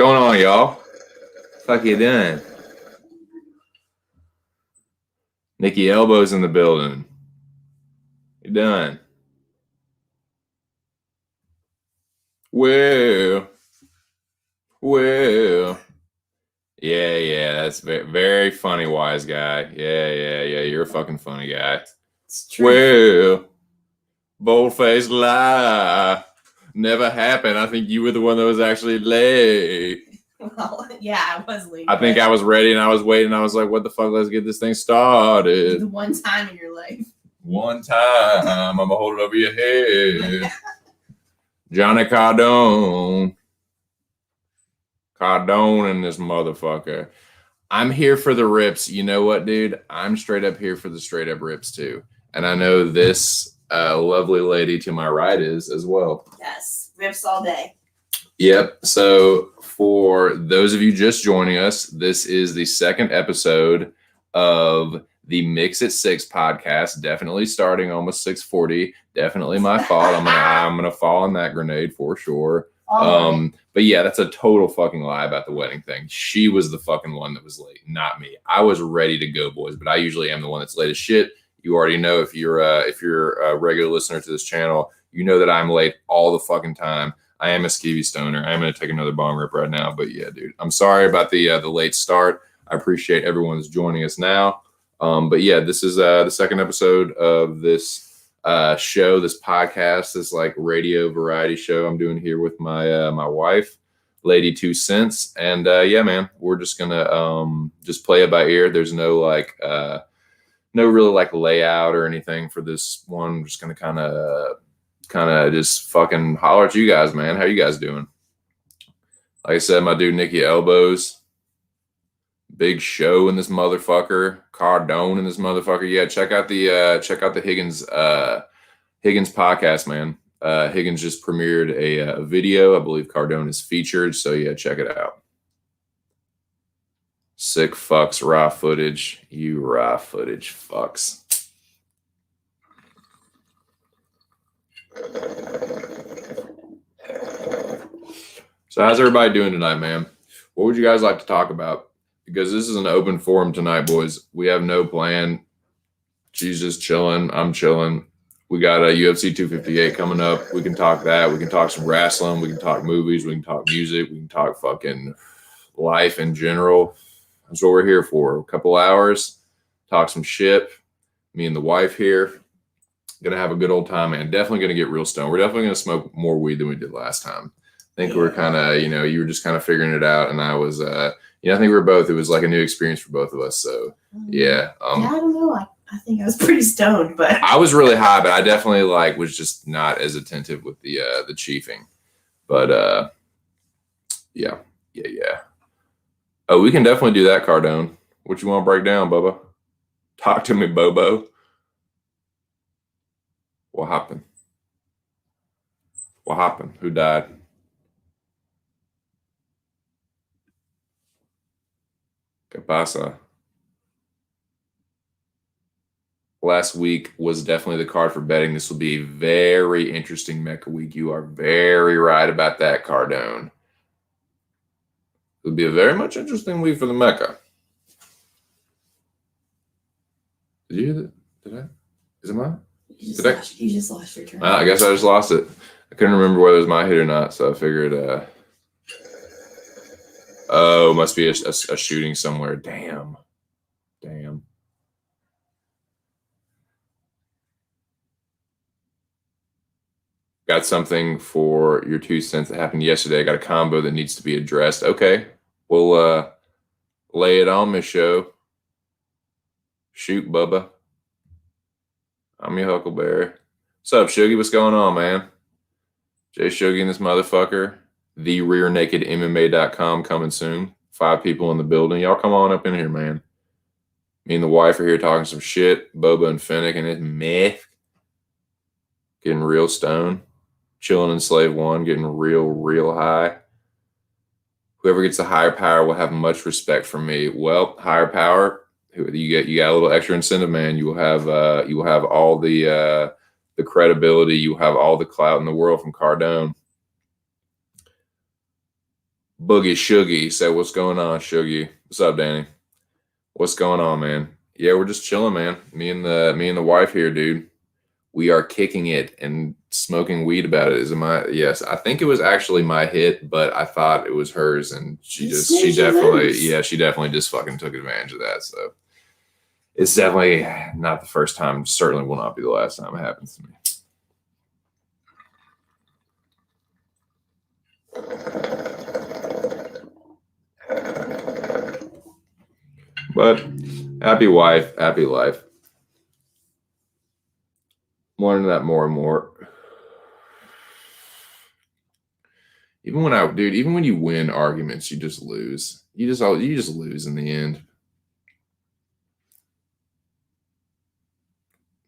going on, y'all? Fuck you doing? Nikki Elbows in the building. You done? Well. Yeah, that's very, very funny, wise guy. Yeah, you're a fucking funny guy. It's true. Well, bold-faced lie. Never happened. I think you were the one that was actually late. Well, yeah, I was late. I think I was ready and I was waiting. I was like, what the fuck? Let's get this thing started. The one time in your life. One time. I'm going to hold it over your head. Johnny Cardone. Cardone and this motherfucker. I'm here for the rips. You know what, dude? I'm straight up here for the straight up rips too. And I know this lovely lady to my right is as well. Yes, rips all day. Yep. So for those of you just joining us, this is the second episode of the Mix at 6 podcast. Definitely starting almost 6:40. Definitely my fault. I'm gonna fall on that grenade for sure. But yeah, that's a total fucking lie about the wedding thing. She was the fucking one that was late, not me. I was ready to go, boys, but I usually am the one that's late as shit. You already know if you're a regular listener to this channel, you know that I'm late all the fucking time. I am a skeevy stoner. I'm gonna take another bong rip right now, but yeah, dude, I'm sorry about the late start. I appreciate everyone that's joining us now. But yeah, this is the second episode of this show, this podcast, this like radio variety show I'm doing here with my my wife, Lady TwoCents. And yeah, man, we're just gonna just play it by ear. There's no like no really like layout or anything for this one. I'm just gonna kind of just fucking holler at you guys, man. How you guys doing? Like I said, my dude Nikki Elbows. Big show in this motherfucker. Cardone in this motherfucker. Yeah, check out the Higgins podcast, man. Higgins just premiered a video. I believe Cardone is featured. So yeah, check it out. Sick fucks, raw footage. You raw footage fucks. So how's everybody doing tonight, man? What would you guys like to talk about? Because this is an open forum tonight, boys. We have no plan. She's just chilling. I'm chilling. We got a UFC 258 coming up. We can talk that. We can talk some wrestling. We can talk movies. We can talk music. We can talk fucking life in general. That's what we're here for. A couple hours. Talk some shit. Me and the wife here. Gonna have a good old time, man. Definitely gonna get real stoned. We're definitely gonna smoke more weed than we did last time. I think we're kind of, you were just kind of figuring it out, and I was, I think we were both. It was like a new experience for both of us. So yeah. I don't know. I think I was pretty stoned, but I was really high, but I definitely like was just not as attentive with the chiefing. But yeah. Oh, we can definitely do that, Cardone. What you want to break down, Bubba? Talk to me, Bobo. What happened? What happened? Who died? ¿Qué pasa? Last week was definitely the card for betting. This will be a very interesting Mecca week. You are very right about that, Cardone. It'll be a very much interesting week for the Mecca. Did you hear that? Did I? Is it mine? You just lost your turn. I guess I just lost it. I couldn't remember whether it was my hit or not, so I figured, oh, must be a shooting somewhere. Damn. Got something for your 2 cents that happened yesterday. I got a combo that needs to be addressed. Okay. We'll lay it on me, show. Shoot, Bubba. I'm your Huckleberry. What's up, Shuggy? What's going on, man? Jay Shuggy and this motherfucker. TheRearNakedMMA.com coming soon. 5 people in the building. Y'all come on up in here, man. Me and the wife are here talking some shit. Boba and Finnick and his meth. Getting real stoned. Chilling in Slave 1. Getting real high. Whoever gets the higher power will have much respect from me. Well, higher power, you got a little extra incentive, man. You will have all the credibility. You will have all the clout in the world from Cardone. Boogie Shuggy said, "What's going on, Shuggy? What's up, Danny? What's going on, man? Yeah, we're just chilling, man. Me and the wife here, dude. We are kicking it and smoking weed about it. Yes, I think it was actually my hit, but I thought it was hers, and she definitely just fucking took advantage of that. So it's definitely not the first time. Certainly will not be the last time it happens to me." But happy wife, happy life. I'm learning that more and more. Even when you win arguments, you just lose. You just lose in the end.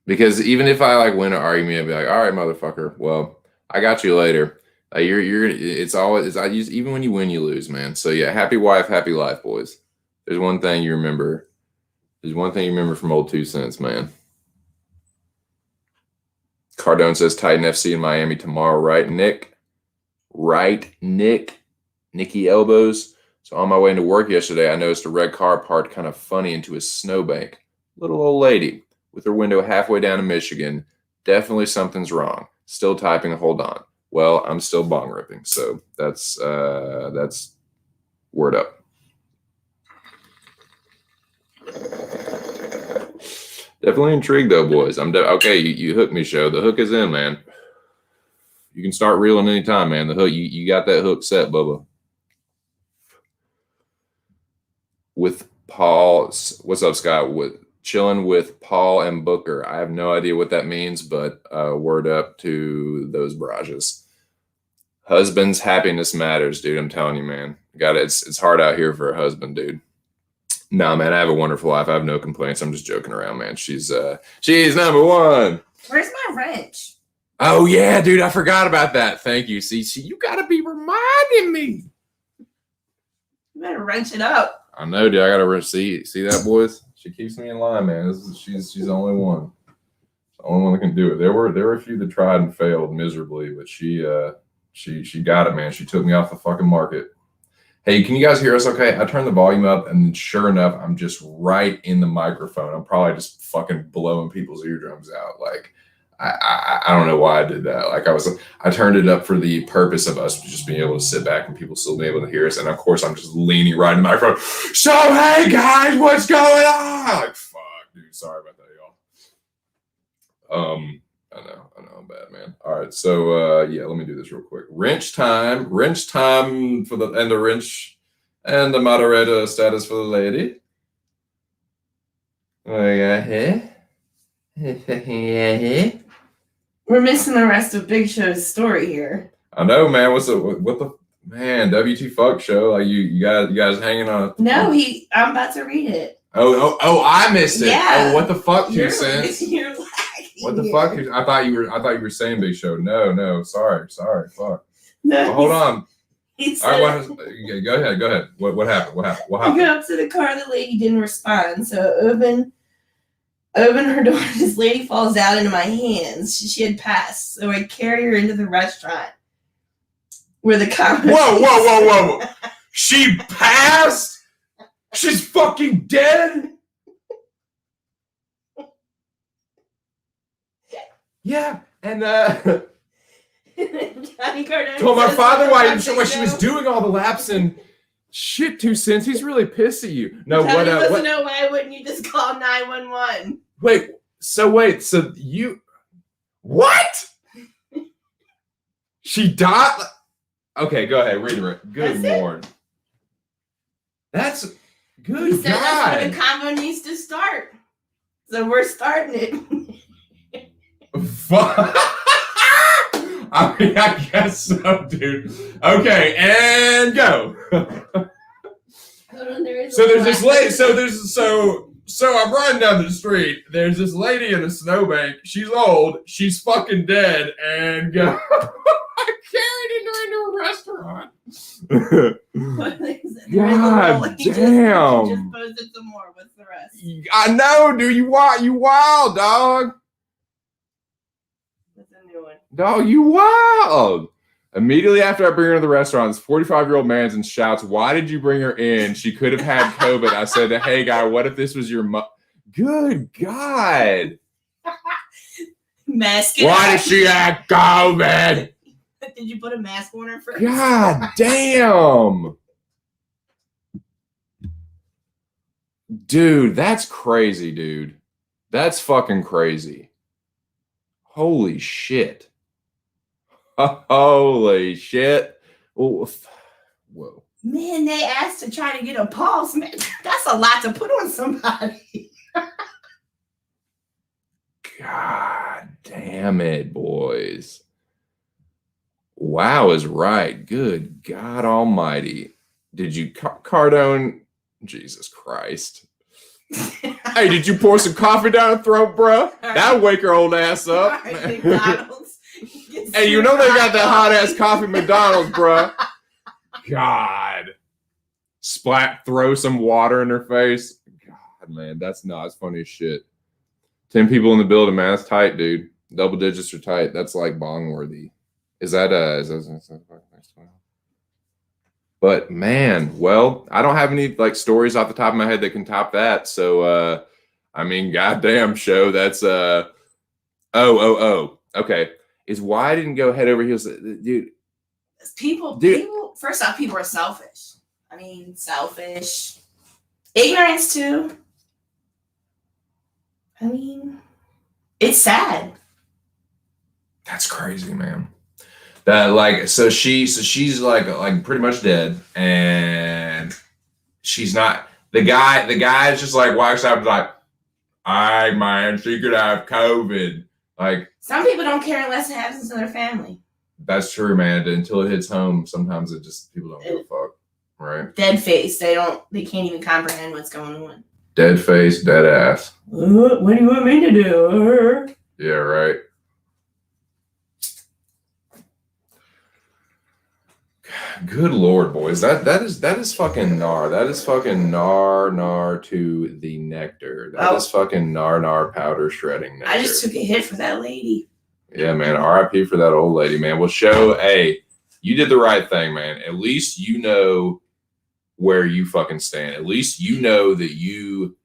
Because even if I like win an argument, I'd be like, "All right, motherfucker. Well, I got you later." Even when you win, you lose, man. So yeah, happy wife, happy life, boys. There's one thing you remember. There's one thing you remember from old 2 cents, man. Cardone says Titan FC in Miami tomorrow, right, Nick? Right, Nick? Nicky Elbows. So on my way into work yesterday, I noticed a red car parked kind of funny into a snowbank. Little old lady with her window halfway down in Michigan. Definitely something's wrong. Still typing, hold on. Well, I'm still bong ripping. So that's word up. Definitely intrigued though, boys. Okay. You hooked me, show. The hook is in, man. You can start reeling anytime, man. The hook, you got that hook set, Bubba. With Paul, what's up, Scott? Chilling with Paul and Booker. I have no idea what that means, but word up to those barrages. Husband's happiness matters, dude. I'm telling you, man. It's hard out here for a husband, dude. No, man, I have a wonderful life. I have no complaints. I'm just joking around, man. She's number one. Where's my wrench? Oh yeah, dude, I forgot about that. Thank you. See, you gotta be reminding me. You better wrench it up. I know, dude. I gotta see that, boys. She keeps me in line, man. She's the only one. The only one that can do it. There were a few that tried and failed miserably, but she got it, man. She took me off the fucking market. Hey, can you guys hear us okay? I turned the volume up, and sure enough, I'm just right in the microphone. I'm probably just fucking blowing people's eardrums out. Like, I don't know why I did that. Like, I turned it up for the purpose of us just being able to sit back and people still being able to hear us. And of course, I'm just leaning right in the microphone. So, hey guys, what's going on? Like, fuck, dude. Sorry about that, y'all. I know, I'm bad, man. All right, so yeah, let me do this real quick. Wrench time for the wrench and the moderator status for the lady. Oh yeah, We're missing the rest of Big Show's story here. I know, man. What the man? WT fuck show? Like you guys hanging on? No, I'm about to read it. Oh! I missed it. Yeah. Oh, what the fuck, 2 cents? You're lagging. What the fuck? I thought you were saying Big Show. No. Sorry. Fuck. No, hold on. All right, go ahead. What happened? I go up to the car. The lady didn't respond, so open her door. This lady falls out into my hands. She had passed, so I carry her into the restaurant where the comment. Whoa! She passed? She's fucking dead? Yeah, and Johnny Cardone told my father why she was doing all the laps and shit. 2 cents. He's really pissed at you. No, Johnny wants to know why wouldn't you just call 911? Wait. So you what? She died. Okay, go ahead. Read it. Good Lord. That's good. He said that's where the convo needs to start. So we're starting it. Fuck. I mean, I guess so, dude. Okay, and go. Hold on, so there's this lady. So I'm riding down the street. There's this lady in a snowbank. She's old. She's fucking dead. And go. I carried her into a restaurant. God damn. Just posted some more. What's the rest? I know, dude. You wild, dog. That's a new one. Dog, you wild. Immediately after I bring her to the restaurant, this 45-year-old man and shouts, "Why did you bring her in? She could have had COVID." I said, "Hey, guy, what if this was your mom?" Good God. Mask. Why did she have COVID? Did you put a mask on her first? God damn. Dude, that's crazy, dude. That's fucking crazy. Holy shit. Holy shit. Whoa. Man, they asked to try to get a pulse. Man, that's a lot to put on somebody. God damn it, boys. Wow is right. Good God almighty. Did you, Cardone? Jesus Christ. Hey, did you pour some coffee down her throat, bro? That'll wake her old ass up. McDonald's. Hey, you know they got that hot ass coffee McDonald's, bro. God. Splat, throw some water in her face. God, man, that's funny as shit. 10 people in the building, man. That's tight, dude. Double digits are tight. That's like bong worthy. Is that but man, well, I don't have any like stories off the top of my head that can top that. So I mean, goddamn show. That's okay. Is why I didn't go head over heels, dude. People first off, people are selfish. I mean, selfish. Ignorance too. I mean, it's sad. That's crazy, man. That like so she's like pretty much dead, and she's not the guy is just like walks up like, "Ay man, she could have COVID." Like some people don't care unless it happens to their family. That's true, man. Until it hits home, sometimes it just people don't give a fuck. Right? Dead face. They can't even comprehend what's going on. Dead face, dead ass. What do you want me to do? Yeah, right. Good Lord, boys. That is fucking gnar. That is fucking gnar to the nectar. That is fucking gnar powder shredding nectar. I just took a hit for that lady. Yeah, man. RIP for that old lady, man. We'll show, hey, you did the right thing, man. At least you know where you fucking stand. At least you know that you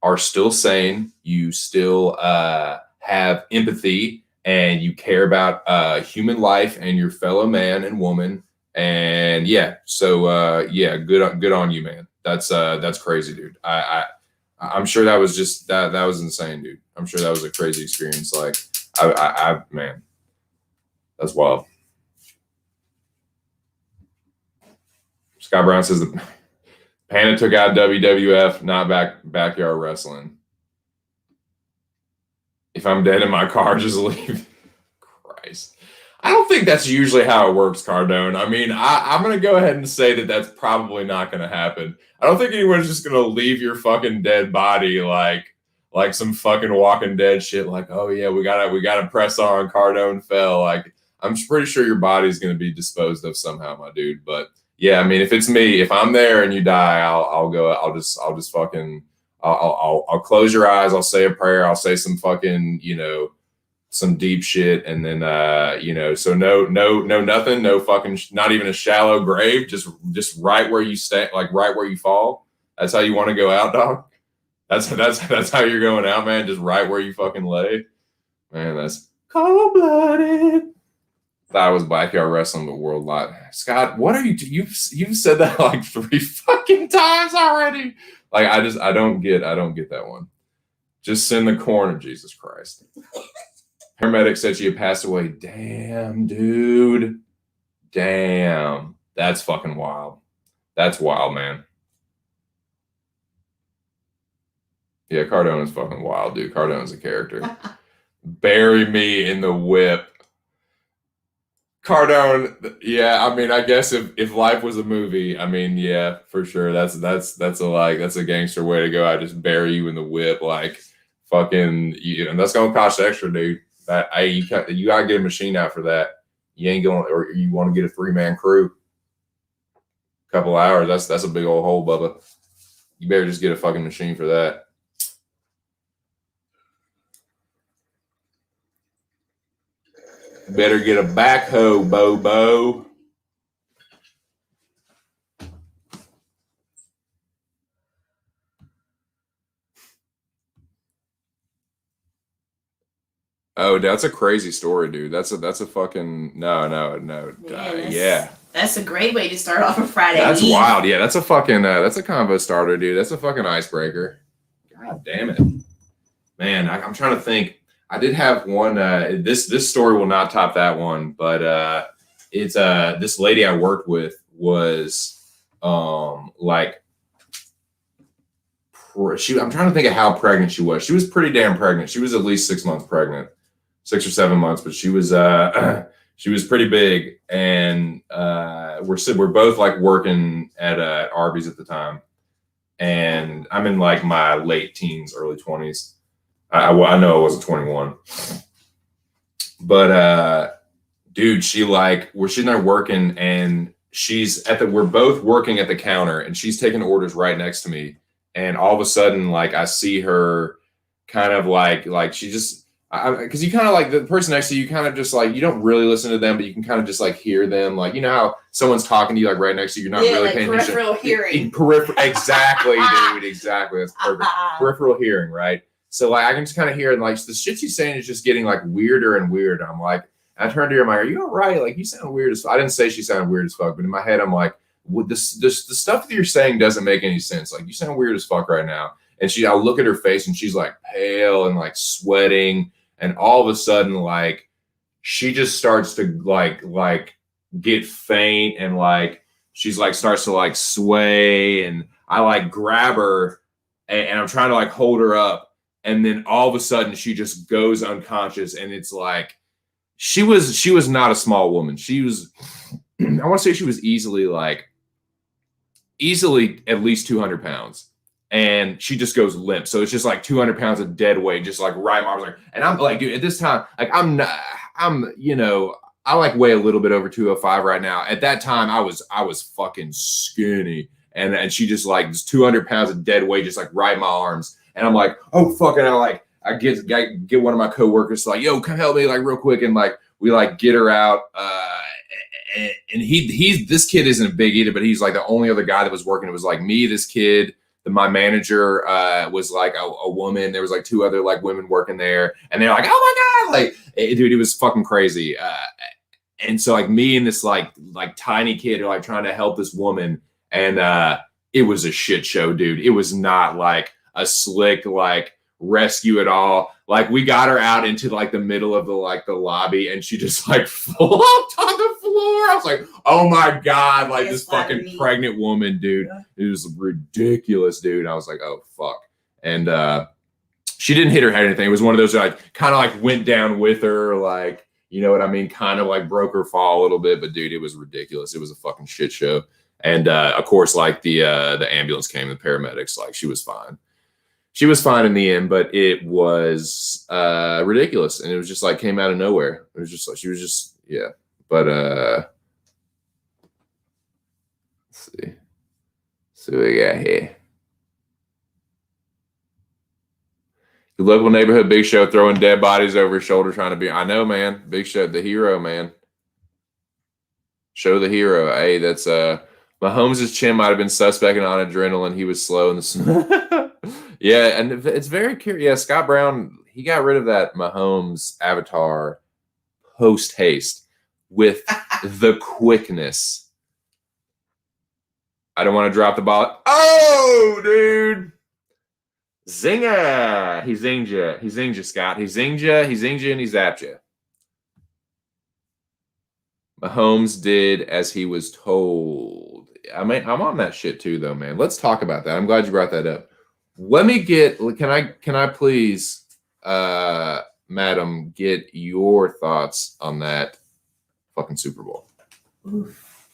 are still sane. You still have empathy, and you care about human life and your fellow man and woman. And yeah, so yeah, good on you, man. That's crazy, dude. I'm sure that was just that was insane, dude. I'm sure that was a crazy experience. Like I man, that's wild. Scott Brown says the Panda took out WWF, not backyard wrestling. If I'm dead in my car, just leave. Christ. I don't think that's usually how it works, Cardone. I mean, I'm going to go ahead and say that that's probably not going to happen. I don't think anyone's just going to leave your fucking dead body like some fucking Walking Dead shit. Like, oh yeah, we gotta press on. Cardone fell. Like, I'm pretty sure your body's going to be disposed of somehow, my dude. But yeah, I mean, if it's me, if I'm there and you die, I'll just fucking I'll close your eyes. I'll say a prayer. I'll say some fucking, some deep shit, and then so no nothing, no fucking, not even a shallow grave, just right where you stay, like right where you fall. That's how you want to go out, dog. That's how you're going out, man. Just right where you fucking lay, man. That's cold-blooded. Thought I was backyard wrestling, but worldwide. Scott, what are you? You've said that like 3 fucking times already. Like I don't get that one. Just send the corner, Jesus Christ. Paramedic said she had passed away. Damn, dude. Damn. That's fucking wild. That's wild, man. Yeah, Cardone is fucking wild, dude. Cardone's a character. Bury me in the whip. Cardone, yeah, I mean, I guess if life was a movie, I mean, yeah, for sure. That's a gangster way to go. I just bury you in the whip, like fucking, and that's gonna cost extra, dude. You gotta get a machine out for that. You ain't going, or you want to get a 3-man crew. Couple hours, that's a big old hole, Bubba. You better just get a fucking machine for that. Better get a backhoe, Bobo. Oh, that's a crazy story, dude. That's a fucking no. Yeah. That's a great way to start off a Friday. That's wild. Yeah, that's a fucking that's a convo starter, dude. That's a fucking icebreaker. God damn it, man. I'm trying to think. I did have one. This story will not top that one, but it's this lady I worked with was like I'm trying to think of how pregnant she was. She was pretty damn pregnant. She was at least 6 months pregnant, 6 or 7 months, but she was she was pretty big, and we're both like working at Arby's at the time, and I'm in like my late teens, early 20s. I know I wasn't 21, but dude, we're sitting there working, and we're both working at the counter, and she's taking orders right next to me, and all of a sudden, like I see her kind of like she just. Because you kind of like the person next to you, kind of just like you don't really listen to them, but you can kind of just like hear them, like you know how someone's talking to you like right next to you, you're not really like paying peripheral attention. Hearing. Exactly, dude. Exactly. That's perfect. Peripheral hearing, right? So like I can just kind of hear, and like the shit she's saying is just getting like weirder and weirder. I'm like, I turned to her, I'm like, "Are you all right? Like you sound weird as fuck." I didn't say she sounded weird as fuck, but in my head, I'm like, the stuff that you're saying doesn't make any sense. Like you sound weird as fuck right now. And I look at her face, and she's like pale and like sweating. And all of a sudden, like, she just starts to like get faint, and like she's like starts to like sway, and I like grab her, and I'm trying to like hold her up, and then all of a sudden she just goes unconscious, and it's like she was not a small woman. She was I want to say she was easily at least 200 pounds. And she just goes limp. So it's just like 200 pounds of dead weight, just like right. I was like, and I'm like, dude, at this time, like I like weigh a little bit over 205 right now. At that time, I was fucking skinny. And she just like 200 pounds of dead weight, just like right in my arms. And I'm like, oh, fucking, I get one of my coworkers to like, yo, come help me like real quick. And like, we like get her out. And this kid isn't big either, but he's like the only other guy that was working. It was like me, this kid. My manager was like a woman. There was like 2 other like women working there, and they're like, "Oh my god!" Like, dude, it was fucking crazy. And so like me and this like tiny kid are like trying to help this woman, and it was a shit show, dude. It was not like a slick like rescue at all. Like we got her out into like the middle of the lobby, and she just like flopped on the floor. I was like, oh my god, like this fucking pregnant woman, dude. Yeah. It was ridiculous, dude. I was like, oh fuck. And she didn't hit her head or anything. It was one of those that like kind of like went down with her, like, you know what I mean? Kind of like broke her fall a little bit, but dude, it was ridiculous. It was a fucking shit show. And of course, like the ambulance came, the paramedics, like she was fine. She was fine in the end, but it was ridiculous, and it was just like came out of nowhere. It was just like she was just yeah. But let's see what we got here. The local neighborhood Big Show throwing dead bodies over his shoulder, trying to be. I know, man. Big Show, the hero, man. Show the hero. Hey, that's Mahomes' chin might have been suspect on adrenaline. He was slow in the. Yeah, and it's very curious. Yeah, Scott Brown, he got rid of that Mahomes avatar post haste with the quickness. I don't want to drop the ball. Oh, dude. Zinger. He zinged you. He zinged you, Scott. He zinged you, and he zapped you. Mahomes did as he was told. I mean, I'm on that shit too, though, man. Let's talk about that. I'm glad you brought that up. Let me can I please, madam, get your thoughts on that fucking Super Bowl? Oof.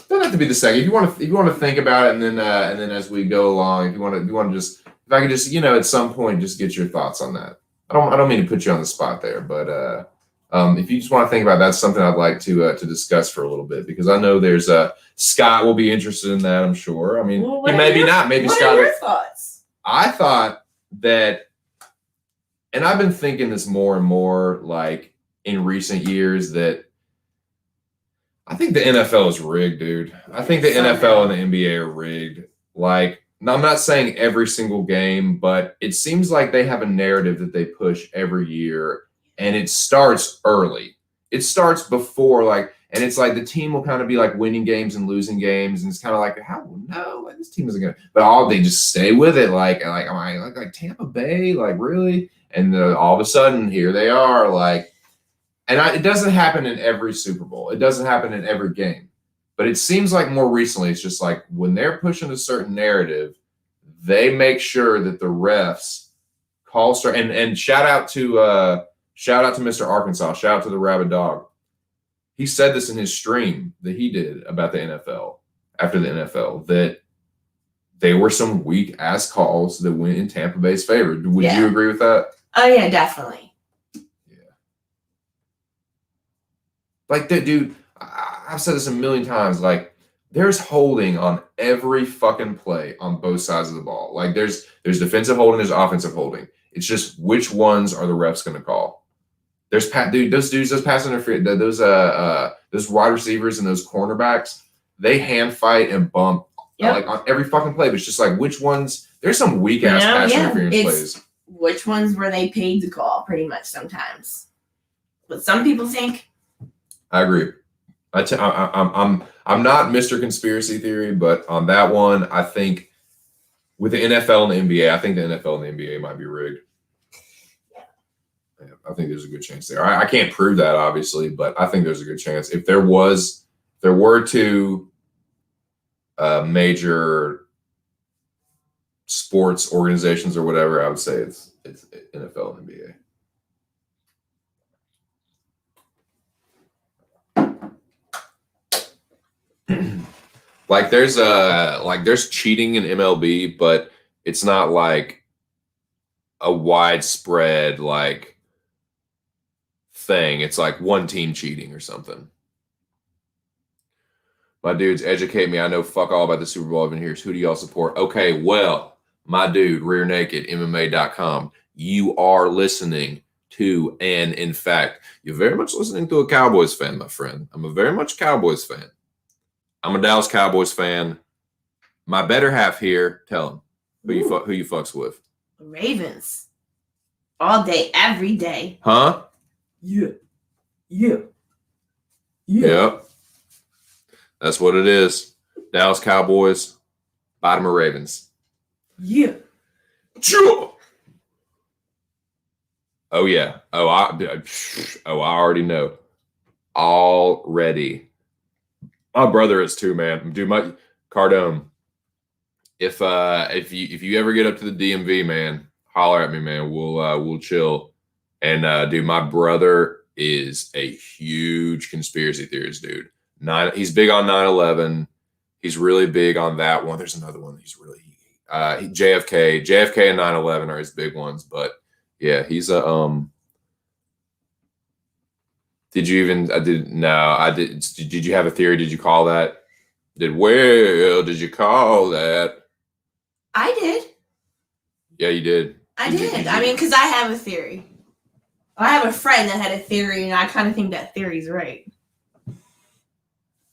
Doesn't have to be the second. If you want to think about it, and then as we go along, if you want to just, if I could just, at some point just get your thoughts on that. I don't mean to put you on the spot there, but if you just want to think about it, that's something I'd like to discuss for a little bit, because I know there's Scott will be interested in that, I'm sure. I mean, maybe not. Maybe what Scott. What are your thoughts? I thought that and I've been thinking this more and more, like in recent years, that I think the NFL is rigged, dude. I think the NFL and the NBA are rigged. Like, now, I'm not saying every single game, but it seems like they have a narrative that they push every year, and it starts early. It starts before, like, and it's like the team will kind of be like winning games and losing games, and it's kind of like, how no, like, this team isn't gonna. But all they just stay with it, like am I like Tampa Bay, like really? And all of a sudden, here they are, like, and it doesn't happen in every Super Bowl. It doesn't happen in every game. But it seems like more recently, it's just like when they're pushing a certain narrative, they make sure that the refs call start. And shout out to Mr. Arkansas. Shout out to the Rabid Dog. He said this in his stream that he did about the NFL after the NFL, that they were some weak ass calls that went in Tampa Bay's favor. Would you agree with that? Oh yeah, definitely. Yeah. Like that, dude. I've said this a million times. Like, there's holding on every fucking play on both sides of the ball. Like, there's defensive holding, there's offensive holding. It's just which ones are the refs going to call? Those pass interference, those wide receivers and those cornerbacks, they hand fight and bump like on every fucking play. But it's just like which ones. There's some weak ass pass interference plays. Which ones were they paid to call? Pretty much sometimes. But some people think. I agree. I'm not Mr. Conspiracy Theory, but on that one, I think with the NFL and the NBA, I think the NFL and the NBA might be rigged. Yeah, I think there's a good chance there. I can't prove that, obviously, but I think there's a good chance. If there were two major sports organizations or whatever, I would say it's NFL and NBA. Like there's cheating in MLB, but it's not like a widespread like thing. It's like one team cheating or something. My dudes, educate me. I know fuck all about the Super Bowl. I've been here. Who do y'all support? Okay, well, my dude, Rear Naked, MMA.com. You are listening to, and in fact, you're very much listening to a Cowboys fan, my friend. I'm a very much Cowboys fan. I'm a Dallas Cowboys fan. My better half here, tell him who you fucks with. Ravens. All day, every day. Huh? Yeah. Yep. That's what it is. Dallas Cowboys, bottom of Ravens. Yeah. Sure. Oh yeah. I already know. Already. My brother is too, man. Dude, my Cardone. If you ever get up to the DMV, man, holler at me, man. We'll chill. And dude, my brother is a huge conspiracy theorist, dude. He's big on 9/11. He's really big on that one. There's another one he's really JFK. JFK and 9/11 are his big ones, but yeah, he's a Did you have a theory? Did you call that? Did you call that? I did. Yeah, you did. I did. I mean, because I have a theory. I have a friend that had a theory, and I kind of think that theory's right.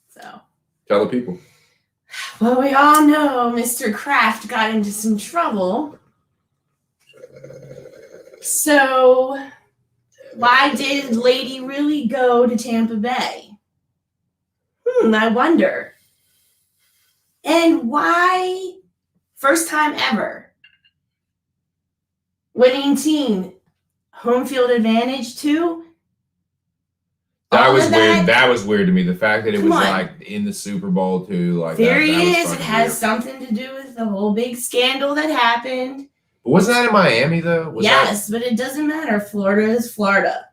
So. Tell the people. Well, we all know Mr. Kraft got into some trouble. So, why did Lady really go to Tampa Bay? I wonder. And why, first time ever, winning team, home field advantage too? That was weird. That was weird to me. The fact that it was like in the Super Bowl too. Like theory is it has something to do with the whole big scandal that happened. But wasn't that in Miami though? Yes, but it doesn't matter. Florida is Florida.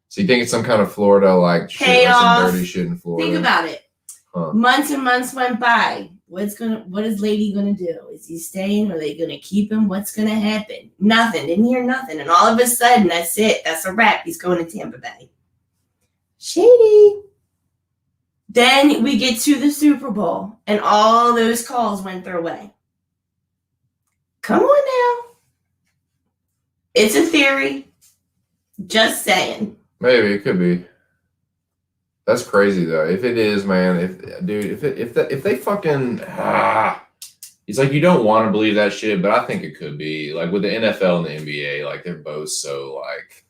So you think it's some kind of Florida like shit, like some dirty shit in Florida? Think about it. Months and months went by. What is Lady gonna do? Is he staying? Are they gonna keep him? What's gonna happen? Nothing. Didn't hear nothing. And all of a sudden, that's it. That's a wrap. He's going to Tampa Bay. Shady. Then we get to the Super Bowl, and all those calls went their way. Come on now. It's a theory. Just saying. Maybe it could be. That's crazy though. If it is, man, if they fucking it's like you don't want to believe that shit, but I think it could be. Like with the NFL and the NBA, like they're both so like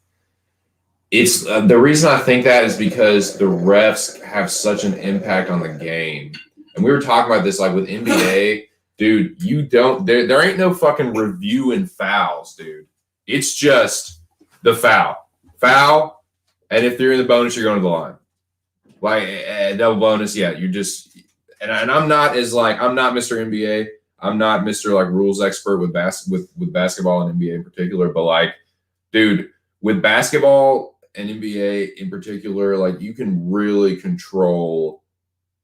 it's the reason I think that is because the refs have such an impact on the game. And we were talking about this like with NBA, dude, you don't there ain't no fucking review and fouls, dude. It's just the foul. Foul, and if they're in the bonus, you're going to the line. Like double bonus, yeah. You're just, and I'm not Mr. NBA. I'm not Mr. like rules expert with basketball and NBA in particular. But like, dude, with basketball and NBA in particular, like you can really control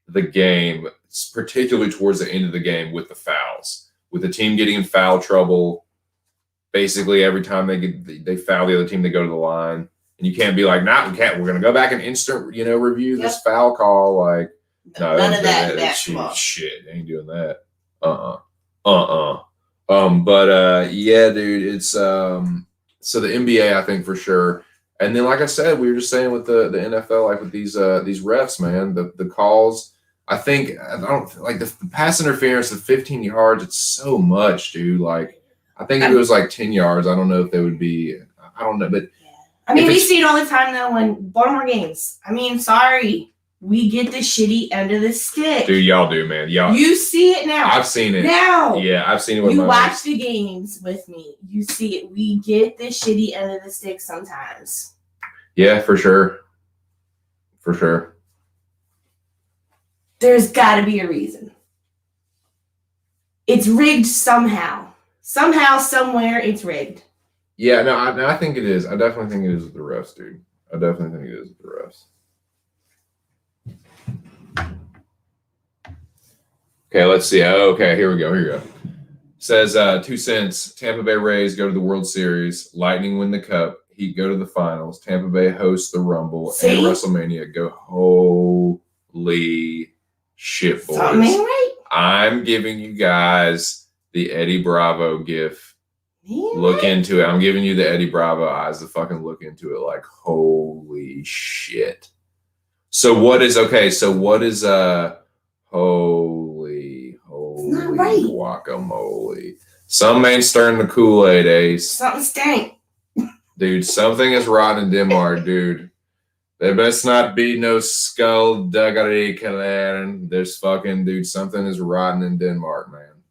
the game, particularly towards the end of the game with the fouls, with the team getting in foul trouble. Basically, every time they foul the other team, they go to the line. And you can't be like, nah, we can't. We're gonna go back and instant, review this foul call. Like, no, none of that basketball. Shit, ain't doing that. Yeah, dude, it's so the NBA, I think for sure. And then, like I said, we were just saying with the NFL, like with these refs, man, the calls. I don't like the pass interference of 15 yards. It's so much, dude. Like, I think if it was like 10 yards, I don't know if they would be. I don't know, but. I mean, we see it all the time though when Baltimore games. I mean, sorry, we get the shitty end of the stick. Dude, y'all do, man. You see it now. I've seen it now. Yeah, I've seen it. With you watch the games with me. You see it. We get the shitty end of the stick sometimes. Yeah, for sure. For sure. There's got to be a reason. It's rigged somehow. Somehow, somewhere, it's rigged. Yeah, no, I think it is. I definitely think it is with the refs, dude. I definitely think it is with the refs. Okay, let's see. Okay, here we go. It says 2 cents. Tampa Bay Rays go to the World Series. Lightning win the Cup. Heat go to the finals. Tampa Bay hosts the Rumble and WrestleMania. Go, holy shit, boys! Right? I'm giving you guys the Eddie Bravo gift. Look into it. I'm giving you the Eddie Bravo eyes to fucking look into it. Like, holy shit. So what is holy guacamole. Some ain't stirring the Kool-Aid, Ace. Something stank. Dude, something is rotten in Denmark, dude. There best not be no skullduggery, Kalen. There's fucking, dude, something is rotten in Denmark, man.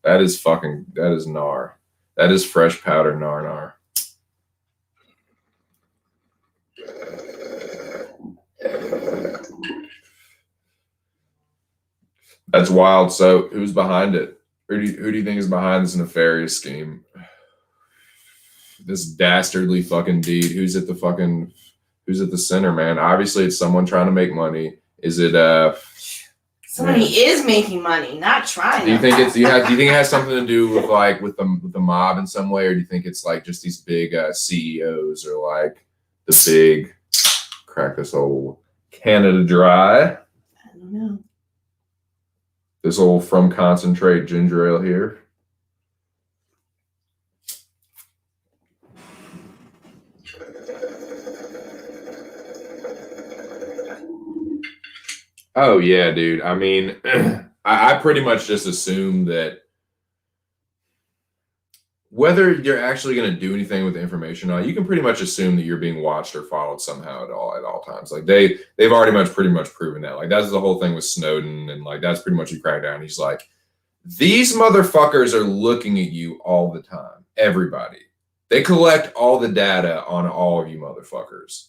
That is gnar. That is fresh powder nar. That's wild. So who's behind it? Who do you think is behind this nefarious scheme? This dastardly fucking deed. Who's at the center, man? Obviously it's someone trying to make money. Is it somebody is making money, not trying. Do you think do you think it has something to do with like with the mob in some way, or do you think it's like just these big CEOs or like the big crack this old Canada Dry? I don't know. This old from concentrate ginger ale here. Oh yeah, dude. I mean, I pretty much just assume that whether you're actually going to do anything with the information or not, you can pretty much assume that you're being watched or followed somehow at all times. Like they've already pretty much proven that. Like that's the whole thing with Snowden, and like that's pretty much a crackdown. He's like, these motherfuckers are looking at you all the time. Everybody. They collect all the data on all of you motherfuckers.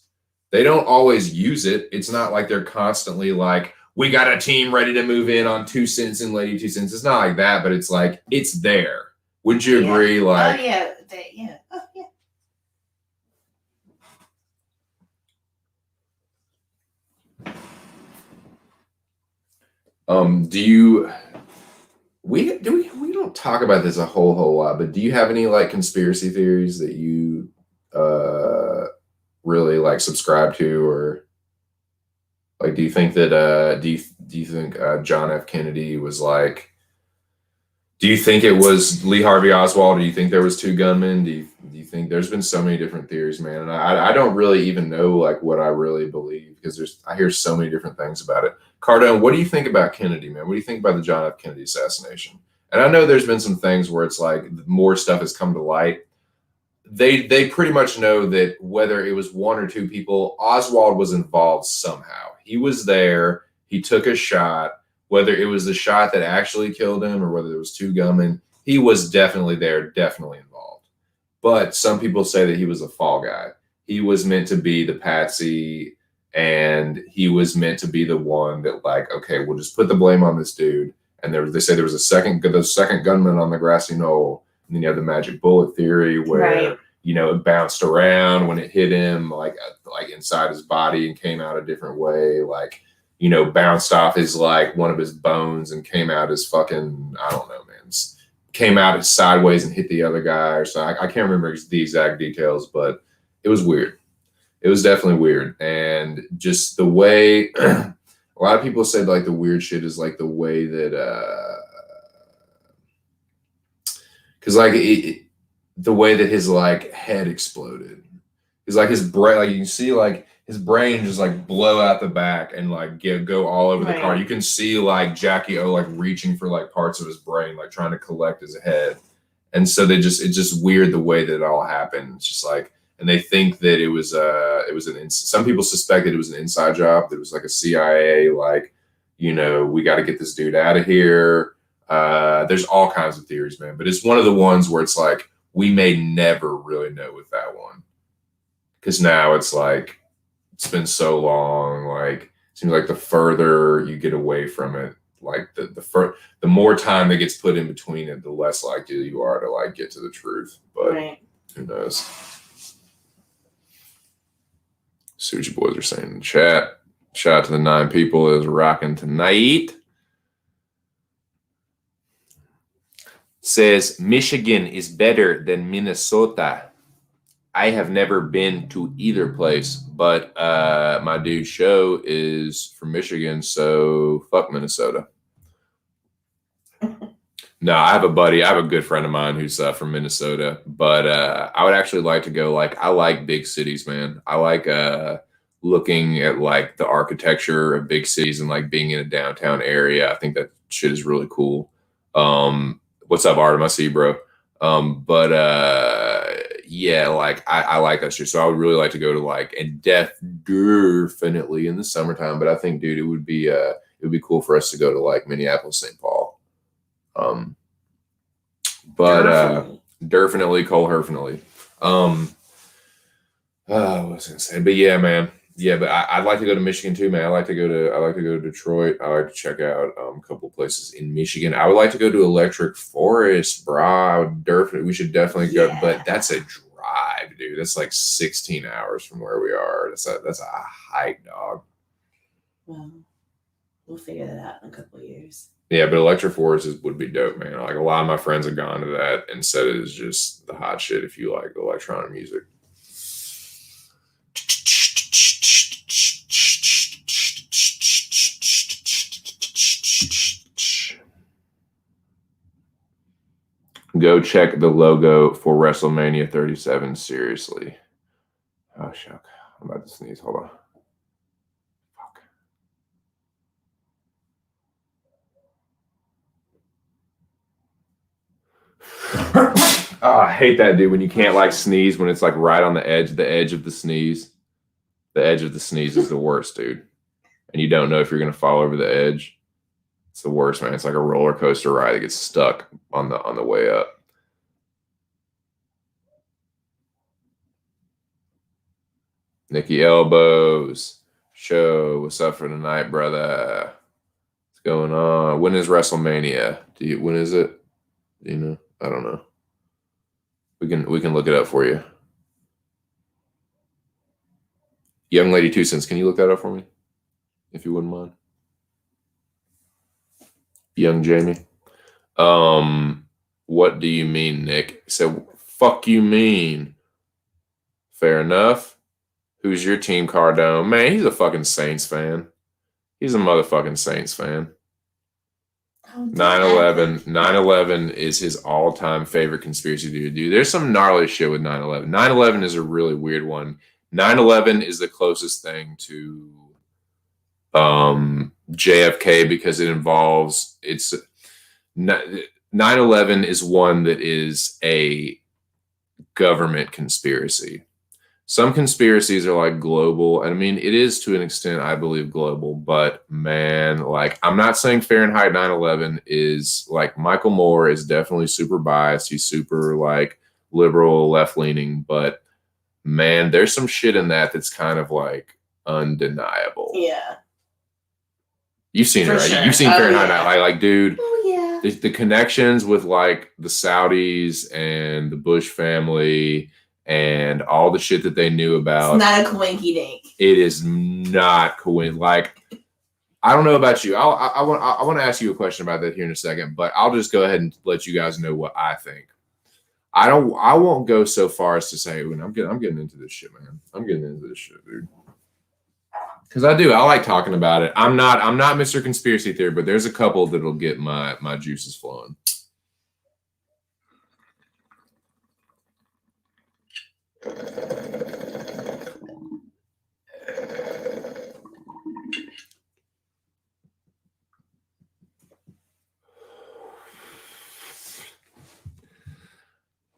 They don't always use it. It's not like they're constantly like, we got a team ready to move in on 2 cents and Lady 2Cents. It's not like that, but it's like, it's there. Wouldn't you agree? Like, oh, yeah. We don't talk about this a whole lot, but do you have any like conspiracy theories that you really like subscribe to, or like do you think that do you think John F. Kennedy was like Do you think it was Lee Harvey Oswald? Do you think there was two gunmen? Do you think there's been so many different theories, man? And I don't really even know like what I really believe because I hear so many different things about it. Cardone, what do you think about Kennedy, man? What do you think about the John F. Kennedy assassination? And I know there's been some things where it's like more stuff has come to light. They pretty much know that whether it was one or two people, Oswald was involved somehow. He was there. He took a shot. Whether it was the shot that actually killed him or whether it was two gunmen, he was definitely there, definitely involved. But some people say that he was a fall guy. He was meant to be the patsy, and he was meant to be the one that, like, okay, we'll just put the blame on this dude. And they say there was the second gunman on the grassy knoll. And then you have the magic bullet theory where Right. it bounced around when it hit him, like inside his body and came out a different way, like. Bounced off his like one of his bones and came out as fucking, I don't know, man. Came out as sideways and hit the other guy or so. I can't remember the exact details, but it was weird. It was definitely weird. And just the way a lot of people said like the weird shit is like the way that because like the way that his like head exploded. It's like his brain, like you can see like his brain just like blow out the back and like go all over the car. You can see like Jackie O like reaching for like parts of his brain, like trying to collect his head. And so it's just weird the way that it all happened. It's just like, and they think that it was some people suspected it was an inside job. That it was like a CIA, like, we got to get this dude out of here. There's all kinds of theories, man. But it's one of the ones where it's like, we may never really know with that one. Because now it's like, it's been so long, like it seems like the further you get away from it, like the more time that gets put in between it, the less likely you are to like get to the truth. But Who knows? See what you boys are saying in the chat. Shout out to the 9 people that is rocking tonight. Says Michigan is better than Minnesota. I have never been to either place, but my dude Show is from Michigan, so fuck Minnesota. No, I have a good friend of mine who's from Minnesota, but I would actually like to go. Like, I like big cities, man. I like looking at like the architecture of big cities and like being in a downtown area. I think that shit is really cool. What's up, Artem? I see you, bro. Yeah, like I like that shit. So I would really like to go to like, and definitely in the summertime. But I think, dude, it would be cool for us to go to like Minneapolis, St. Paul. Definitely Cole Herfinitely. What was I gonna say? But yeah, man. Yeah, but I'd like to go to Michigan too, man. I like to go to Detroit. I like to check out a couple places in Michigan. I would like to go to Electric Forest, bro. We should definitely go, but that's a drive, dude. That's like 16 hours from where we are. That's a hike, dog. Well, we'll figure that out in a couple of years. Yeah, but Electric Forest would be dope, man. Like, a lot of my friends have gone to that and said it is just the hot shit if you like electronic music. Go check the logo for WrestleMania 37. Seriously. Oh, shit. I'm about to sneeze. Hold on. Fuck. Oh, I hate that, dude, when you can't like sneeze when it's like right on the edge of the sneeze. The edge of the sneeze is the worst, dude. And you don't know if you're going to fall over the edge. It's the worst, man. It's like a roller coaster ride that gets stuck on the way up. Nikki Elbows. Show. What's up for tonight, brother? What's going on? When is WrestleMania? When is it? Do you know? I don't know. We can look it up for you. Young Lady TwoCents, can you look that up for me? If you wouldn't mind. Young Jamie. What do you mean, Nick? He said, fuck you mean? Fair enough. Who's your team, Cardone? Man, he's a fucking Saints fan. He's a motherfucking Saints fan. Oh, 9/11. 9/11 is his all-time favorite conspiracy theory. Dude, there's some gnarly shit with 9/11. 9/11 is a really weird one. 9/11 is the closest thing to JFK because it involves 9/11 is one that is a government conspiracy. Some conspiracies are like global. And I mean, it is to an extent, I believe, global. But man, like, I'm not saying Fahrenheit 9/11 is like Michael Moore is definitely super biased. He's super like liberal, left leaning. But man, there's some shit in that that's kind of like undeniable. Yeah. You've seen it, right? Sure. You've seen Fahrenheit 9/11. Like, dude. Oh, yeah. The connections with like the Saudis and the Bush family and all the shit that they knew about. It's not a coinky dink. It is not coincidence. Like, I don't know about you. I want to ask you a question about that here in a second, but I'll just go ahead and let you guys know what I think. I won't go so far as to say, I'm getting into this shit, man. I'm getting into this shit, dude. Because I like talking about it. I'm not Mr. Conspiracy Theory, but there's a couple that'll get my juices flowing.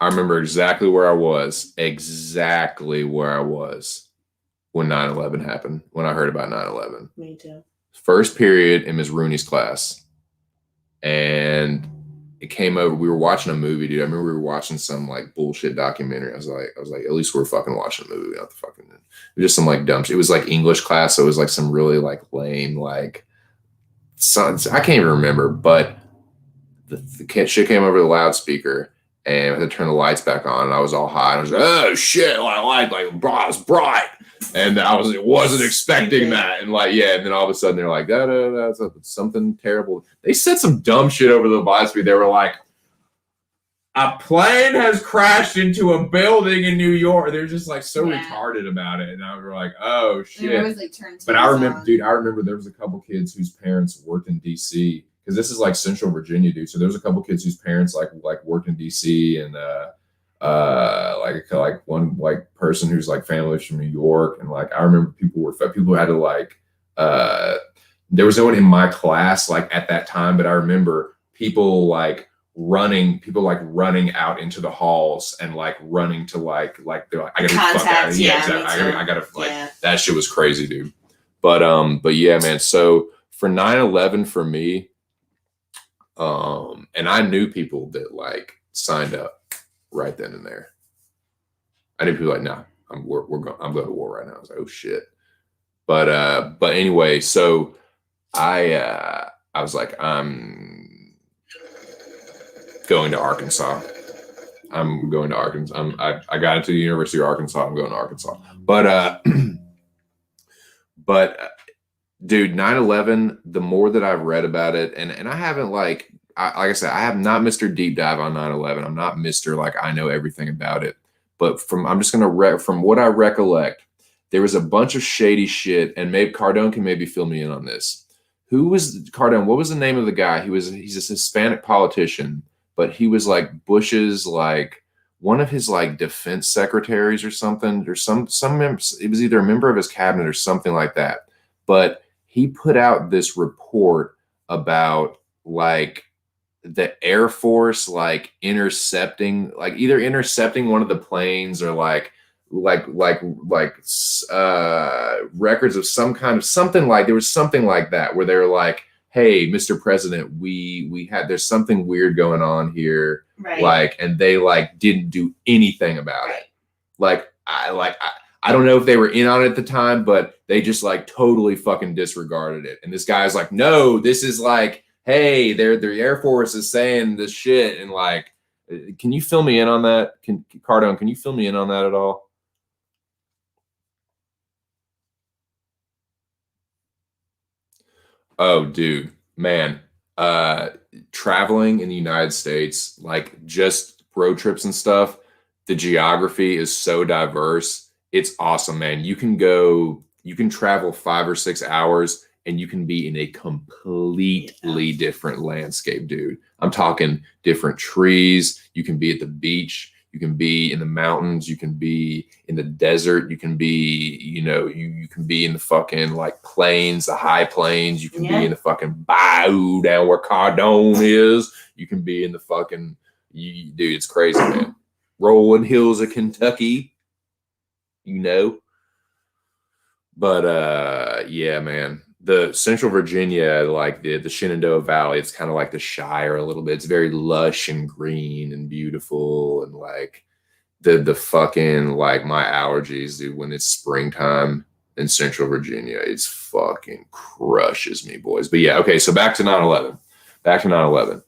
I remember exactly where I was when 9/11 happened, when I heard about 9/11. Me too. First period in Ms. Rooney's class. And it came over. We were watching a movie, dude. I remember we were watching some like bullshit documentary. I was like, at least we're fucking watching a movie, not the fucking. It was just some like dumb shit. It was like English class, so it was like some really like lame, like I can't even remember, but the shit came over the loudspeaker. And I had to turn the lights back on, and I was all high. And I was like, "Oh shit!" Like, it's bright, and I wasn't expecting that. And like, yeah. And then all of a sudden, they're like, "That's something terrible." They said some dumb shit over the loudspeaker. They were like, "A plane has crashed into a building in New York." They're just like so retarded about it, and I was like, "Oh shit!" Always, like, but I remember there was a couple kids whose parents worked in DC. Because this is like Central Virginia, dude. So there's a couple kids whose parents like worked in DC, and like one like person who's like family from New York, and like I remember people had to like there was no one in my class like at that time, but I remember people running out into the halls and like running to like they're like, I gotta get the fuck out of here. Yeah, exactly. I gotta that shit was crazy, dude. But yeah, man. So for 9/11 for me. And I knew people that like signed up right then and there. I knew people like, nah, I'm going to war right now. I was like, oh shit. But anyway, so I was like, I'm going to Arkansas. I'm going to Arkansas. I got into the University of Arkansas. I'm going to Arkansas. But dude, 9/11, the more that I've read about it, and I haven't like I said, I have not Mr. Deep Dive on 9/11. I'm not Mr. like I know everything about it. But from what I recollect, there was a bunch of shady shit, and maybe Cardone can maybe fill me in on this. Who was Cardone? What was the name of the guy? He's a Hispanic politician, but he was like Bush's like one of his like defense secretaries or something, or some it was either a member of his cabinet or something like that. But he put out this report about like the Air Force like intercepting one of the planes or like records of some kind of something, like there was something like that where they were like, hey, Mr. President, there's something weird going on here. Right. Like, and they like didn't do anything about it. Like I don't know if they were in on it at the time, but they just like totally fucking disregarded it. And this guy's like, no, this is like, hey, the Air Force is saying this shit. And like, can you fill me in on that? Cardone, can you fill me in on that at all? Oh, dude, man. Traveling in the United States, like just road trips and stuff, the geography is so diverse. It's awesome, man. You can travel 5 or 6 hours and you can be in a completely different landscape, dude. I'm talking different trees. You can be at the beach. You can be in the mountains. You can be in the desert. You can be, you can be in the fucking like plains, the high plains. You can be in the fucking bayou down where Cardone is. You can be in the fucking, dude, it's crazy, man. Rolling hills of Kentucky, But yeah, man. The Central Virginia, like the Shenandoah Valley, it's kind of like the Shire a little bit. It's very lush and green and beautiful, and like the fucking like my allergies, dude. When it's springtime in Central Virginia, it's fucking crushes me, boys. But yeah, okay. So back to 9/11. Back to 9/11.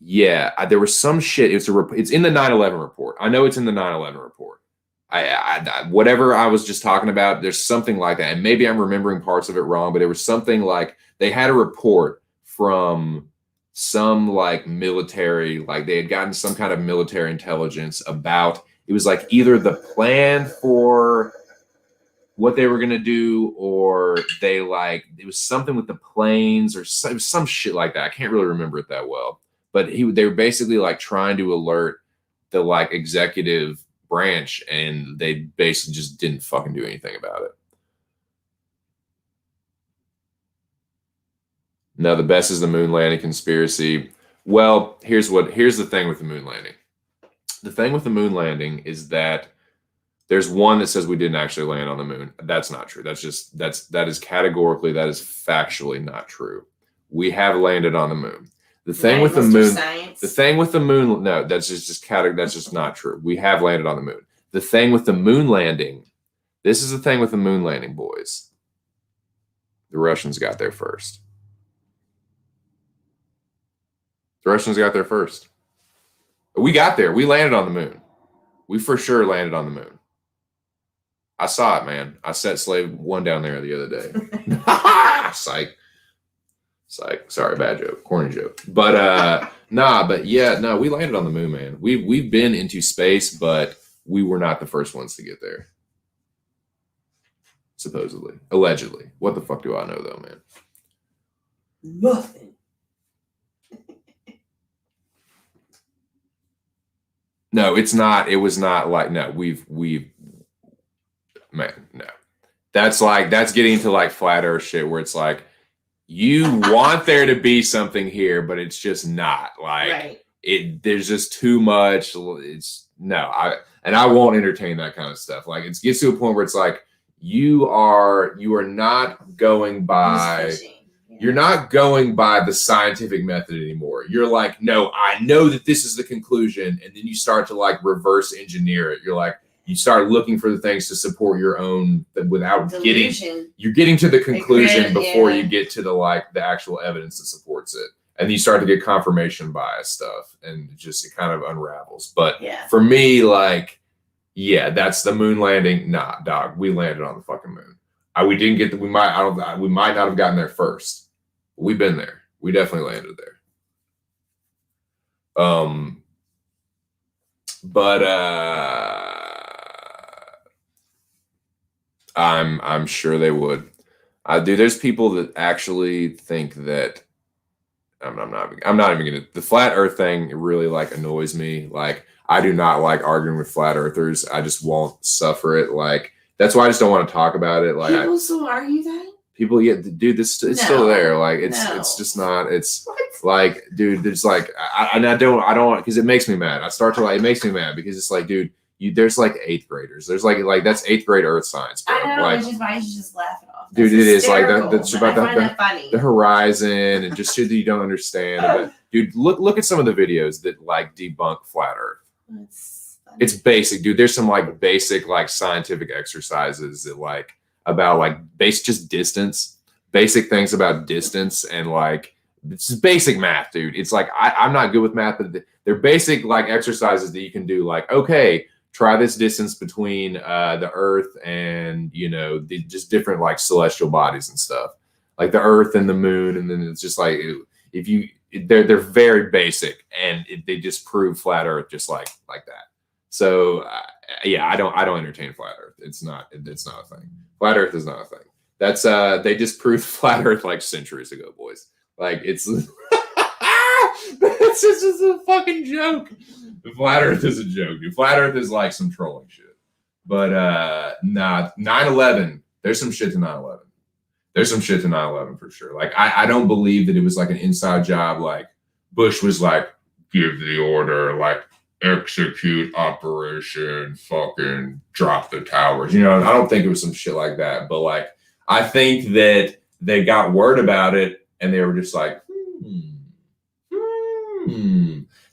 Yeah, there was some shit. It's in the 9/11 report. I know it's in the 9/11 report. Whatever I was just talking about, there's something like that. And maybe I'm remembering parts of it wrong, but it was something like they had a report from some like military, like they had gotten some kind of military intelligence about, it was like either the plan for what they were going to do, or they like, it was something with the planes or some shit like that. I can't really remember it that well, but they were basically like trying to alert the like executive branch, and they basically just didn't fucking do anything about it. No, the best is the moon landing conspiracy. Well, here's the thing with the moon landing. The thing with the moon landing is that there's one that says we didn't actually land on the moon. That's not true. That is factually not true. We have landed on the moon. The thing with the moon, no, that's just not true. We have landed on the moon. The thing with the moon landing, this is the thing with the moon landing, boys. The Russians got there first. The Russians got there first. We got there. We landed on the moon. We for sure landed on the moon. I saw it, man. I set slave one down there the other day. Psych. Sorry, bad joke, corny joke. But we landed on the moon, man. We've been into space, but we were not the first ones to get there. Supposedly, allegedly. What the fuck do I know, though, man? Nothing. No, it's not. It was not like no. Man, no. That's getting into like flat Earth shit where it's like, you want there to be something here, but it's just not like there's just too much. I won't entertain that kind of stuff. Like it gets to a point where it's like, you are not going by, you're not going by the scientific method anymore. You're like, no, I know that this is the conclusion. And then you start to like reverse engineer it. You're like, you start looking for the things to support your own without delusion. You're getting to the conclusion before you get to the actual evidence that supports it. And you start to get confirmation bias stuff, and it kind of unravels. But for me, that's the moon landing. Nah, dog, we landed on the fucking moon. We didn't get we might not have gotten there first. We've been there. We definitely landed there. I'm sure they would. Dude, there's people that actually think that I'm not even gonna. The flat Earth thing really annoys me. I do not like arguing with flat earthers. I just won't suffer it. That's why I just don't want to talk about it. People still argue that. People, dude, it's still there. It's just not. It's dude, there's I don't because it makes me mad. It makes me mad because it's dude. There's 8th graders. There's that's 8th grade earth science. Bro. I know, which is why you should just laugh it off. Dude, it is that's about funny. The horizon and just shit that you don't understand. But dude, look at some of the videos that debunk flat Earth. It's basic, dude. There's some basic scientific exercises that about just distance, basic things about distance, and it's just basic math, dude. It's I'm not good with math, but they're basic exercises that you can do. Okay, try this distance between the Earth and just different celestial bodies and stuff, like the Earth and the Moon, and then it's just they're very basic, and they just prove flat Earth just like that. So I don't entertain flat Earth. It's not a thing. Flat Earth is not a thing. That's they just proved flat Earth like centuries ago, boys. Like it's it's just a fucking joke. The flat Earth is a joke. Dude. Flat Earth is like some trolling shit. But nah, 9/11. There's some shit to 9/11. There's some shit to 9/11 for sure. Like I don't believe that it was like an inside job. Like Bush was like, give the order, like execute operation, fucking drop the towers. You know, I don't think it was some shit like that. But like, I think that they got word about it and they were just like,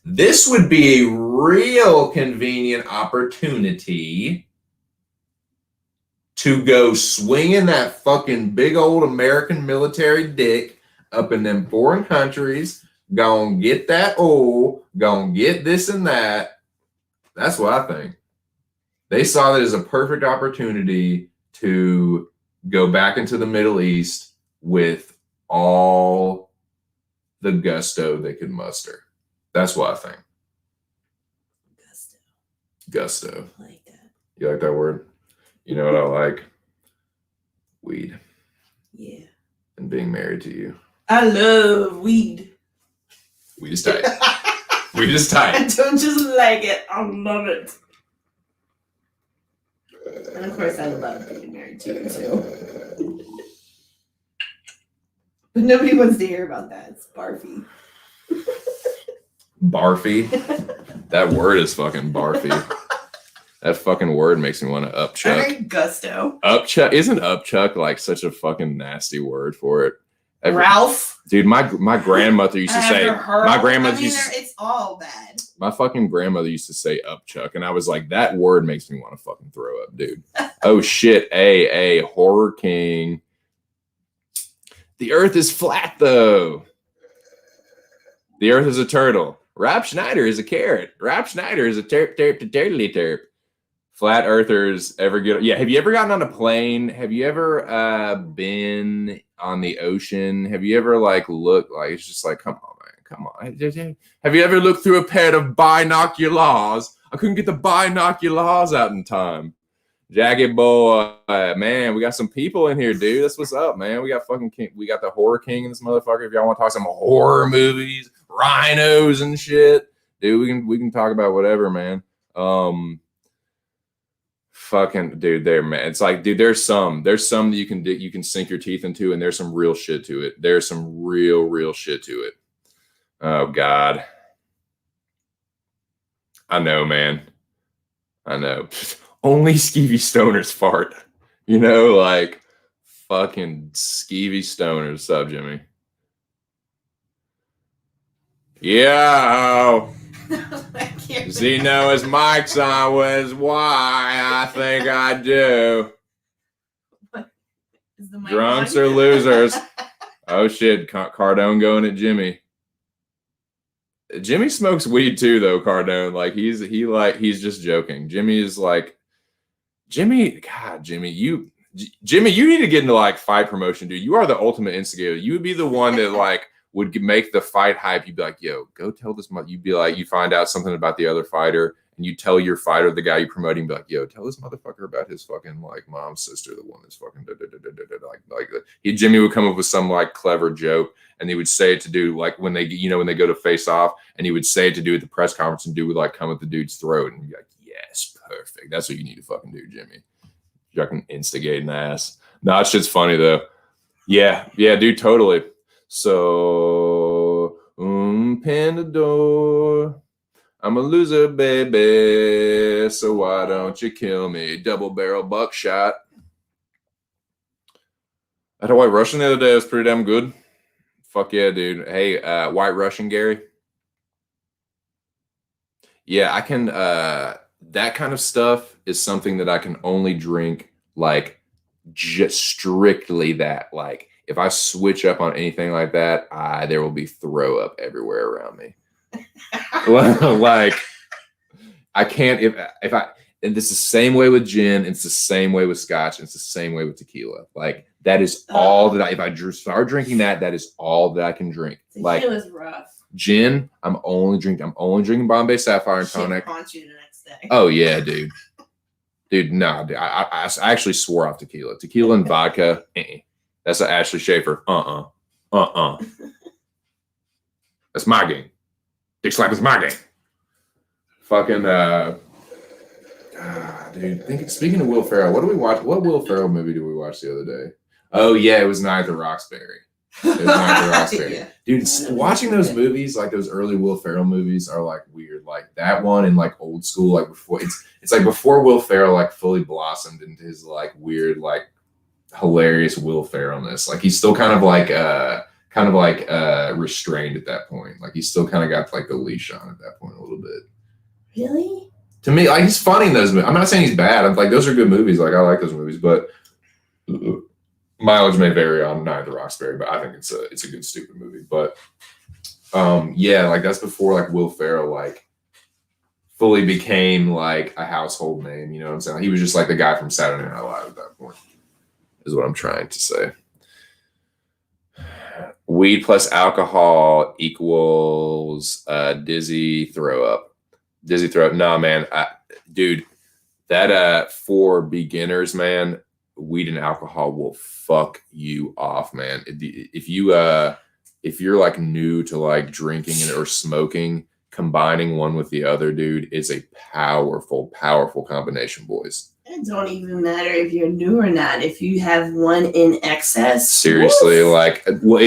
this would be a real convenient opportunity to go swinging that fucking big old American military dick up in them foreign countries, gonna get that oil, gonna get this and that. That's what I think. They saw that as a perfect opportunity to go back into the Middle East with all the gusto they could muster. That's what I think. Gusto. I like that. You like that word? You know what I like? Weed. Yeah. And being married to you. I love weed. Weed is tight. Weed is tight. I don't just like it. I love it. And of course, I love being married to you too. But nobody wants to hear about that. It's barfy. Barfy? That word is fucking barfy. That fucking word makes me want to upchuck. I like gusto. Upchuck? Isn't upchuck like such a fucking nasty word for it? Ralph. Dude, my grandmother used to say, my grandmother used to, it's all bad. my fucking grandmother used to say upchuck, and I was like, that word makes me want to fucking throw up, dude. Oh shit, a horror king. The earth is flat though. The earth is a turtle. Rob Schneider is a carrot. Rob Schneider is a terp. Flat earthers ever get? Yeah. Have you ever gotten on a plane? Have you ever been on the ocean? Have you ever like looked like it's just like, come on, man, come on. Have you ever looked through a pair of binoculars? I couldn't get the binoculars out in time. Jagged boy, man, we got some people in here, dude. That's what's up, man. We got fucking king. We got the horror king in this motherfucker. If y'all want to talk some horror movies, rhinos and shit, dude, we can talk about whatever, man. Fucking dude, there, man. It's like, dude, there's some that you can sink your teeth into, and there's some real shit to it. There's some real shit to it. Oh God, I know, man. I know. Only skeevy stoners fart. You know, like fucking skeevy stoners. Sub Jimmy. Yeah. Zeno is Mike's on was why I think I do. Drunks or losers. Oh shit, Cardone going at Jimmy. Jimmy smokes weed too, though. Cardone, like he's just joking. Jimmy is like, God, Jimmy, you need to get into like fight promotion, dude. You are the ultimate instigator. You would be the one that like would make the fight hype. You'd be like, yo, go tell this. You'd be like, you find out something about the other fighter, and you tell your fighter, the guy you're promoting, be like, yo, tell this motherfucker about his fucking like mom's sister, the one that's fucking Jimmy would come up with some like clever joke, and he would say it to do like when they go to face off, and he would say it to do at the press conference, and dude would like come at the dude's throat, and be like, yes, perfect. That's what you need to fucking do, Jimmy. Fucking instigating ass. Nah, that shit's funny though. Yeah, dude, totally. So, Pandador, I'm a loser, baby. So why don't you kill me? Double barrel buckshot. I had a White Russian the other day. It was pretty damn good. Fuck yeah, dude. Hey, White Russian, Gary. Yeah, I can. That kind of stuff is something that I can only drink like just strictly that. Like if I switch up on anything like that, there will be throw up everywhere around me. Like I can't if I and it's the same way with gin, it's the same way with scotch, and it's the same way with tequila. Like that is all that if I start drinking that is all that I can drink. Tequila's rough. Gin, I'm only drinking Bombay Sapphire and tonic. Haunt you the next day. Oh yeah, dude. Dude, no, dude, I actually swore off tequila. Tequila and vodka, that's an Ashley Schaefer. That's my game. Dick slap is my game. Fucking, dude. Speaking of Will Ferrell, what do we watch? What Will Ferrell movie did we watch the other day? Oh yeah, it was Night at the Roxbury. Yeah. Dude, watching those movies, like those early Will Ferrell movies, are like weird. Like that one and like old school, like before it's like before Will Ferrell like fully blossomed into his like weird, like hilarious Will Ferrellness. Like he's still kind of like restrained at that point. Like he's still kind of got like the leash on at that point a little bit. Really? To me, like he's funny in those movies. I'm not saying he's bad. I'm like those are good movies. Like I like those movies, but mileage may vary on Night at the Roxbury, but I think it's a good stupid movie. But yeah, like that's before like Will Ferrell like fully became like a household name. You know what I'm saying? He was just like the guy from Saturday Night Live at that point. Is what I'm trying to say. Weed plus alcohol equals dizzy throw up. Dizzy throw up. Nah, man, dude, that for beginners, man. Weed and alcohol will fuck you off, man. If you're like new to like drinking or smoking, combining one with the other, dude, is a powerful combination, boys. It don't even matter if you're new or not. If you have one in excess, seriously, like, well,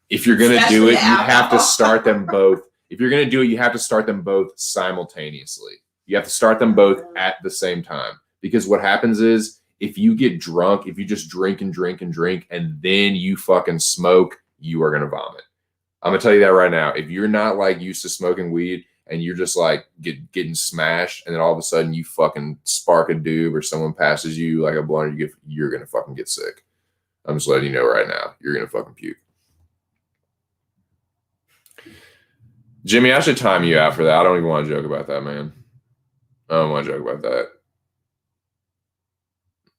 if you're gonna do it, you have to start them both. If you're gonna do it, you have to start them both simultaneously. You have to start them both at the same time, because what happens is, if you get drunk, if you just drink, and then you fucking smoke, you are going to vomit. I'm going to tell you that right now. If you're not like used to smoking weed and you're just like getting smashed, and then all of a sudden you fucking spark a doob or someone passes you like a blunt, you're going to fucking get sick. I'm just letting you know right now. You're going to fucking puke. Jimmy, I should time you out for that. I don't even want to joke about that, man. I don't want to joke about that.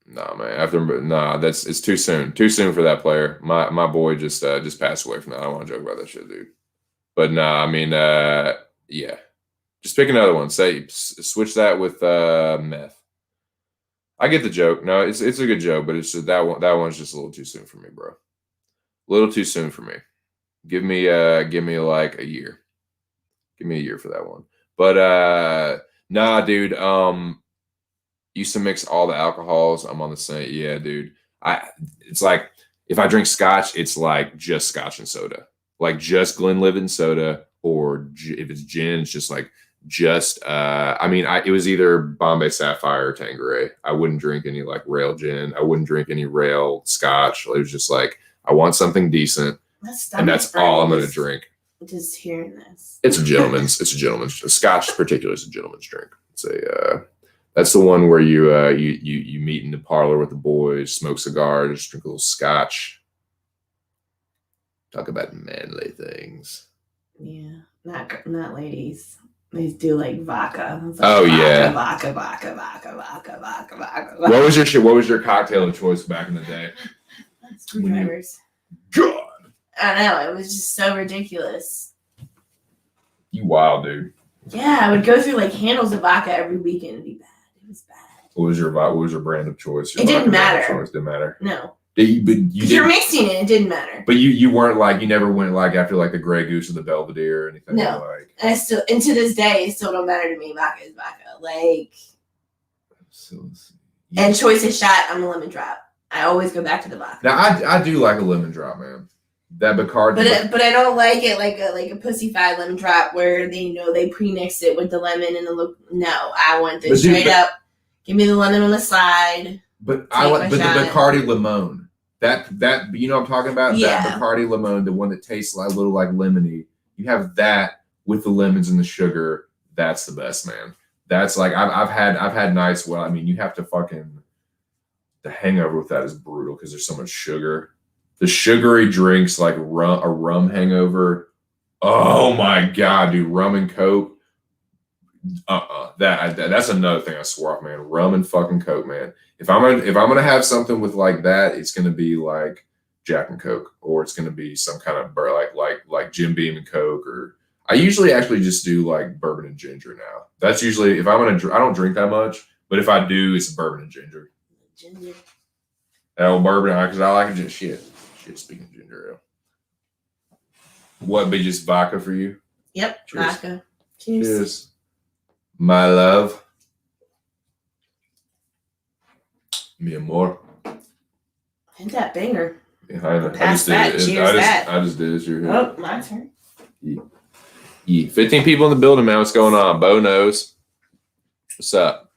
Nah, man. It's too soon. Too soon for that player. My boy just passed away from that. I don't want to joke about that shit, dude. But nah, I mean, yeah. Just pick another one. Switch that with meth. I get the joke. No, it's a good joke, but it's just that one's just a little too soon for me, bro. A little too soon for me. Give me like a year. Give me a year for that one. But nah, dude. Used to mix all the alcohols. I'm on the same. Yeah, dude. It's like if I drink scotch, it's like just scotch and soda, like just Glenlivet soda, or if it's gin, it's just like it was either Bombay Sapphire or Tanqueray. I wouldn't drink any like rail gin. I wouldn't drink any rail scotch. It was just like I want something decent, and that's all I'm going to drink. Just hearing this, it's a gentleman's. Scotch, particularly, is a gentleman's drink. That's the one where you meet in the parlor with the boys, smoke cigars, just drink a little scotch, talk about manly things. Yeah, not ladies. They do like vodka. Yeah, vodka. What was your cocktail of choice back in the day? Screwdrivers. God, I know, it was just so ridiculous. You wild, dude. Yeah, I would go through like handles of vodka every weekend and be bad. It was bad. What was your brand of choice? It didn't matter. It didn't matter. No. You're mixing it didn't matter. But you weren't like, you never went like after like the Grey Goose or the Belvedere or anything. No. And to this day, it still don't matter to me. Vodka is vodka. Like, and choice of shot, I'm a lemon drop. I always go back to the vodka. Now I do like a lemon drop, man. That Bacardi. But I don't like it like a pussyfied lemon drop where they pre-mix it with the lemon and no, I want this straight up. Give me the lemon on the side. But the Bacardi Limon. That you know what I'm talking about? Yeah. That Bacardi Limon, the one that tastes like a little like lemony. You have that with the lemons and the sugar. That's the best, man. That's like I've had nights where you have to fucking, the hangover with that is brutal because there's so much sugar. The sugary drinks like a rum hangover. Oh my god, dude, rum and Coke. That's another thing I swore off, man. Rum and fucking Coke, man. If I'm gonna have something with like that, it's gonna be like Jack and Coke, or it's gonna be some kind of like Jim Beam and Coke, or I usually actually just do like bourbon and ginger now. That's usually if I'm gonna. I don't drink that much, But if I do, it's bourbon and ginger. Ginger. That old bourbon, because I like it just shit. Speaking of ginger ale. What be just vodka for you? Yep, Cheers. vodka. Cheers. Cheers. My love. Mi amor. Hit that banger. Yeah, I know. Pass that. Cheers that. I just did it. You're here. Oh, my turn. Yeah. 15 people in the building, man. What's going on? Bo knows. What's up?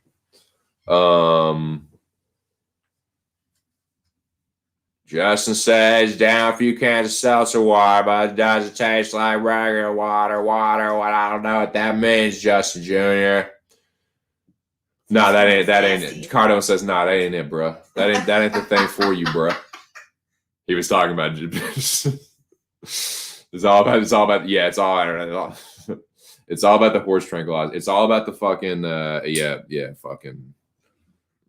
Justin says, down a few cans of seltzer water, but it doesn't taste like regular water. What I don't know what that means, Justin Jr. No, that ain't it. Cardone says, nah, that ain't it, bro. That ain't the thing for you, bro. He was talking about it's all about the horse tranquilizer. It's all about the fucking fucking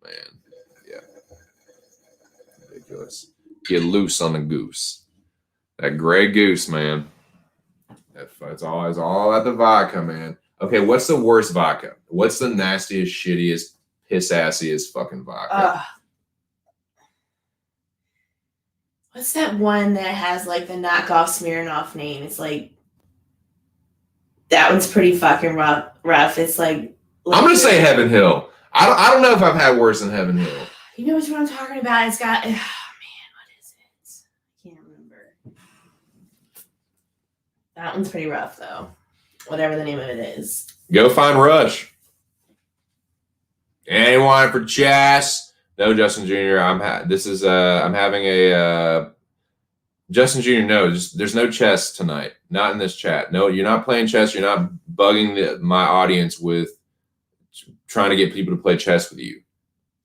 man. Yeah. Ridiculous. Get loose on the goose. That gray goose, man. It's always all about the vodka, man. Okay, what's the worst vodka? What's the nastiest, shittiest, piss-assiest fucking vodka? What's that one that has like the knockoff Smirnoff name? It's like that one's pretty fucking rough. It's like I'm gonna say Heaven Hill. I don't know if I've had worse than Heaven Hill. You know which one I'm talking about? It's got what is it? I can't remember. That one's pretty rough though. Whatever the name of it is. Go find Rush. Anyone for Chas? No, Justin Jr. I'm having a Justin Jr. No, there's no chess tonight. Not in this chat. No, you're not playing chess. You're not bugging my audience with trying to get people to play chess with you.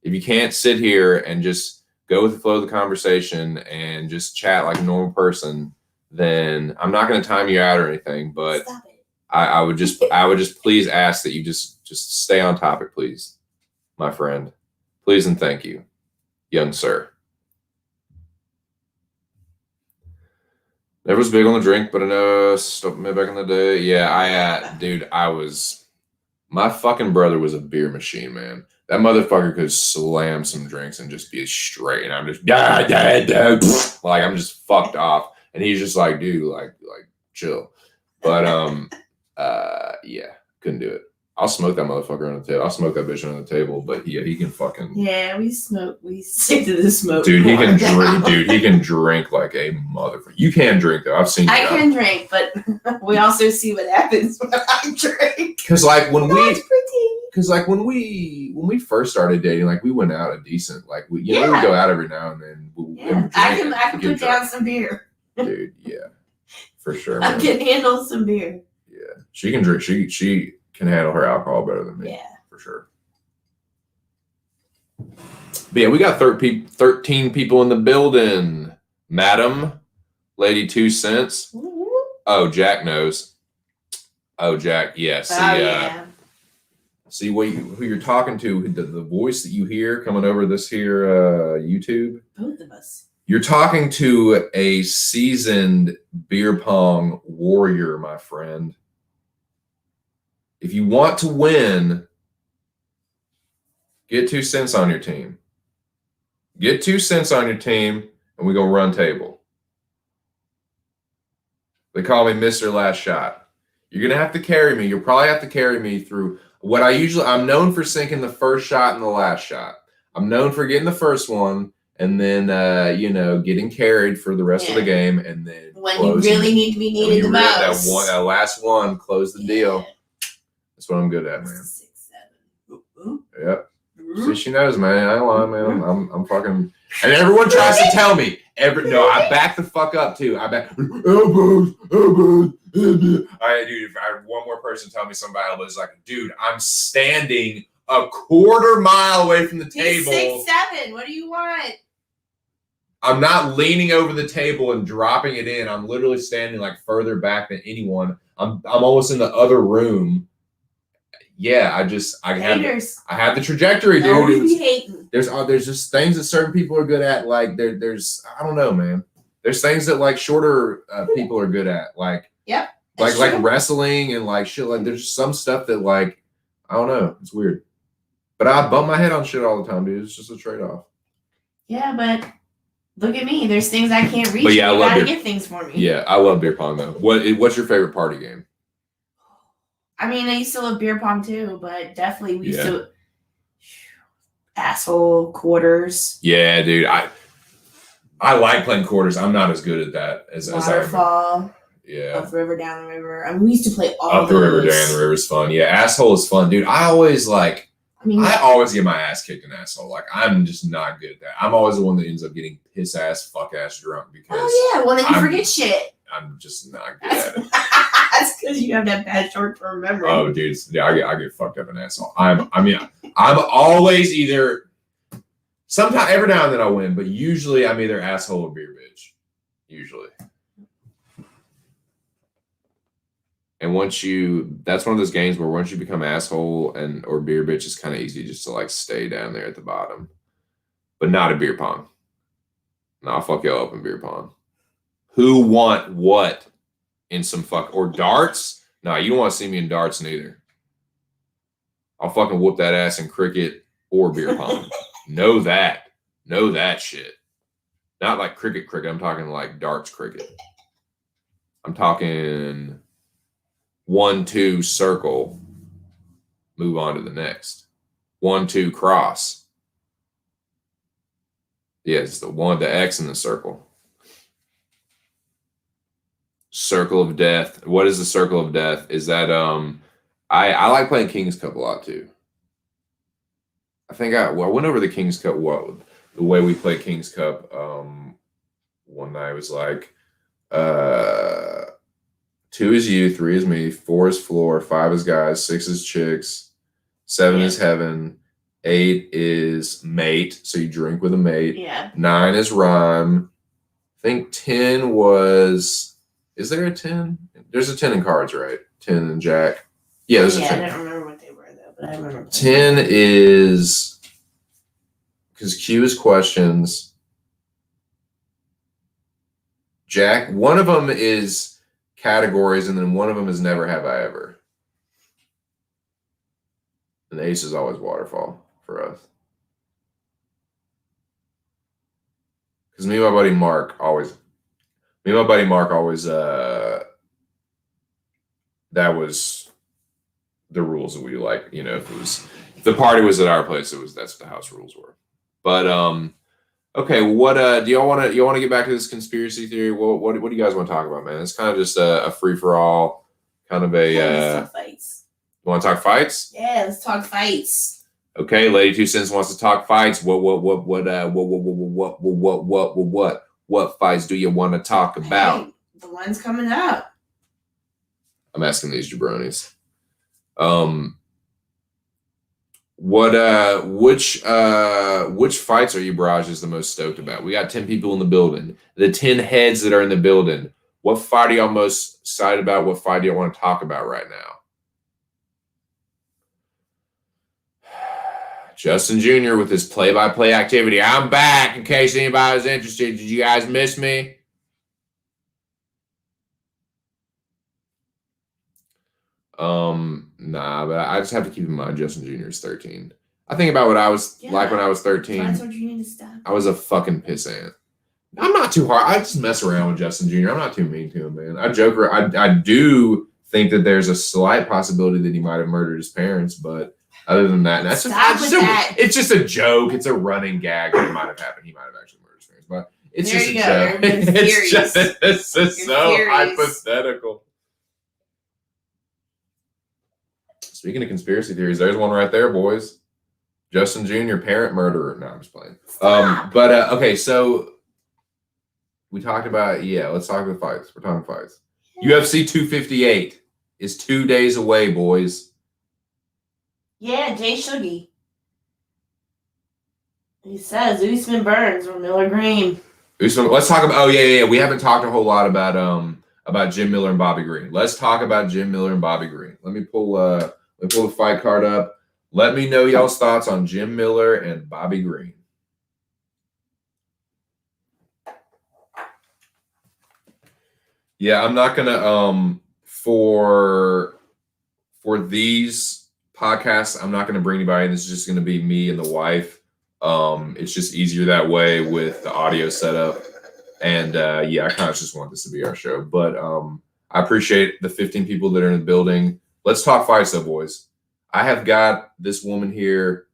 If you can't sit here and just go with the flow of the conversation and just chat like a normal person, then I'm not going to time you out or anything. But I would just please ask that you just stay on topic, please, my friend. Please and thank you, young sir. Never was big on the drink, but I know stuff me back in the day. Yeah, my fucking brother was a beer machine, man. That motherfucker could slam some drinks and just be straight, and I'm just like I'm just fucked off, and he's just like, dude, like chill. But yeah, couldn't do it. I'll smoke that motherfucker on the table. I'll smoke that bitch on the table. But yeah, he can fucking. Yeah, we smoke. We stick to the smoke. Dude, he can drink. Dude, he can drink like a motherfucker. You can drink though. I've seen. I can drink, but we also see what happens when I drink. Because like when we first started dating, like we went out a decent. Like we go out every now and then. I can put down some beer. Dude, yeah, for sure. I can handle some beer. Yeah, she can drink. She can handle her alcohol better than me. Yeah. For sure. But yeah, we got 13 people in the building. Madam, Lady TwoCents. Mm-hmm. Oh, Jack knows. Oh, Jack, yes. Yeah. See who you're talking to, the voice that you hear coming over this here YouTube. Both of us. You're talking to a seasoned beer pong warrior, my friend. If you want to win, get 2 cents on your team. Get 2 cents on your team, and we go run table. They call me Mr. Last Shot. You're going to have to carry me. You'll probably have to carry me through what I'm known for sinking the first shot and the last shot. I'm known for getting the first one and then, getting carried for the rest of the game. And then when you really need to be needed the most. That last one, close the deal. That's what I'm good at, man. 6, 7. Yep. See, she knows, man. I ain't lying, man. I'm fucking. And everyone tries to tell me. I back the fuck up too. I back. Elbows. All right, dude. If I had one more person tell me something about elbows, like, dude, I'm standing a quarter mile away from the table. 6, 7. What do you want? I'm not leaning over the table and dropping it in. I'm literally standing like further back than anyone. I'm almost in the other room. Yeah, I have the trajectory, dude. There's just things that certain people are good at. Like there's I don't know, man. There's things that like shorter people are good at. Like like wrestling and like shit. Like there's some stuff that like I don't know. It's weird. But I bump my head on shit all the time, dude. It's just a trade-off. Yeah, but look at me. There's things I can't reach. But yeah, you I love gotta beer. get things for me. Yeah, I love beer pong though. What's your favorite party game? I mean, I used to love beer pong too, but definitely we used to asshole quarters. Yeah, dude. I like playing quarters. I'm not as good at that as Waterfall. Yeah. Up the river, down the river. I mean, we used to play all Up the river, down the river is fun. Yeah, asshole is fun, dude. I always get my ass kicked in asshole. Like, I'm just not good at that. I'm always the one that ends up getting piss ass, fuck ass drunk because. Oh yeah, well then you forget shit. I'm just not good at it. That's because you have that bad short-term memory. Oh, dude, yeah, I get fucked up in asshole. I'm always either. Sometimes, every now and then I win, but usually I'm either asshole or beer bitch. Usually. And that's one of those games where once you become asshole or beer bitch, it's kind of easy just to like stay down there at the bottom. But not a beer pong. No, I'll fuck y'all up in beer pong. Who want what in some or darts? No, you don't want to see me in darts neither. I'll fucking whoop that ass in cricket or beer pong. Know that shit. Not like cricket. I'm talking like darts cricket. I'm talking 1-2 circle. Move on to the next. 1-2 cross. Yes, the X in the circle. Circle of Death. What is the Circle of Death? Is that I like playing King's Cup a lot too. I think I went over the King's Cup. The way we play King's Cup one night was like 2 is you, 3 is me, 4 is floor, 5 is guys, 6 is chicks, 7 is heaven, 8 is mate, so you drink with a mate. Yeah. 9 is rhyme. I think 10 was. Is there a 10? There's a 10 in cards, right? 10 and jack. Yeah, there's a 10. I don't remember what they were though, but I remember. 10 is because Q is questions. Jack, one of them is categories, and then one of them is never have I ever. And ace is always waterfall for us. Because me and my buddy Mark always that was the rules that we like, if the party was at our place, that's what the house rules were. But okay, what do y'all want to get back to this conspiracy theory? What do you guys want to talk about, man? It's kind of just a free for all, kind of a let's talk fights. You want to talk fights? Yeah, let's talk fights. Okay, Lady TwoCents wants to talk fights. What fights do you want to talk about? Hey, the one's coming up. I'm asking these jabronis. Which fights are you barrages the most stoked about? We got 10 people in the building. The 10 heads that are in the building. What fight are y'all most excited about? What fight do y'all want to talk about right now? Justin Jr. with his play-by-play activity. I'm back in case anybody was interested. Did you guys miss me? Nah, but I just have to keep in mind Justin Jr. is 13. I think about what I was like when I was 13. That's what you need to stop. I was a fucking pissant. I'm not too hard. I just mess around with Justin Jr. I'm not too mean to him, man. I joke. I do think that there's a slight possibility that he might have murdered his parents, but other than that, it's just a joke. It's a running gag. It might have happened. He might have actually murdered his parents, but it's just a joke. It's just so hypothetical. Speaking of conspiracy theories, there's one right there, boys. Justin Jr., parent murderer. No, I'm just playing. Okay, so we talked about, let's talk about fights. We're talking fights. UFC 258 is 2 days away, boys. Yeah, Jay Shuggy. He says Usman Burns or Miller Green. Usman, let's talk about. We haven't talked a whole lot about Jim Miller and Bobby Green. Let's talk about Jim Miller and Bobby Green. Let me pull the fight card up. Let me know y'all's thoughts on Jim Miller and Bobby Green. Yeah, I'm not gonna for these podcast, I'm not going to bring anybody in. This is just going to be me and the wife. It's just easier that way with the audio setup. And yeah, I kind of just want this to be our show. But I appreciate the 15 people that are in the building. Let's talk fights, though, boys. I have got this woman here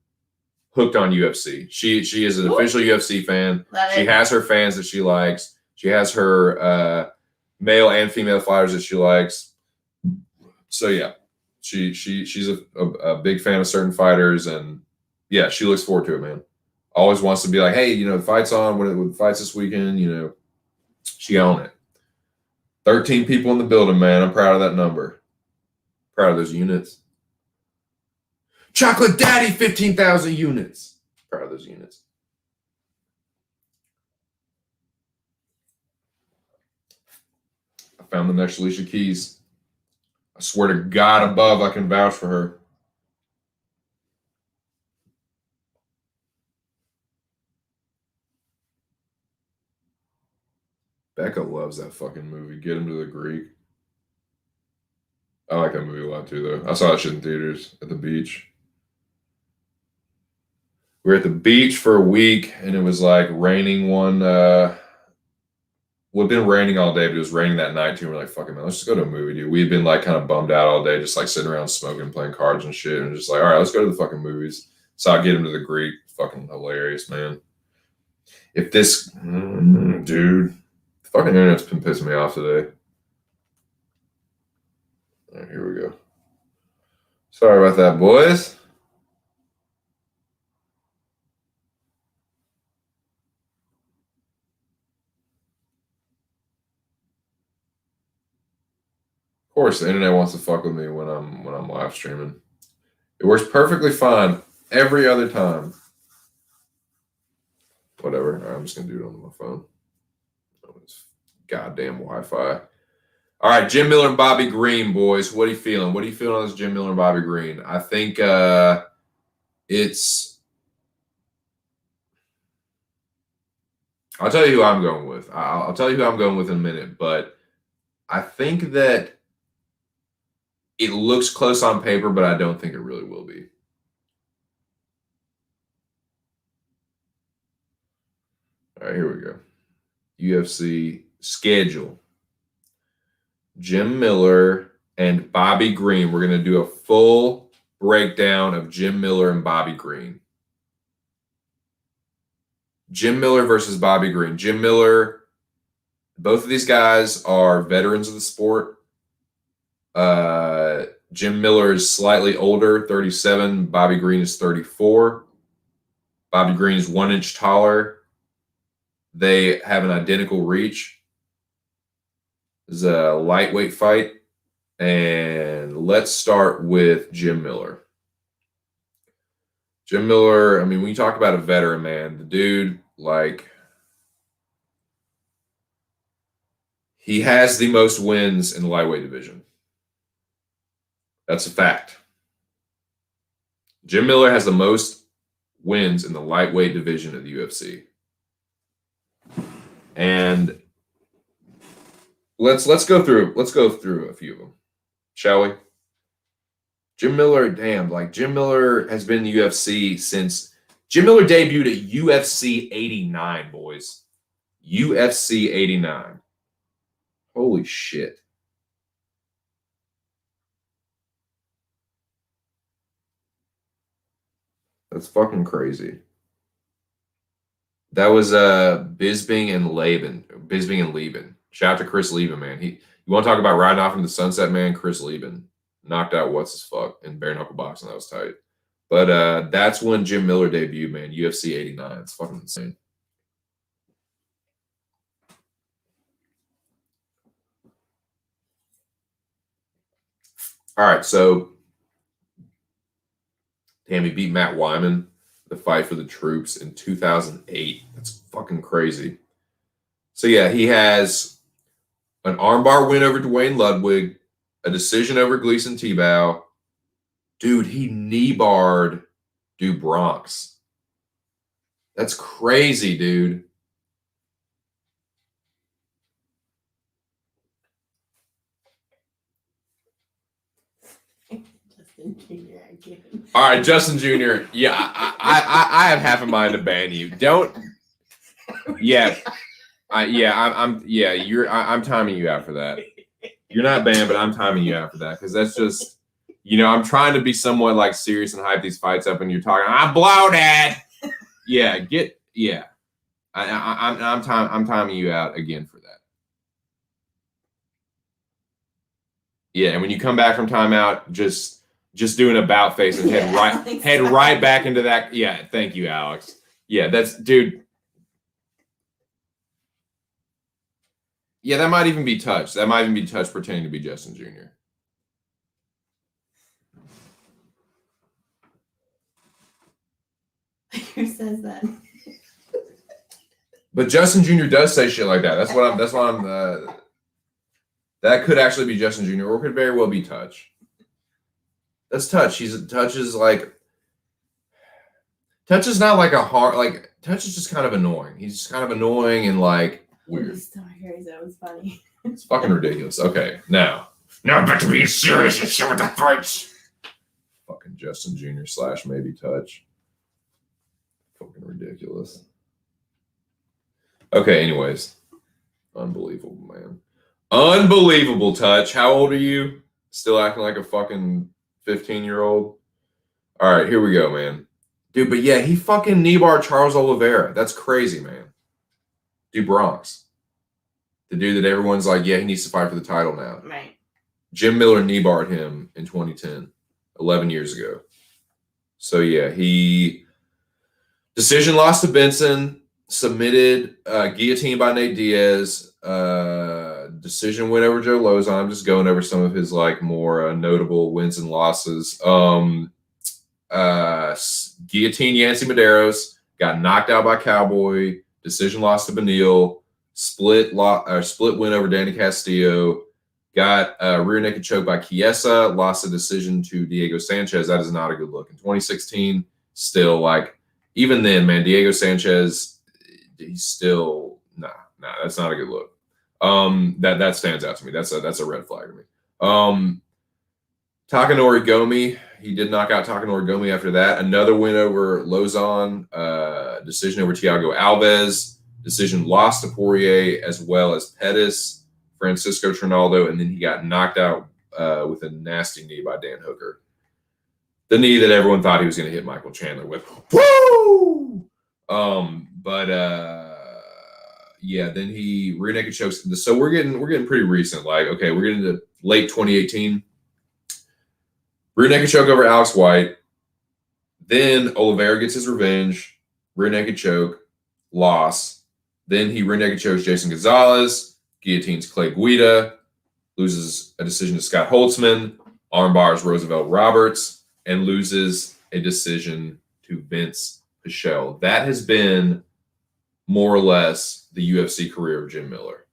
hooked on UFC. She is an official UFC fan. She has her fans that she likes. She has her male and female fighters that she likes. So yeah, she's a big fan of certain fighters, and yeah, she looks forward to it, man. Always wants to be like, hey, the fight's on. When fights this weekend, she on it. 13 people in the building, man. I'm proud of that number. Proud of those units. Chocolate Daddy, 15,000 units. Proud of those units. I found the next Alicia Keys. I swear to God above, I can vouch for her. Becca loves that fucking movie. Get him to the Greek. I like that movie a lot too, though. I saw that shit in theaters at the beach. We were at the beach for a week, and it was like raining one. Well, it'd been raining all day, but it was raining that night too. And we're like, fuck it, man, let's just go to a movie, dude. We had been like kind of bummed out all day, just like sitting around smoking, playing cards and shit. And just like, all right, let's go to the fucking movies. So I get him to the Greek. Fucking hilarious, man. If this, dude, the fucking internet's been pissing me off today. All right, here we go. Sorry about that, boys. Of course, the internet wants to fuck with me when I'm live streaming. It works perfectly fine every other time. Whatever. All right, I'm just gonna do it on my phone. Oh, it's goddamn Wi-Fi. All right, Jim Miller and Bobby Green, boys. What are you feeling? What are you feeling on this Jim Miller and Bobby Green? I think it's. I'll tell you who I'm going with. I'll tell you who I'm going with in a minute, but I think that it looks close on paper, but I don't think it really will be. All right, here we go. UFC schedule. Jim Miller and Bobby Green. We're going to do a full breakdown of Jim Miller and Bobby Green. Jim Miller versus Bobby Green. Jim Miller, both of these guys are veterans of the sport. Jim Miller is slightly older, 37. Bobby Green is 34. Bobby Green is 1 inch taller. They have an identical reach. It's a lightweight fight. And let's start with Jim Miller. Jim Miller, I mean, when you talk about a veteran, man, the dude, like, he has the most wins in the lightweight division. That's a fact. Jim Miller has the most wins in the lightweight division of the UFC. And let's go through a few of them, shall we? Jim Miller, Jim Miller has been in the UFC since Jim Miller debuted at UFC 89, boys. UFC 89. Holy shit. That's fucking crazy. That was Bisping and Leben. Shout out to Chris Leben, man. You want to talk about riding off into the sunset, man? Chris Leben knocked out what's his fuck in bare knuckle boxing. That was tight. But that's when Jim Miller debuted, man. UFC 89. It's fucking insane. All right, so damn, he beat Matt Wyman, the fight for the troops in 2008. That's fucking crazy. So yeah, he has an armbar win over Dwayne Ludwig, a decision over Gleason Tebow. Dude, he knee barred Du Bronx. That's crazy, dude. All right, Justin Jr. Yeah, I have half a mind to ban you. Don't. Yeah, I'm timing you out for that. You're not banned, but I'm timing you out for that because that's just, I'm trying to be somewhat like serious and hype these fights up, and you're talking, I'm bloated. Yeah, I'm timing you out again for that. Yeah, and when you come back from timeout, just do an about face and head right back into that. Yeah, thank you, Alex. Yeah, that's dude. Yeah, that might even be touch. That might even be touch pretending to be Justin Jr. Who says that? But Justin Jr. does say shit like that. That's why I'm. That could actually be Justin Jr. or could very well be touch. That's touch. Touch is not like a hard like touch is just kind of annoying. He's just kind of annoying and like weird. That was funny. It's fucking ridiculous. Okay, now back to being serious and shit with the fights. Fucking Justin Jr. / maybe touch. Fucking ridiculous. Okay, anyways. Unbelievable, man. Unbelievable touch. How old are you? Still acting like a fucking 15-year-old? All right, here we go, man. Dude, but yeah, he fucking knee-barred Charles Oliveira. That's crazy, man. Dude, Bronx. The dude that everyone's like, yeah, he needs to fight for the title now. Right. Jim Miller knee-barred him in 2010, 11 years ago. So, yeah, he decision lost to Benson, submitted, guillotine by Nate Diaz, decision win over Joe Lozon. I'm just going over some of his like more notable wins and losses. Guillotine Yancy Medeiros, got knocked out by Cowboy, decision loss to Beneil, split win over Danny Castillo, got rear naked choke by Chiesa, lost a decision to Diego Sanchez. That is not a good look. In 2016, still like, even then, man, Diego Sanchez, he's still that's not a good look. That stands out to me. That's a red flag to me. Takanori Gomi, he did knock out Takanori Gomi after that. Another win over Lozon, decision over Thiago Alves, decision lost to Poirier as well as Pettis, Francisco Trinaldo, and then he got knocked out with a nasty knee by Dan Hooker. The knee that everyone thought he was going to hit Michael Chandler with. Woo! Yeah, then he rear naked chokes. So we're getting pretty recent. Like, okay, we're getting to late 2018. Rear naked choke over Alex White. Then Oliveira gets his revenge. Rear naked choke, loss. Then he rear naked chokes Jason Gonzalez, guillotines Clay Guida, loses a decision to Scott Holtzman, armbars Roosevelt Roberts, and loses a decision to Vince Pichel. That has been more or less the UFC career of Jim Miller.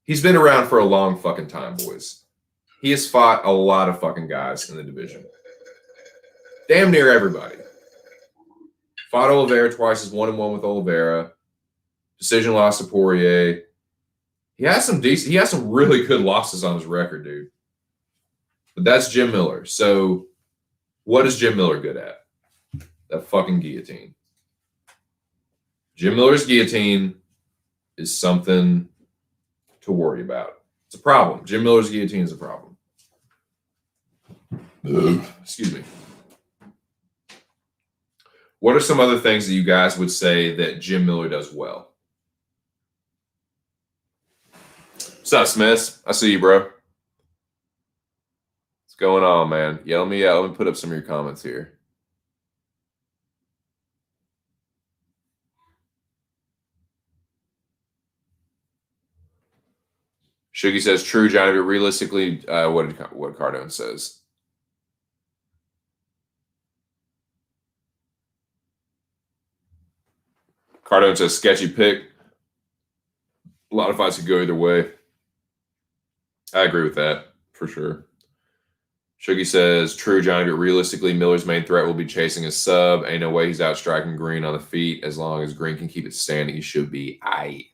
He's been around for a long fucking time, boys. He has fought a lot of fucking guys in the division. Damn near everybody. Fought Oliveira twice, is 1-1 with Oliveira. Decision loss to Poirier. He has some really good losses on his record, dude. But that's Jim Miller. So what is Jim Miller good at? That fucking guillotine. Jim Miller's guillotine is something to worry about. It's a problem. Jim Miller's guillotine is a problem. Excuse me. What are some other things that you guys would say that Jim Miller does well? What's up, Smith? I see you, bro. What's going on, man? Yeah, let me put up some of your comments here. Shuggy says, true, Johnny, but realistically, what Cardone says. Cardone says, sketchy pick. A lot of fights could go either way. I agree with that, for sure. Shuggy says, true, Johnny, but realistically, Miller's main threat will be chasing his sub. Ain't no way he's out striking Green on the feet. As long as Green can keep it standing, he should be aight.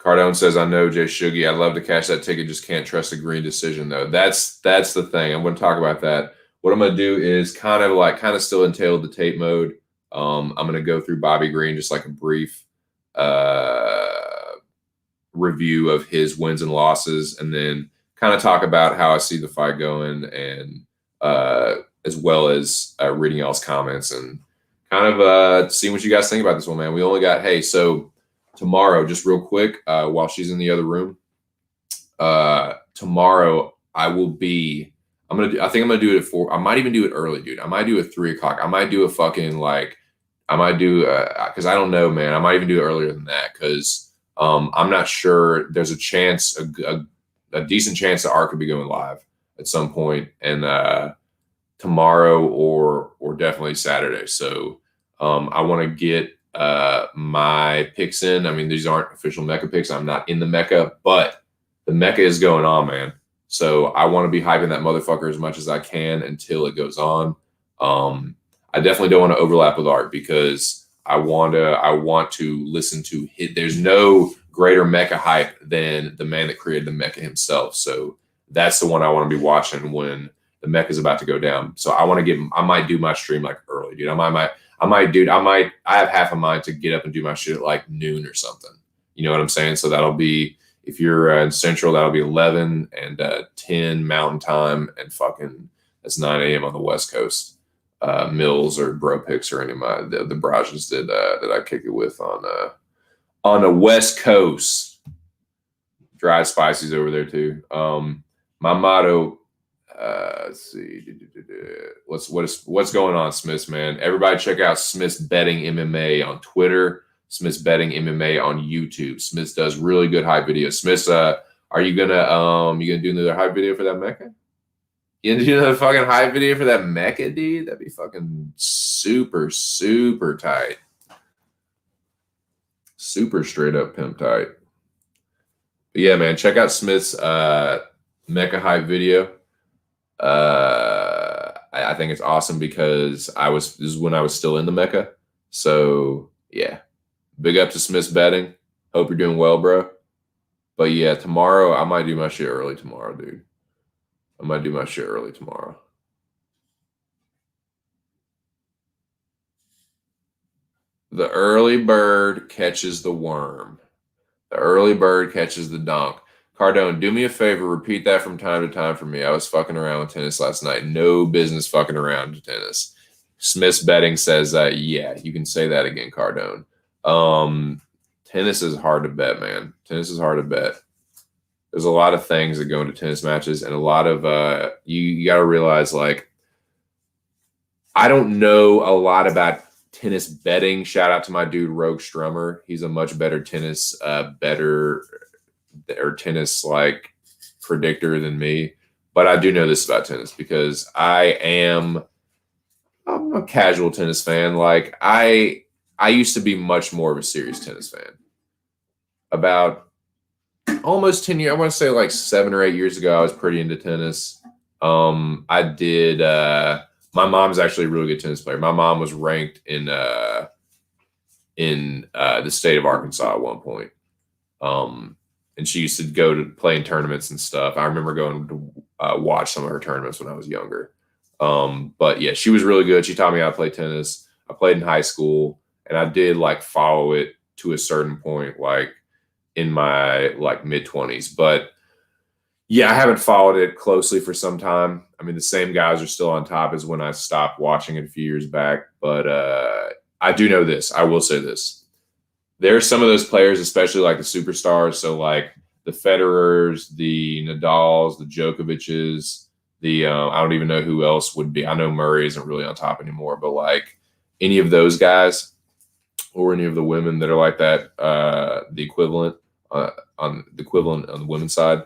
Cardone says, I know Jay Shuggy. I'd love to cash that ticket. Just can't trust a green decision, though. That's the thing. I'm going to talk about that. What I'm going to do is kind of still entail the tape mode. I'm going to go through Bobby Green, just like a brief review of his wins and losses, and then kind of talk about how I see the fight going, and as well as reading y'all's comments and kind of seeing what you guys think about this one, man. We only got, so tomorrow, just real quick, while she's in the other room, tomorrow I think I'm gonna do it at 4. I might even do it early, dude. I might do it at 3 o'clock. I might do a fucking because I don't know, man. I might even do it earlier than that, because I'm not sure. There's a chance, a decent chance that Art could be going live at some point, and tomorrow or definitely Saturday. So I want to get my picks in. I mean, these aren't official Mecca picks. I'm not in the Mecca, but the Mecca is going on, man. So I want to be hyping that motherfucker as much as I can until it goes on. I definitely don't want to overlap with Art, because I want to listen to hit. There's no greater Mecca hype than the man that created the Mecca himself. So that's the one I want to be watching when the Mecca is about to go down. So I might do my stream like early, dude. I have half a mind to get up and do my shit at like noon or something. You know what I'm saying? So that'll be, if you're in Central, that'll be 11 and 10 Mountain Time, and fucking that's 9 a.m. on the West Coast. Mills or Bro Picks or any of the barrages that I kick it with on the West Coast. Dry Spicy's over there too. My motto, let's see, what's going on, Smiths, man? Everybody check out Smith's Betting MMA on Twitter, Smith's Betting MMA on YouTube. Smiths does really good hype videos. Smiths, are you gonna do another hype video for that Mecca? You gonna do another fucking hype video for that Mecca, dude? That'd be fucking super, super tight. Super straight up pimp tight. But yeah, man, check out Smith's Mecca hype video. I think it's awesome because this is when I was still in the Mecca. So yeah, big up to Smith's Betting. Hope you're doing well, bro. But yeah, tomorrow I might do my shit early tomorrow, dude. I might do my shit early tomorrow. The early bird catches the worm. The early bird catches the donk. Cardone, do me a favor. Repeat that from time to time for me. I was fucking around with tennis last night. No business fucking around with tennis. Smith's Betting says that, yeah, you can say that again, Cardone. Tennis is hard to bet, man. Tennis is hard to bet. There's a lot of things that go into tennis matches, and a lot of you got to realize, like, I don't know a lot about tennis betting. Shout out to my dude Rogue Strummer. He's a much better tennis tennis like predictor than me. But I do know this about tennis because I'm a casual tennis fan. Like I used to be much more of a serious tennis fan. About almost 10 years, I want to say like 7 or 8 years ago, I was pretty into tennis. I did, my mom's actually a really good tennis player. My mom was ranked in the state of Arkansas at one point. And she used to go to play in tournaments and stuff. I remember going to watch some of her tournaments when I was younger. But yeah, she was really good. She taught me how to play tennis. I played in high school, and I did like follow it to a certain point, like in my like mid-20s. But yeah, I haven't followed it closely for some time. I mean, the same guys are still on top as when I stopped watching it a few years back. But I do know this. I will say this. There's some of those players, especially like the superstars. So like the Federers, the Nadals, the Djokovic's, I don't even know who else would be. I know Murray isn't really on top anymore, but like any of those guys or any of the women that are like that, the equivalent on the women's side,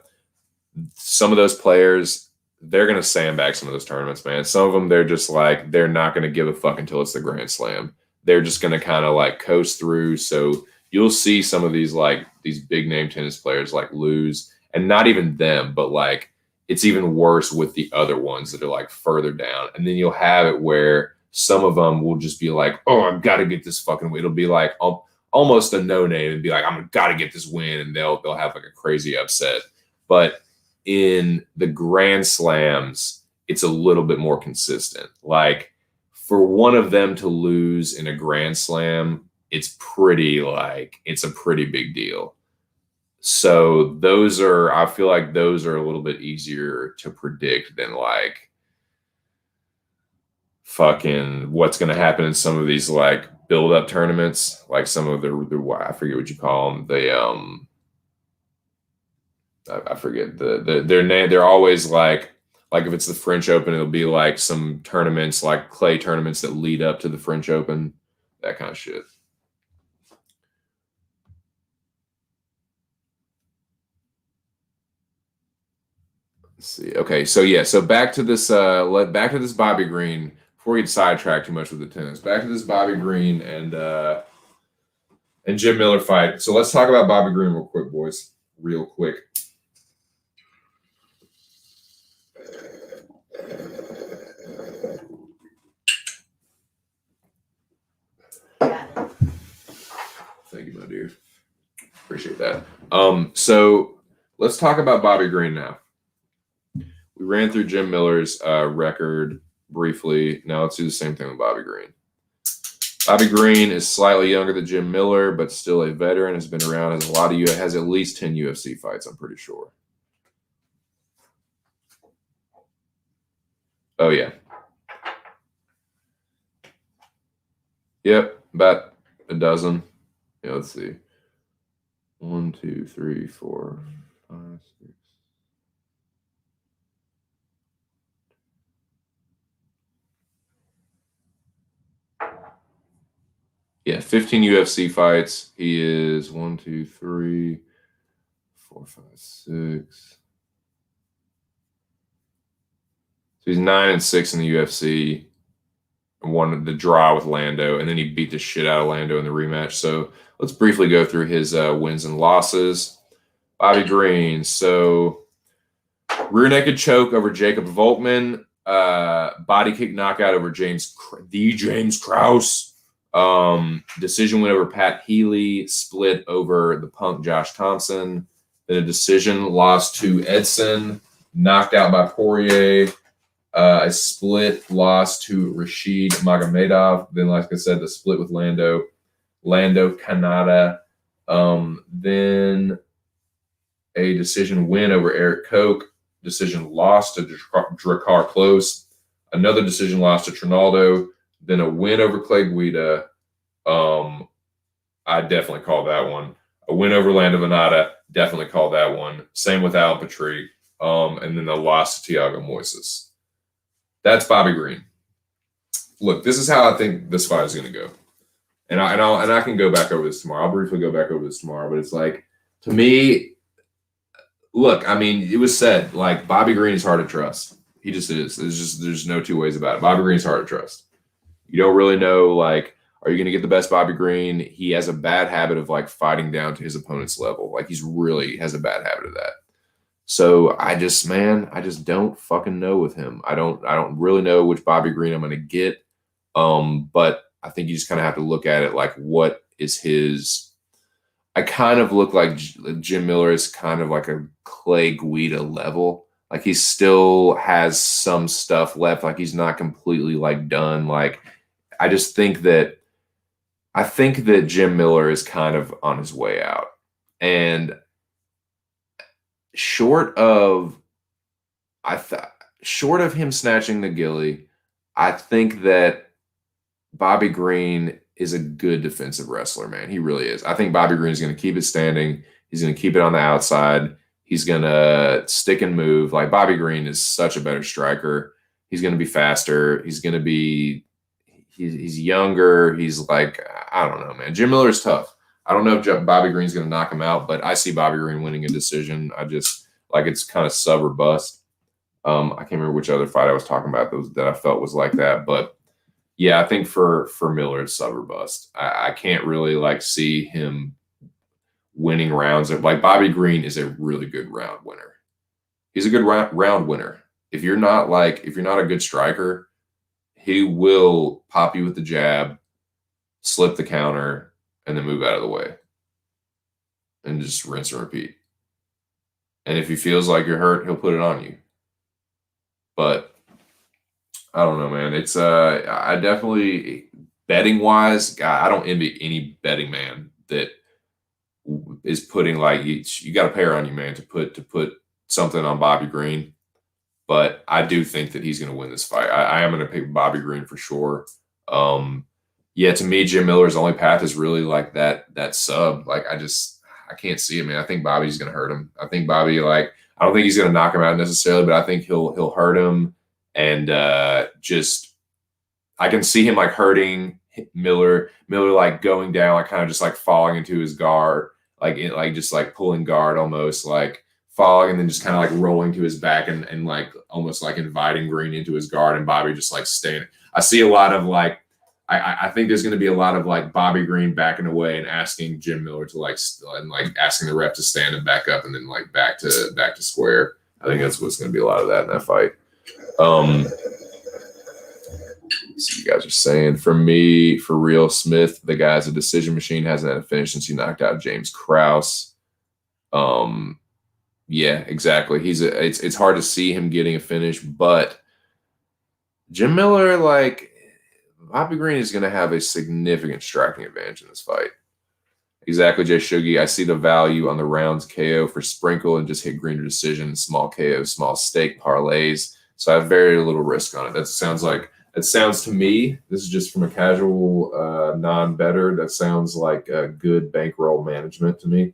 some of those players, they're going to sandbag some of those tournaments, man. Some of them, they're just like, they're not going to give a fuck until it's the Grand Slam. They're just going to kind of like coast through. So you'll see some of these like these big name tennis players like lose, and not even them, but like it's even worse with the other ones that are like further down. And then you'll have it where some of them will just be like, oh, I've got to get this fucking. It'll be like almost a no name and be like, I'm gotta get this win, and they'll have like a crazy upset. But in the Grand Slams, it's a little bit more consistent. Like for one of them to lose in a Grand Slam, it's a pretty big deal. So I feel like those are a little bit easier to predict than like fucking what's going to happen in some of these like build up tournaments, like some of the I forget what you call them. I forget their name. They're always like if it's the French Open, it'll be like some tournaments, like clay tournaments that lead up to the French Open, that kind of shit. Let's see. Okay, so back to this Bobby Green before we get sidetracked too much with the tennis. Back to this Bobby Green and Jim Miller fight. So let's talk about Bobby Green real quick, boys. Real quick. Thank you, my dear. Appreciate that. So let's talk about Bobby Green now. We ran through Jim Miller's record briefly. Now let's do the same thing with Bobby Green. Bobby Green is slightly younger than Jim Miller, but still a veteran. Has been around, has at least 10 UFC fights, I'm pretty sure. Oh yeah. Yep, about a dozen. Yeah, let's see. 1, 2, 3, 4, 5, 6. Yeah, 15 UFC fights. He is 1, 2, 3, 4, 5, 6. So he's 9-6 in the UFC. Won the draw with Lando, and then he beat the shit out of Lando in the rematch. So let's briefly go through his wins and losses. Bobby Green. So rear naked choke over Jacob Volkman. Body kick knockout over James Krause. Decision win over Pat Healy. Split over the Punk Josh Thompson. Then a decision loss to Edson. Knocked out by Poirier. A split loss to Rashid Magomedov. Then, like I said, the split with Lando Canada. Then a decision win over Eric Koch. Decision loss to Drakkar Klose. Another decision loss to Trinaldo. Then a win over Clay Guida. I definitely called that one. A win over Lando Venata. Definitely called that one. Same with Al Patrick. And then the loss to Thiago Moises. That's Bobby Green. Look, this is how I think this fight is going to go. And I can go back over this tomorrow. I'll briefly go back over this tomorrow. But it's like, to me, look, I mean, it was said, like, Bobby Green is hard to trust. He just is. There's no two ways about it. Bobby Green's hard to trust. You don't really know, like, are you going to get the best Bobby Green? He has a bad habit of, like, fighting down to his opponent's level. Like, he's really has a bad habit of that. So I just don't fucking know with him. I don't really know which Bobby Green I'm going to get. But I think you just kind of have to look at it like, what is his? I kind of look like Jim Miller is kind of like a Clay Guida level. Like he still has some stuff left. Like he's not completely like done. Like I think that Jim Miller is kind of on his way out. And short of him snatching the Gilly, I think that Bobby Green is a good defensive wrestler, man. He really is. I think Bobby Green is going to keep it standing. He's going to keep it on the outside. He's going to stick and move. Like Bobby Green is such a better striker. He's going to be faster. He's younger. He's like, I don't know, man. Jim Miller is tough. I don't know if Bobby Green's going to knock him out, but I see Bobby Green winning a decision. I just like it's kind of sub or bust. I can't remember which other fight I was talking about that I felt was like that, but yeah, I think for Miller it's sub or bust. I can't really like see him winning rounds. Like Bobby Green is a really good round winner. He's a good round winner. If you're not a good striker, he will pop you with the jab, slip the counter, and then move out of the way and just rinse and repeat. And if he feels like you're hurt, he'll put it on you. But I don't know, man. It's I definitely, betting wise, I don't envy any betting man that is putting, like, you got a pair on you, man, to put something on Bobby Green. But I do think that he's going to win this fight. I am going to pick Bobby Green for sure. Yeah, to me, Jim Miller's only path is really like that sub. Like, I can't see it, man. I think Bobby's going to hurt him. I think Bobby, like, I don't think he's going to knock him out necessarily, but I think he'll hurt him. And just, I can see him like hurting Miller, like going down, like kind of just like falling into his guard, like just like pulling guard almost, like falling and then just kind of like rolling to his back and like almost like inviting Green into his guard, and Bobby just like staying. I see a lot of like, I think there's going to be a lot of like Bobby Green backing away and asking Jim Miller to like, and like asking the ref to stand and back up and then like back to square. I think that's what's going to be a lot of that in that fight. So you guys are saying, for me, for real, Smith, the guy's a decision machine, hasn't had a finish since he knocked out James Krause. Yeah, exactly. It's hard to see him getting a finish, but Jim Miller, like, Bobby Green is going to have a significant striking advantage in this fight. Exactly, Jay Shuggy. I see the value on the rounds KO for Sprinkle and just hit Green to decision, small KO, small stake parlays. So I have very little risk on it. That sounds to me, this is just from a casual non-bettor, that sounds like a good bankroll management to me.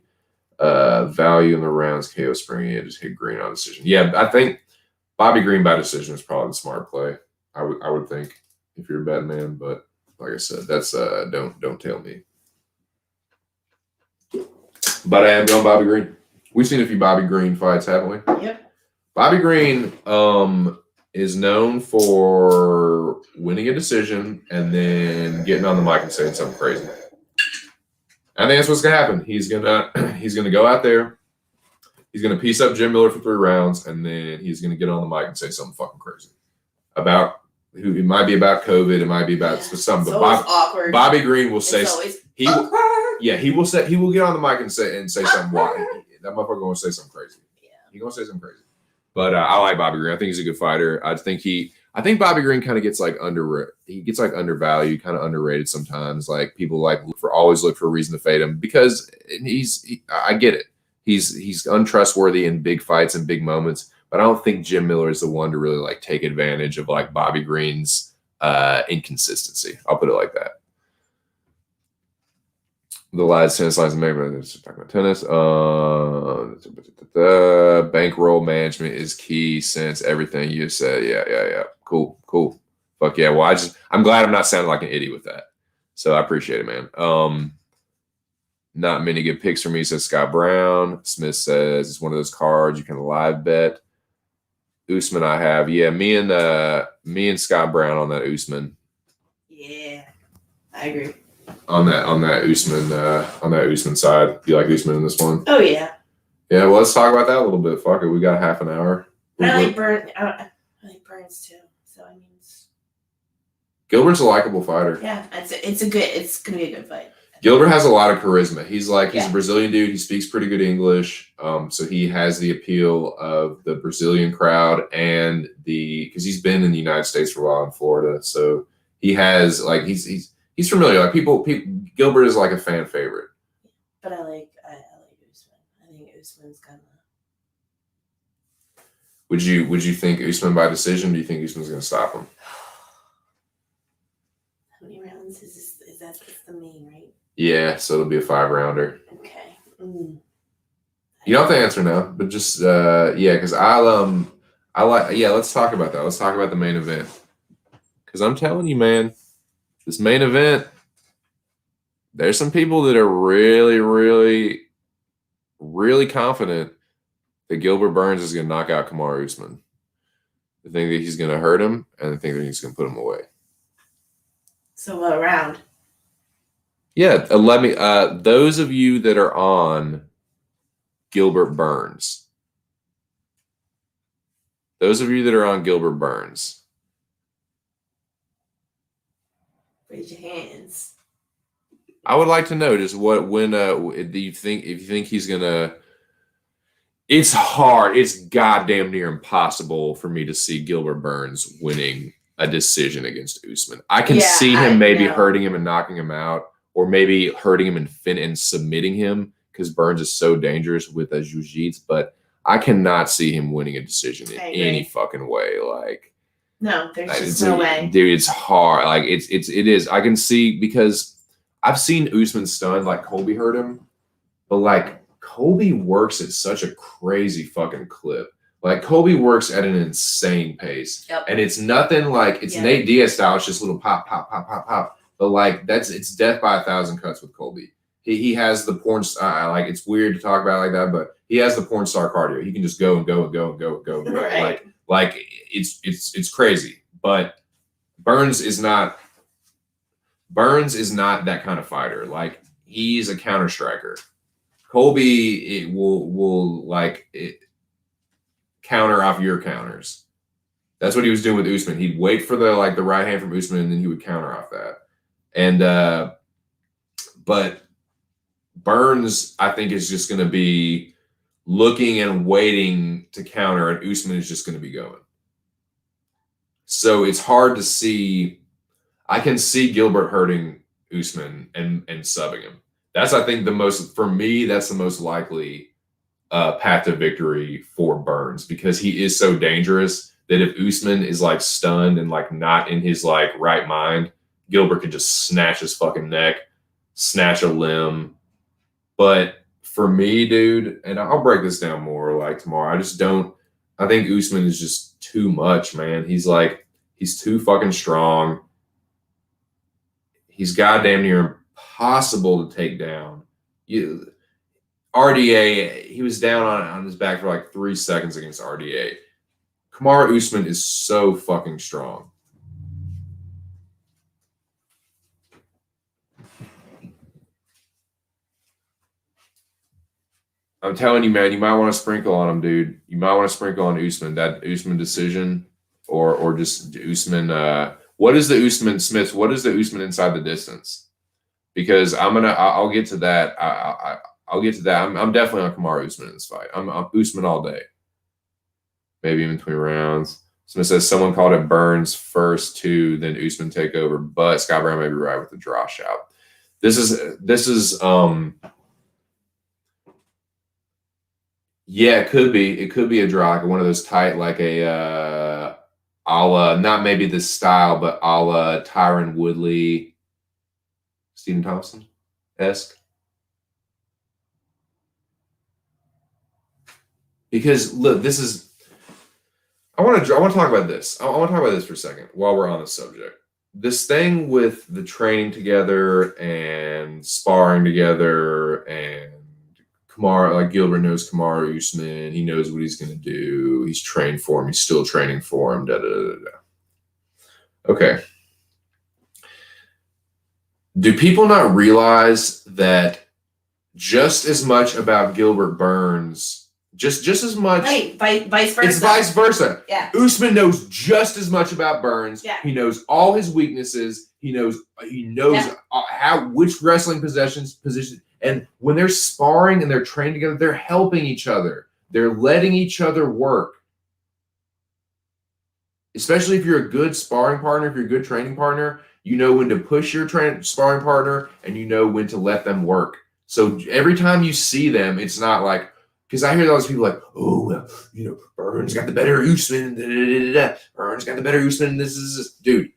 Value in the rounds KO Sprinkle, yeah, just hit Green on decision. Yeah, I think Bobby Green by decision is probably the smart play. I would think, if you're a betting man, but like I said, that's don't tell me. But I am going Bobby Green. We've seen a few Bobby Green fights, haven't we? Yep. Bobby Green is known for winning a decision and then getting on the mic and saying something crazy. I think that's what's gonna happen. He's gonna go out there. He's gonna piece up Jim Miller for 3 rounds, and then he's gonna get on the mic and say something fucking crazy about who. It might be about COVID. It might be about something. But Bobby Green will say he will get on the mic and say something wild. That motherfucker gonna say something crazy. Yeah, he's gonna say something crazy. But I like Bobby Green. I think he's a good fighter. I think Bobby Green kind of gets like undervalued, kind of underrated sometimes. Like, people always look for a reason to fade him because I get it. He's untrustworthy in big fights and big moments, but I don't think Jim Miller is the one to really like take advantage of like Bobby Green's inconsistency. I'll put it like that. The lads tennis lines talking about tennis. Bankroll management is key since everything you said. Yeah. Cool. Fuck yeah. Well, I'm glad I'm not sounding like an idiot with that. So I appreciate it, man. Not many good picks for me, says Scott Brown. Smith says it's one of those cards you can live bet. Usman I have. Yeah, me and Scott Brown on that Usman. Yeah, I agree. On that Usman side. Do you like Usman in this one? Oh yeah. Yeah, well, let's talk about that a little bit. Fuck it, we got half an hour. I like Burns too. So I mean, Gilbert's a likable fighter. Yeah, it's gonna be a good fight. Gilbert has a lot of charisma. He's a Brazilian dude. He speaks pretty good English. So he has the appeal of the Brazilian crowd and because he's been in the United States for a while in Florida. So he has like he's familiar. Like people Gilbert is like a fan favorite. But I like Usman. I think Usman's kind of. Would you think Usman by decision? Do you think Usman's going to stop him? How many rounds is that's the main, right? Yeah, so it'll be a 5-rounder. Okay. You don't have to answer now, but just because let's talk about that. Let's talk about the main event. Because I'm telling you, man, this main event, there's some people that are really, really, really confident that Gilbert Burns is going to knock out Kamaru Usman. They think that he's going to hurt him, and they think that he's going to put him away. So what round? Yeah, those of you that are on Gilbert Burns. Raise your hands. I would like to know just when do you think if you think he's gonna. It's hard. It's goddamn near impossible for me to see Gilbert Burns winning a decision against Usman. I can see him maybe hurting him and knocking him out, or maybe hurting him and submitting him because Burns is so dangerous with a jiu-jitsu. But I cannot see him winning a decision in any fucking way. Like, no, there's just no way, dude. It's hard. Like it is. I can see because I've seen Usman stunned like Colby hurt him, but like. Colby works at such a crazy fucking clip. Like Colby works at an insane pace. Yep. And it's nothing like it's Nate Diaz style, it's just little pop, pop, pop, pop, pop. But like it's death by 1,000 cuts with Colby. He has the porn like it's weird to talk about like that, but he has the porn star cardio. He can just go and go and go and go and go and go. Right. Like it's crazy. But Burns is not that kind of fighter. Like he's a counter striker. Colby will counter off your counters. That's what he was doing with Usman. He'd wait for the right hand from Usman, and then he would counter off that. And but Burns, I think, is just going to be looking and waiting to counter, and Usman is just going to be going. So it's hard to see. I can see Gilbert hurting Usman and subbing him. That's, I think, for me, that's the most likely path to victory for Burns because he is so dangerous that if Usman is like stunned and like not in his like right mind, Gilbert could just snatch his fucking neck, snatch a limb. But for me, dude, and I'll break this down more like tomorrow. I think Usman is just too much, man. He's too fucking strong. He's goddamn near impossible to take down. RDA, he was down on his back for like 3 seconds against RDA. Kamaru Usman is so fucking strong. I'm telling you, man, you might want to sprinkle on him, dude. You might want to sprinkle on Usman, that Usman decision, or just Usman. What is the Usman Smith? What is the Usman inside the distance? Because I'll get to that. I'll get to that. I'm definitely on Kamaru Usman in this fight. I'm Usman all day. Maybe in between rounds. Smith says someone called it Burns first too, then Usman take over. But Scott Brown may be right with the draw shout. This is yeah, it could be. It could be a draw, like one of those tight, like a a la, not maybe this style, but a la Tyron Woodley, Stephen Thompson-esque. Because look, this is. I want to talk about this. I want to talk about this for a second while we're on the subject. This thing with the training together and sparring together, and Kamaru, like Gilbert knows Kamaru Usman. He knows what he's going to do. He's trained for him. He's still training for him. Da da da da. Okay. Do people not realize that just as much about Gilbert Burns? Just as much. Right, vice versa. It's vice versa. Yeah. Usman knows just as much about Burns. Yeah. He knows all his weaknesses. He knows which wrestling positions. And when they're sparring and they're training together, they're helping each other. They're letting each other work. Especially if you're a good sparring partner, if you're a good training partner, you know when to push your sparring partner and you know when to let them work. So every time you see them, it's not like. Because I hear those people like, oh, well, Burns got the better Usman. Burns got the better Usman. This is dude.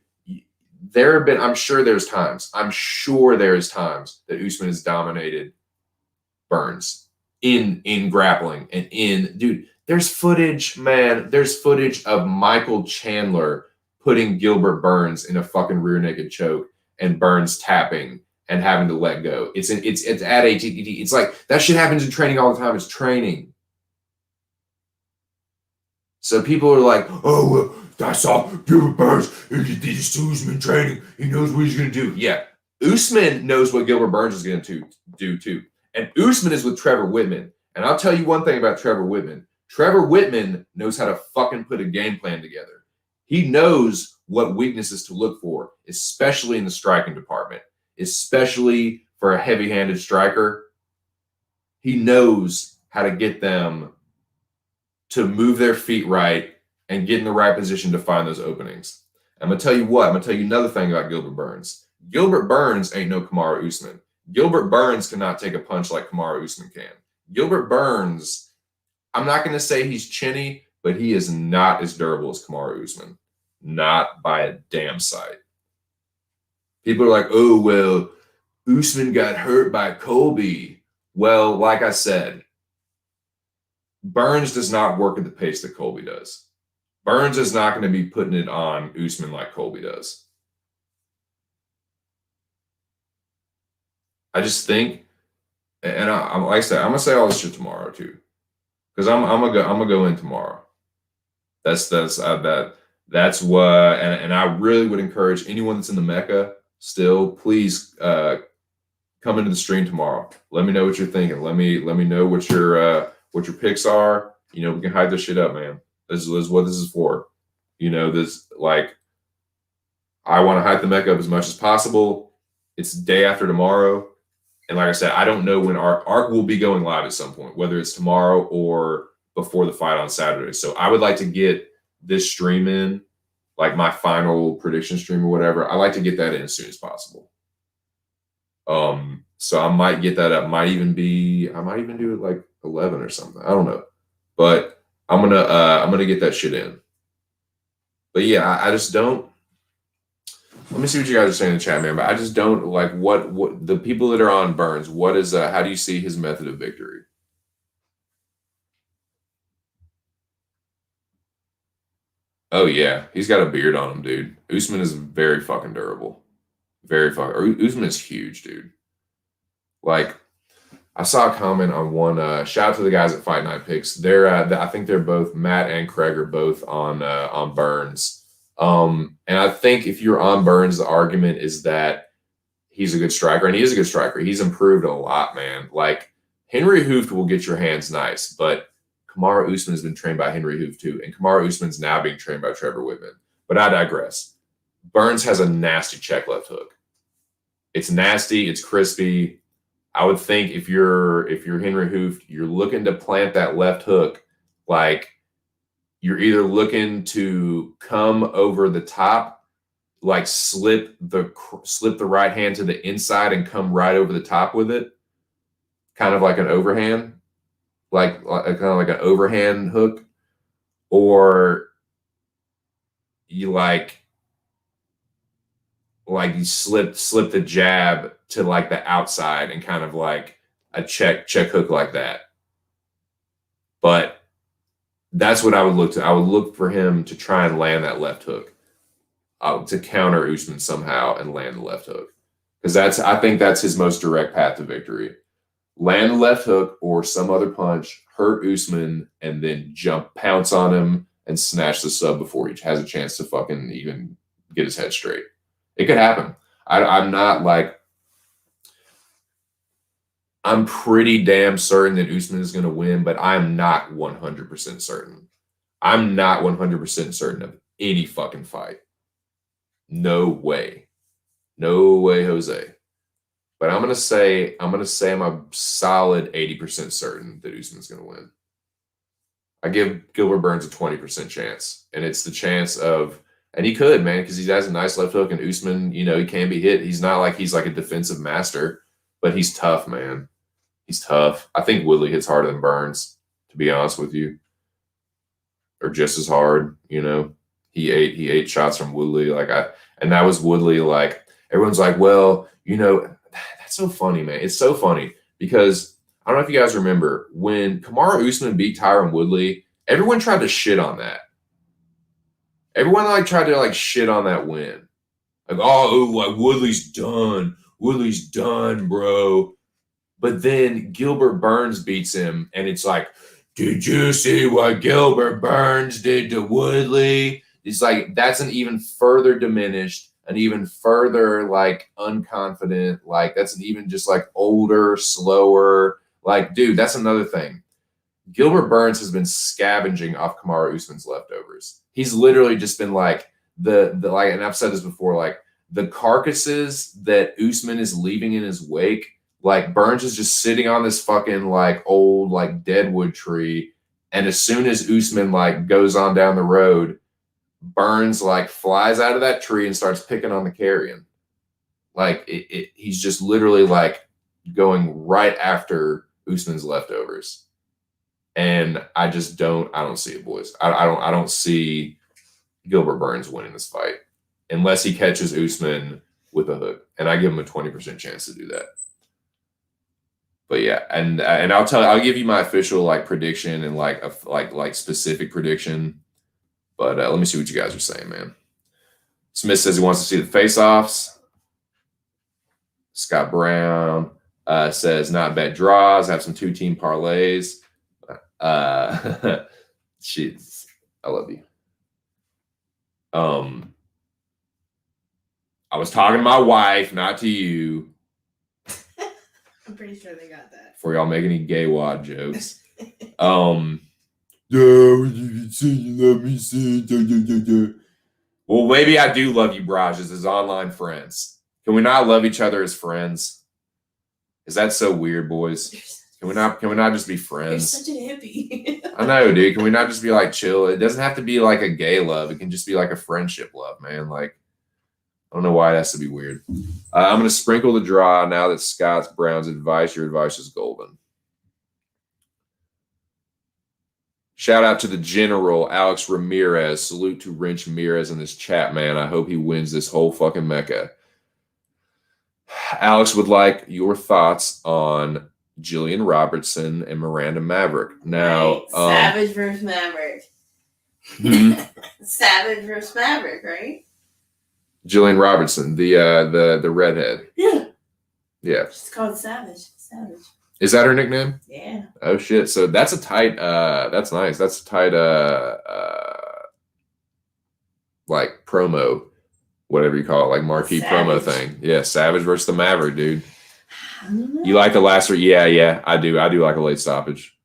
There have been, I'm sure there's times that Usman has dominated Burns in grappling and dude, there's footage, man. There's footage of Michael Chandler putting Gilbert Burns in a fucking rear naked choke and Burns tapping and having to let go. It's at ATT. It's like that shit happens in training all the time. It's training. So people are like, oh, well, that's all. Gilbert Burns, he's Usman training. He knows what he's going to do. Yeah. Usman knows what Gilbert Burns is going to do too. And Usman is with Trevor Whitman. And I'll tell you one thing about Trevor Whitman. Trevor Whitman knows how to fucking put a game plan together. He knows what weaknesses to look for, especially in the striking department. Especially for a heavy-handed striker. He knows how to get them to move their feet right and get in the right position to find those openings. I'm going to tell you what. I'm going to tell you another thing about Gilbert Burns. Gilbert Burns ain't no Kamaru Usman. Gilbert Burns cannot take a punch like Kamaru Usman can. Gilbert Burns, I'm not going to say he's chinny, but he is not as durable as Kamaru Usman. Not by a damn sight. People are like, oh, well, Usman got hurt by Colby. Well, like I said, Burns does not work at the pace that Colby does. Burns is not going to be putting it on Usman like Colby does. I just think, and I'm like I said, I'm gonna say all this shit tomorrow too, because I'm gonna go in tomorrow. That's what, and I really would encourage anyone that's in the Mecca still, please come into the stream tomorrow. Let me know what you're thinking. Let me know what your picks are. You know, we can hype this shit up, man. This is what this is for. You know, this, like, I want to hype the Mecca up as much as possible. It's day after tomorrow. And like I said, I don't know when Arc will be going live at some point, whether it's tomorrow or before the fight on Saturday. So I would like to get this stream in, like my final prediction stream or whatever. I like to get that in as soon as possible. So I might get that up. I might even do it like 11 or something. I don't know. But I'm gonna get that shit in. But yeah, I just don't. Let me see what you guys are saying in the chat, man. But I just don't like what the people that are on Burns. What is how do you see his method of victory? Oh yeah, he's got a beard on him, dude. Usman is very fucking durable. Usman is huge, dude. Like, I saw a comment on one. Shout out to the guys at Fight Night Picks. I think they're both, Matt and Craig are both on Burns. And I think if you're on Burns, the argument is that he's a good striker, and he is a good striker. He's improved a lot, man. Like, Henry Hooft will get your hands nice, but Kamaru Usman has been trained by Henry Hooft too, and Kamaru Usman's now being trained by Trevor Whitman. But I digress. Burns has a nasty check left hook. It's nasty. It's crispy. I would think if you're Henry Hooft, you're looking to plant that left hook, like you're either looking to come over the top, like slip the right hand to the inside and come right over the top with it, kind of like an overhand, like an overhand hook, or you like you slip the jab to like the outside and kind of like a check hook like that. But that's what I would look to. I would look for him to try and land that left hook, to counter Usman somehow and land the left hook, because I think that's his most direct path to victory. Land the left hook or some other punch, hurt Usman, and then pounce on him and snatch the sub before he has a chance to fucking even get his head straight. It could happen. I'm not like, I'm pretty damn certain that Usman is going to win, but I'm not 100% certain. I'm not 100% certain of any fucking fight. No way. No way, Jose. But I'm going to say I'm a solid 80% certain that Usman's going to win. I give Gilbert Burns a 20% chance. And it's the chance of, and he could, man, because he has a nice left hook, and Usman, you know, he can be hit. He's not like he's like a defensive master, but he's tough, man. He's tough. I think Woodley hits harder than Burns, to be honest with you. Or just as hard, you know. He ate shots from Woodley. And that was Woodley, like, everyone's like, well, you know, that's so funny, man. It's so funny because I don't know if you guys remember when Kamaru Usman beat Tyron Woodley, everyone tried to shit on that. Everyone tried to shit on that win. Like, like Woodley's done. Woodley's done, bro. But then Gilbert Burns beats him, and it's like, did you see what Gilbert Burns did to Woodley? It's like, that's an even further diminished, an even further unconfident, that's an even just older, slower. Dude, that's another thing. Gilbert Burns has been scavenging off Kamaru Usman's leftovers. He's literally just been and I've said this before, the carcasses that Usman is leaving in his wake, like Burns is just sitting on this fucking like old like deadwood tree, and as soon as Usman like goes on down the road, Burns like flies out of that tree and starts picking on the carrion. Like he's just literally like going right after Usman's leftovers. And I don't see it, boys. I don't see Gilbert Burns winning this fight unless he catches Usman with a hook. And I give him a 20% chance to do that. But yeah, and I'll give you my official like prediction and like a specific prediction. But let me see what you guys are saying, man. Smith says he wants to see the face-offs. Scott Brown says not bet draws, have some 2-team parlays. Jeez, I love you. I was talking to my wife, not to you. I'm pretty sure they got that. Before y'all make any gay wad jokes. Well, maybe I do love you, Braj, as online friends. Can we not love each other as friends? Is that so weird, boys? Can we not just be friends? You're such a hippie. I know, dude. Can we not just be like chill? It doesn't have to be like a gay love. It can just be like a friendship love, man. Like, I don't know why it has to be weird. I'm going to sprinkle the draw now that Scott's Brown's advice. Your advice is golden. Shout out to the general, Alex Ramirez. Salute to Wrench Ramirez in this chat, man. I hope he wins this whole fucking mecca. Alex would like your thoughts on Jillian Robertson and Miranda Maverick. Now, right. Savage versus Maverick. Savage versus Maverick, right? Jillian Robertson, the redhead. Yeah. Yeah. She's called Savage. Savage. Is that her nickname? Yeah. Oh shit. So that's a tight that's nice. That's a tight like promo, whatever you call it, like marquee promo thing. Yeah, Savage versus the Maverick, dude. You like the last three? Yeah, I do. I do like a late stoppage.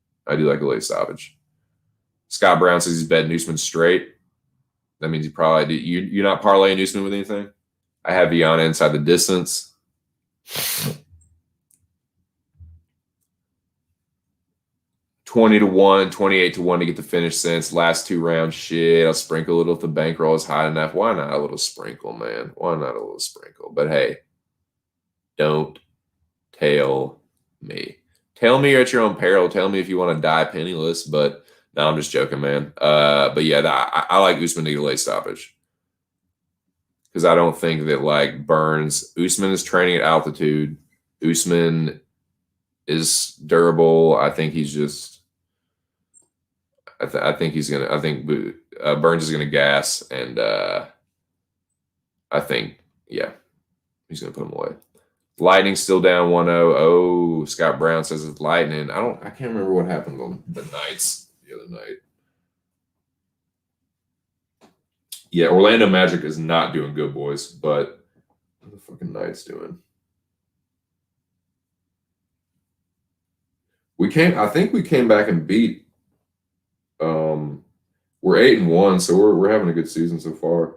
Scott Brown says he's betting Usman straight. That means you probably do. You're not parlaying Usman with anything? I have Viana inside the distance. 20-1, 28-1 to get the finish since last 2 rounds. Shit, I'll sprinkle a little if the bankroll is high enough. Why not a little sprinkle, man? Why not a little sprinkle? But hey, don't tell me. Tell me you're at your own peril. Tell me if you want to die penniless. But no, I'm just joking, man. But yeah, I like Usman to get a late stoppage because I don't think that like Usman is training at altitude. Usman is durable. I think he's just. I think Burns is gonna gas, and I think he's gonna put him away. Lightning's still down 1-0. Oh, Scott Brown says it's Lightning. I can't remember what happened on the Knights the other night. Yeah, Orlando Magic is not doing good, boys. But what are the fucking Knights doing? I think we came back and beat. We're 8-1, so we're having a good season so far.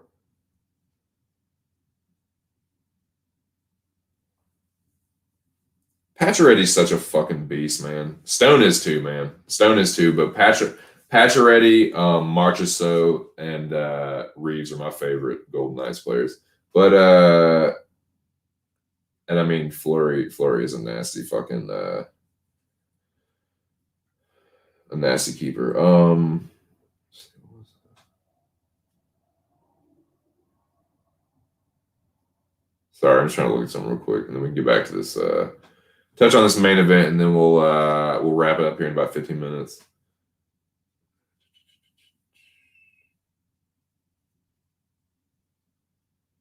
Pacioretty's such a fucking beast, man. Stone is too, man. But Pacioretty, Marchessault, and Reeves are my favorite Golden Knights players. But and I mean Fleury is a nasty fucking a nasty keeper. Sorry, I'm just trying to look at something real quick, and then we can get back to this. Touch on this main event, and then we'll wrap it up here in about 15 minutes.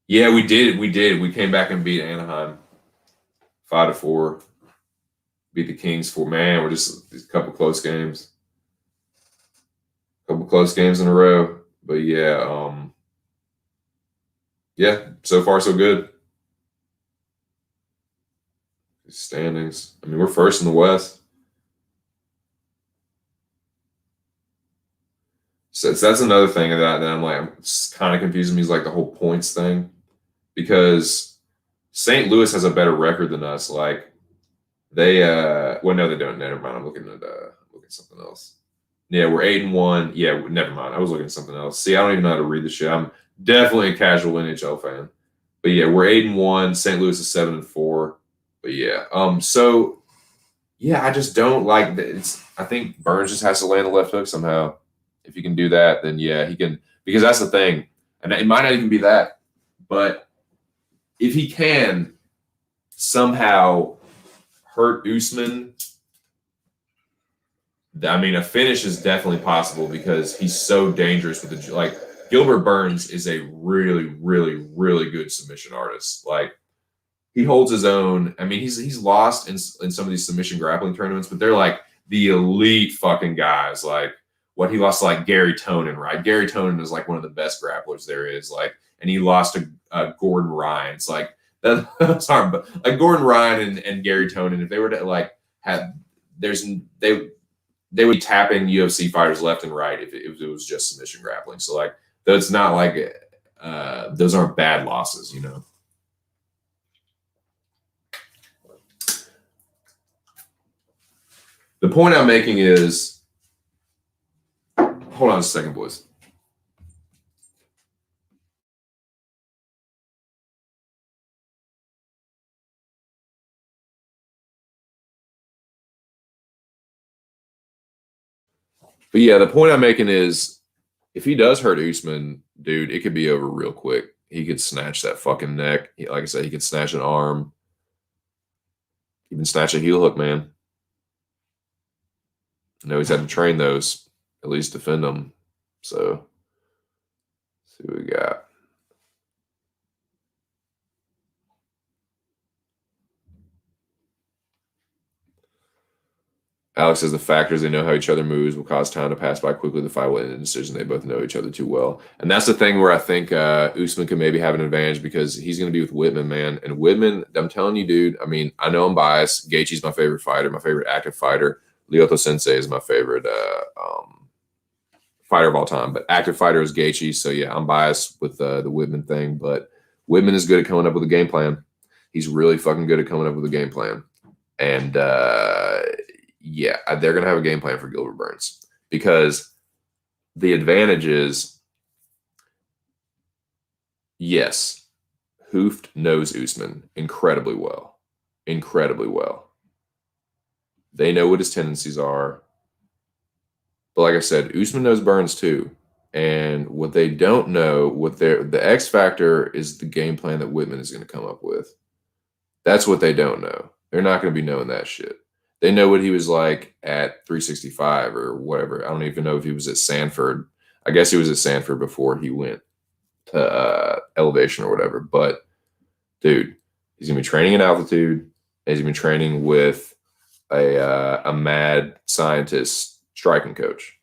Yeah, we did. We came back and beat Anaheim 5-4. Beat the Kings man. We're just a couple close games. In a row. But yeah, so far so good. Standings. I mean, we're first in the West. So that's another thing that I'm like, it's kind of confusing me is like the whole points thing. because St. Louis has a better record than us. Like they, well, no, they don't. Never mind. I'm looking at something else. Yeah, we're 8-1. Yeah, never mind. I was looking at something else. See, I don't even know how to read the shit. I'm definitely a casual NHL fan. But yeah, we're 8-1. St. Louis is 7-4. But yeah, so yeah, I just don't like that. I think Burns just has to land the left hook somehow. If he can do that, then yeah, he can. Because that's the thing, and it might not even be that, but if he can somehow hurt Usman, I mean, a finish is definitely possible because he's so dangerous with the like. Gilbert Burns is a really, really, really good submission artist. Like he holds his own. I mean, he's lost in some of these submission grappling tournaments, but they're like the elite fucking guys. Like what he lost to like Gary Tonin, right? Gary Tonin is like one of the best grapplers there is. Like, and he lost to Gordon Ryan. It's like that's hard, but like Gordon Ryan and Gary Tonin, if they were to like have, they would be tapping UFC fighters left and right if it was just submission grappling. So like, that's not like those aren't bad losses, you know. The point I'm making is, hold on a second, boys. But yeah, the point I'm making is, if he does hurt Usman, dude, it could be over real quick. He could snatch that fucking neck. Like I said, he could snatch an arm. Even snatch a heel hook, man. I know he's had to train those, at least defend them. So, let's see what we got. Alex says the factors they know how each other moves will cause time to pass by quickly. The fight will end in a decision. They both know each other too well, and that's the thing where I think Usman can maybe have an advantage because he's going to be with Whitman, man. And Whitman, I'm telling you, dude. I mean, I know I'm biased. Gaethje's my favorite fighter, my favorite active fighter. Lyoto Sensei is my favorite fighter of all time, but active fighter is Gaethje. So yeah, I'm biased with the Whitman thing, but Whitman is good at coming up with a game plan. He's really fucking good at coming up with a game plan, and yeah, they're going to have a game plan for Gilbert Burns because the advantage is, yes, Hooft knows Usman incredibly well. Incredibly well. They know what his tendencies are. But like I said, Usman knows Burns too. And what they don't know, the X factor is the game plan that Whitman is going to come up with. That's what they don't know. They're not going to be knowing that shit. They know what he was like at 365 or whatever. I don't even know if he was at Sanford. I guess he was at Sanford before he went to Elevation or whatever. But, dude, he's going to be training in altitude. And he's going to be training with a mad scientist striking coach.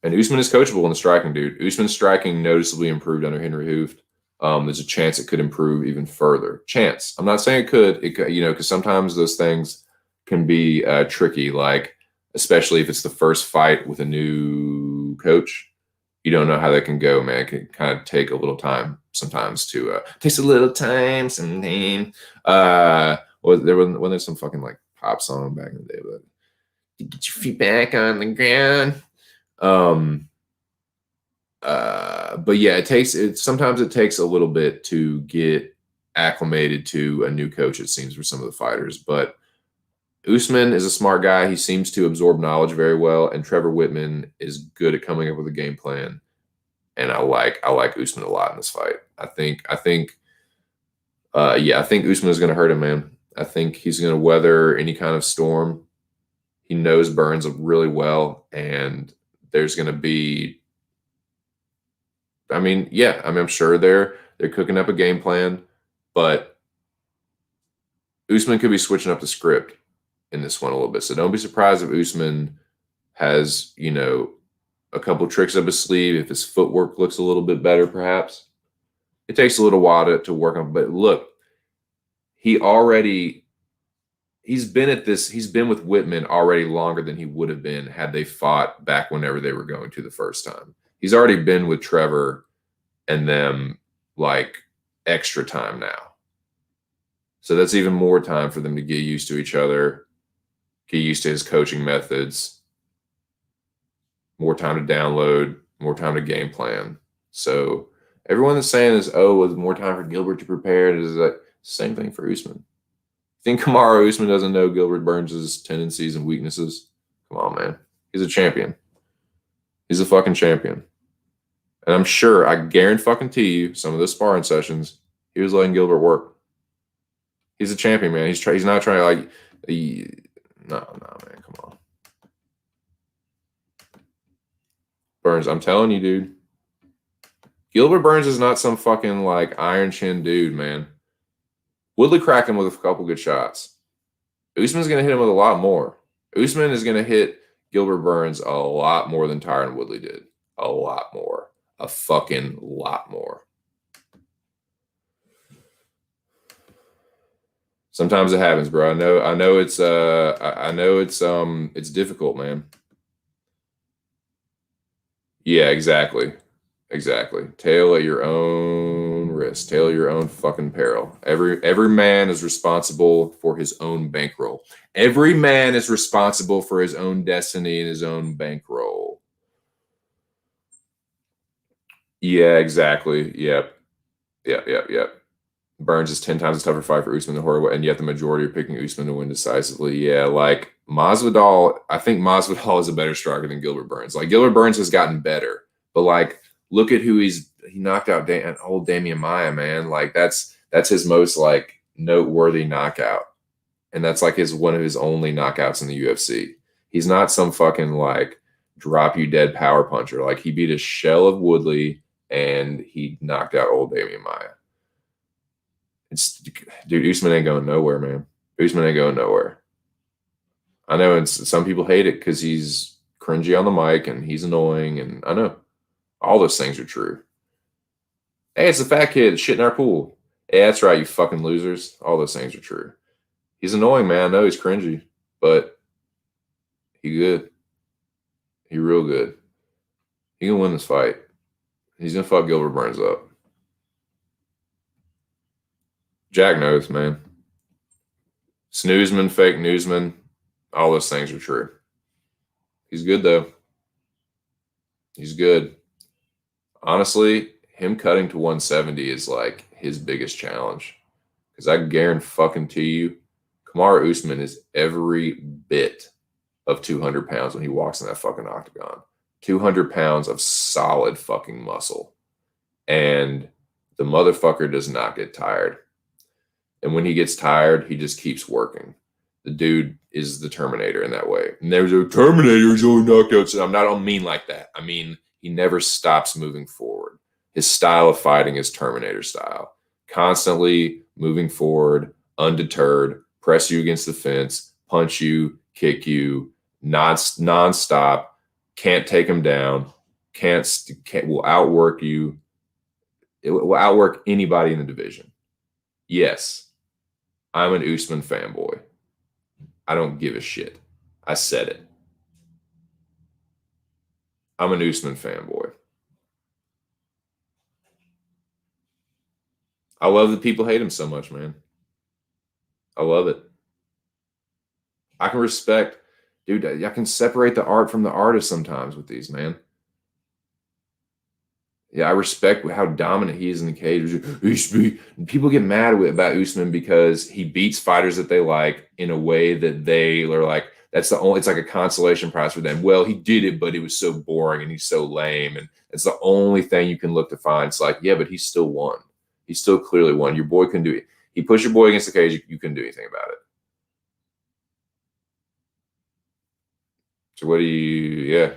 And Usman is coachable in the striking, dude. Usman's striking noticeably improved under Henry Hooft. There's a chance it could improve even further. Chance. I'm not saying it could, you know, because sometimes those things can be tricky, like especially if it's the first fight with a new coach. You don't know how that can go, man. It can kind of take a little time sometimes to takes a little time sometimes. Well, there's some fucking like pop song back in the day, but you get your feet back on the ground. But yeah, sometimes it takes a little bit to get acclimated to a new coach, it seems, for some of the fighters. But Usman is a smart guy. He seems to absorb knowledge very well, and Trevor Whitman is good at coming up with a game plan. And I like Usman a lot in this fight. I think Usman is going to hurt him, man. I think he's going to weather any kind of storm. He knows Burns really well, and there's going to be. I'm sure they're cooking up a game plan, but Usman could be switching up the script in this one a little bit. So don't be surprised if Usman has, you know, a couple tricks up his sleeve, if his footwork looks a little bit better, perhaps. It takes a little while to work on, but look, he's been with Whitman already longer than he would have been had they fought back whenever they were going to the first time. He's already been with Trevor and them like extra time now. So that's even more time for them to get used to each other, get used to his coaching methods, more time to download, more time to game plan. So everyone that's saying is, with more time for Gilbert to prepare, it is like same thing for Usman. Think Kamaru Usman doesn't know Gilbert Burns' tendencies and weaknesses? Come on, man. He's a champion. He's a fucking champion. And I'm sure, I guarantee you, some of the sparring sessions, he was letting Gilbert work. He's a champion, man. He's not trying to no, man. Come on. Burns, I'm telling you, dude. Gilbert Burns is not some fucking like iron chin dude, man. Woodley cracked him with a couple good shots. Usman's going to hit him with a lot more. Usman is going to hit Gilbert Burns a lot more than Tyron Woodley did. A lot more. A fucking lot more. Sometimes it happens, bro. I know it's difficult, man. Yeah, exactly. Tail at your own risk. Tail at your own fucking peril. Every man is responsible for his own bankroll. Every man is responsible for his own destiny and his own bankroll. Yeah, exactly. Yep. Burns is 10 times a tougher fight for Usman than Horowitz, and yet the majority are picking Usman to win decisively. Yeah, like Masvidal, I think Masvidal is a better striker than Gilbert Burns. Like Gilbert Burns has gotten better, but like look at who he knocked out old Damian Maia, man. Like that's his most like noteworthy knockout. And that's like one of his only knockouts in the UFC. He's not some fucking like drop you dead power puncher. Like he beat a shell of Woodley and he knocked out old Damian Maia. Dude, Usman ain't going nowhere, man. Usman ain't going nowhere. I know, and some people hate it because he's cringy on the mic and he's annoying, and I know all those things are true. Hey, it's the fat kid shit in our pool. Yeah, that's right, you fucking losers. All those things are true. He's annoying, man. I know he's cringy, but he good. He real good. He can win this fight. He's gonna fuck Gilbert Burns up. Jack knows, man. Snoozeman, fake newsman, all those things are true. He's good, though. He's good. Honestly, him cutting to 170 is like his biggest challenge. Because I guarantee you, Kamaru Usman is every bit of 200 pounds when he walks in that fucking octagon. 200 pounds of solid fucking muscle. And the motherfucker does not get tired. And when he gets tired, he just keeps working. The dude is the Terminator in that way. And there's a Terminator's only knockouts. I don't mean like that. I mean, he never stops moving forward. His style of fighting is Terminator style. Constantly moving forward, undeterred, press you against the fence, punch you, kick you, nonstop, can't take him down, will outwork you. It will outwork anybody in the division. Yes. I'm an Usman fanboy. I don't give a shit. I said it. I'm an Usman fanboy. I love that people hate him so much, man. I love it. I can respect, dude, I can separate the art from the artist sometimes with these, man. Yeah, I respect how dominant he is in the cage. People get mad about Usman because he beats fighters that they like in a way that they are like, it's like a consolation prize for them. Well, he did it, but it was so boring and he's so lame. And it's the only thing you can look to find. It's like, yeah, but he still won. He still clearly won. Your boy couldn't do it. He pushed your boy against the cage. You couldn't do anything about it. So what do you, yeah.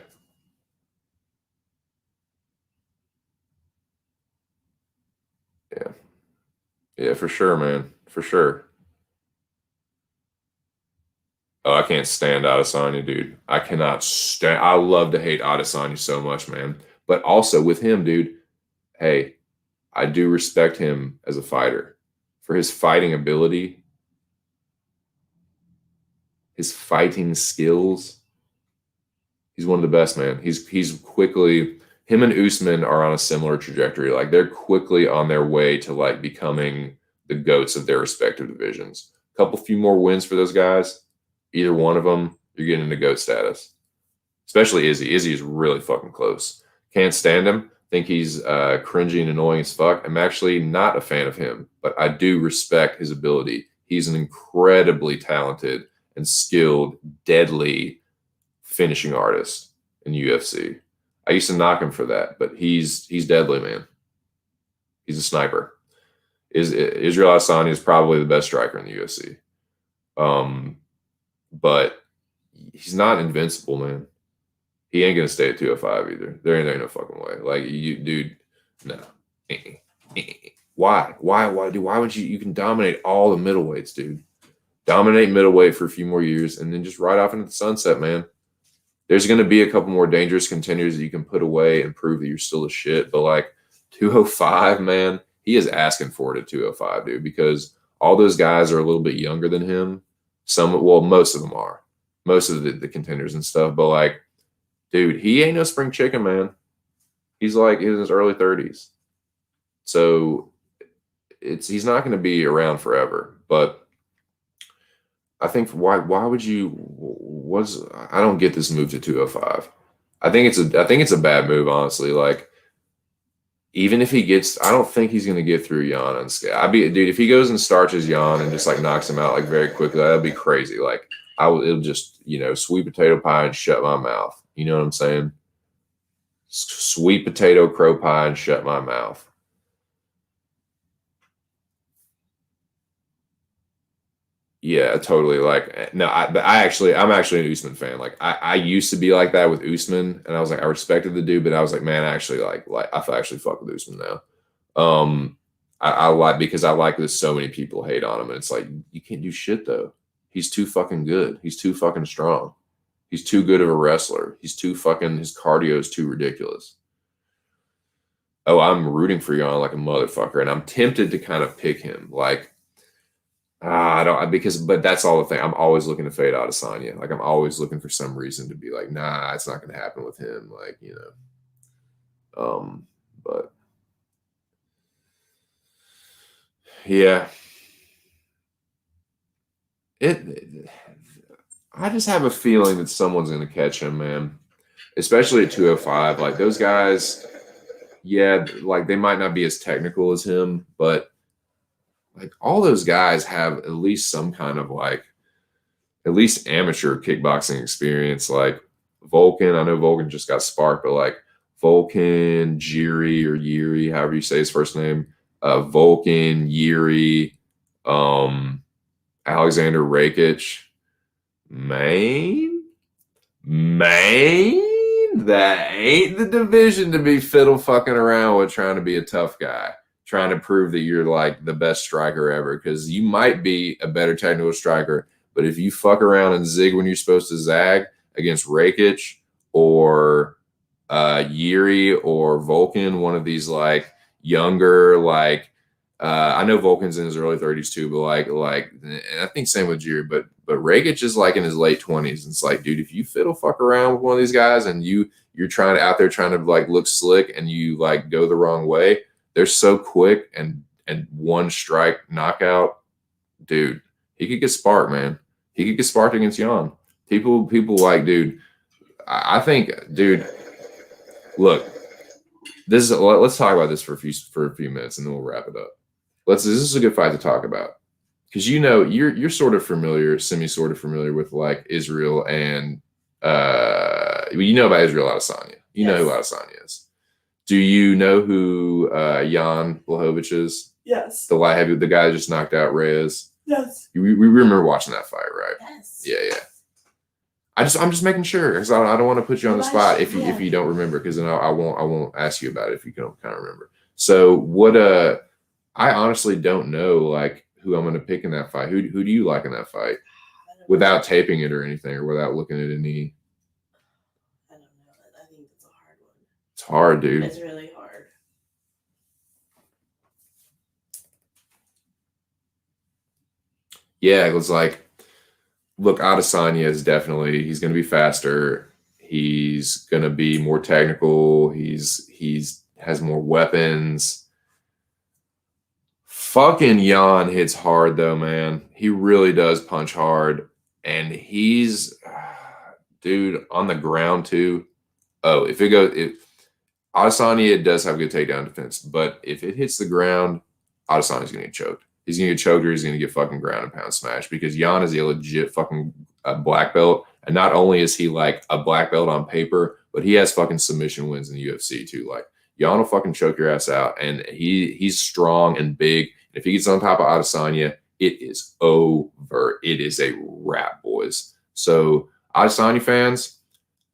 Yeah, for sure, man. For sure. Oh, I can't stand Adesanya, dude. I cannot stand. I love to hate Adesanya so much, man. But also with him, dude, hey, I do respect him as a fighter for his fighting ability, his fighting skills. He's one of the best, man. He's quickly him and Usman are on a similar trajectory. Like they're quickly on their way to like becoming the GOATs of their respective divisions. A few more wins for those guys. Either one of them, you're getting into GOAT status. Especially Izzy. Izzy is really fucking close. Can't stand him. Think he's cringy and annoying as fuck. I'm actually not a fan of him, but I do respect his ability. He's an incredibly talented and skilled, deadly finishing artist in UFC. I used to knock him for that, but he's deadly, man. He's a sniper. Israel Adesanya is probably the best striker in the UFC. But he's not invincible, man. He ain't gonna stay at 205 either. There ain't no fucking way. Like you, dude, no. Why? Why would you can dominate all the middleweights, dude? Dominate middleweight for a few more years and then just ride off into the sunset, man. There's gonna be a couple more dangerous contenders that you can put away and prove that you're still a shit. But like 205, man, he is asking for it at 205, dude, because all those guys are a little bit younger than him. Most of them are. Most of the contenders and stuff, but like, dude, he ain't no spring chicken, man. He's like in his early 30s. So he's not going to be around forever. But I think why would you I don't get this move to 205. I think it's a bad move, honestly. Like even if he gets, I don't think he's going to get through Jan unscathed. Dude, if he goes and starches Jan and just like knocks him out like very quickly, that'd be crazy. Like it'll just, sweet potato pie and shut my mouth. You know what I'm saying? Sweet potato crow pie and shut my mouth. Yeah, totally. Like, no, I'm actually an Usman fan. Like, I used to be like that with Usman, and I was like, I respected the dude, but I was like, man, I actually like I actually fuck with Usman now. I like because I like that so many people hate on him, and it's like you can't do shit though. He's too fucking good. He's too fucking strong. He's too good of a wrestler. His cardio is too ridiculous. Oh, I'm rooting for Jan like a motherfucker, and I'm tempted to kind of pick him. Like, but that's all the thing. I'm always looking to fade Adesanya. Like, I'm always looking for some reason to be like, nah, it's not going to happen with him. Like, but yeah, I just have a feeling that someone's going to catch him, man. Especially at 205. Like those guys, yeah, like they might not be as technical as him, but like all those guys have at least some kind of like, at least amateur kickboxing experience. Like Volkan, I know Volkan just got sparked, but like Volkan, Jiri or Yuri, however you say his first name, Volkan, Yuri, Alexander Rakic. Maine, that ain't the division to be fiddle fucking around with trying to be a tough guy, trying to prove that you're like the best striker ever, because you might be a better technical striker, but if you fuck around and zig when you're supposed to zag against Rakic or Yuri or Volkan, one of these like younger, like I know Volkan's in his early 30s too, but like and I think same with Jiri, but Rakic is like in his late 20s. And it's like, dude, if you fiddle fuck around with one of these guys and you're out there trying to like look slick and you like go the wrong way, they're so quick and one strike knockout, dude. He could get sparked, man. He could get sparked against Jan. People like, dude. I think, dude. Look, let's talk about this for a few minutes and then we'll wrap it up. This is a good fight to talk about because you're sort of familiar, sort of familiar with like Israel and about Israel Adesanya. You know who Adesanya is. Do you know who Jan Blachowicz is? Yes. The light heavy, the guy that just knocked out Reyes. Yes. We remember watching that fight, right? Yes. Yeah. I'm just making sure because I don't want to put you on the spot if you don't remember, because then I won't ask you about it if you don't kind of remember. So what I honestly don't know like who I'm going to pick in that fight. Who do you like in that fight? Without taping it or anything, or without looking at any. I don't know. I think it's a hard one. It's hard, dude. It's really hard. Yeah, it was like, look, Adesanya is definitely, he's going to be faster. He's gonna be more technical. He's has more weapons. Fucking Jan hits hard though, man. He really does punch hard, and he's dude on the ground too. Oh, if Adesanya does have good takedown defense, but if it hits the ground, Adesanya's gonna get choked. He's gonna get choked or he's gonna get fucking ground and pound smashed because Jan is a legit fucking black belt. And not only is he like a black belt on paper, but he has fucking submission wins in the UFC too. Like Jan will fucking choke your ass out. And he's strong and big. If he gets on top of Adesanya, it is over. It is a wrap, boys. So Adesanya fans,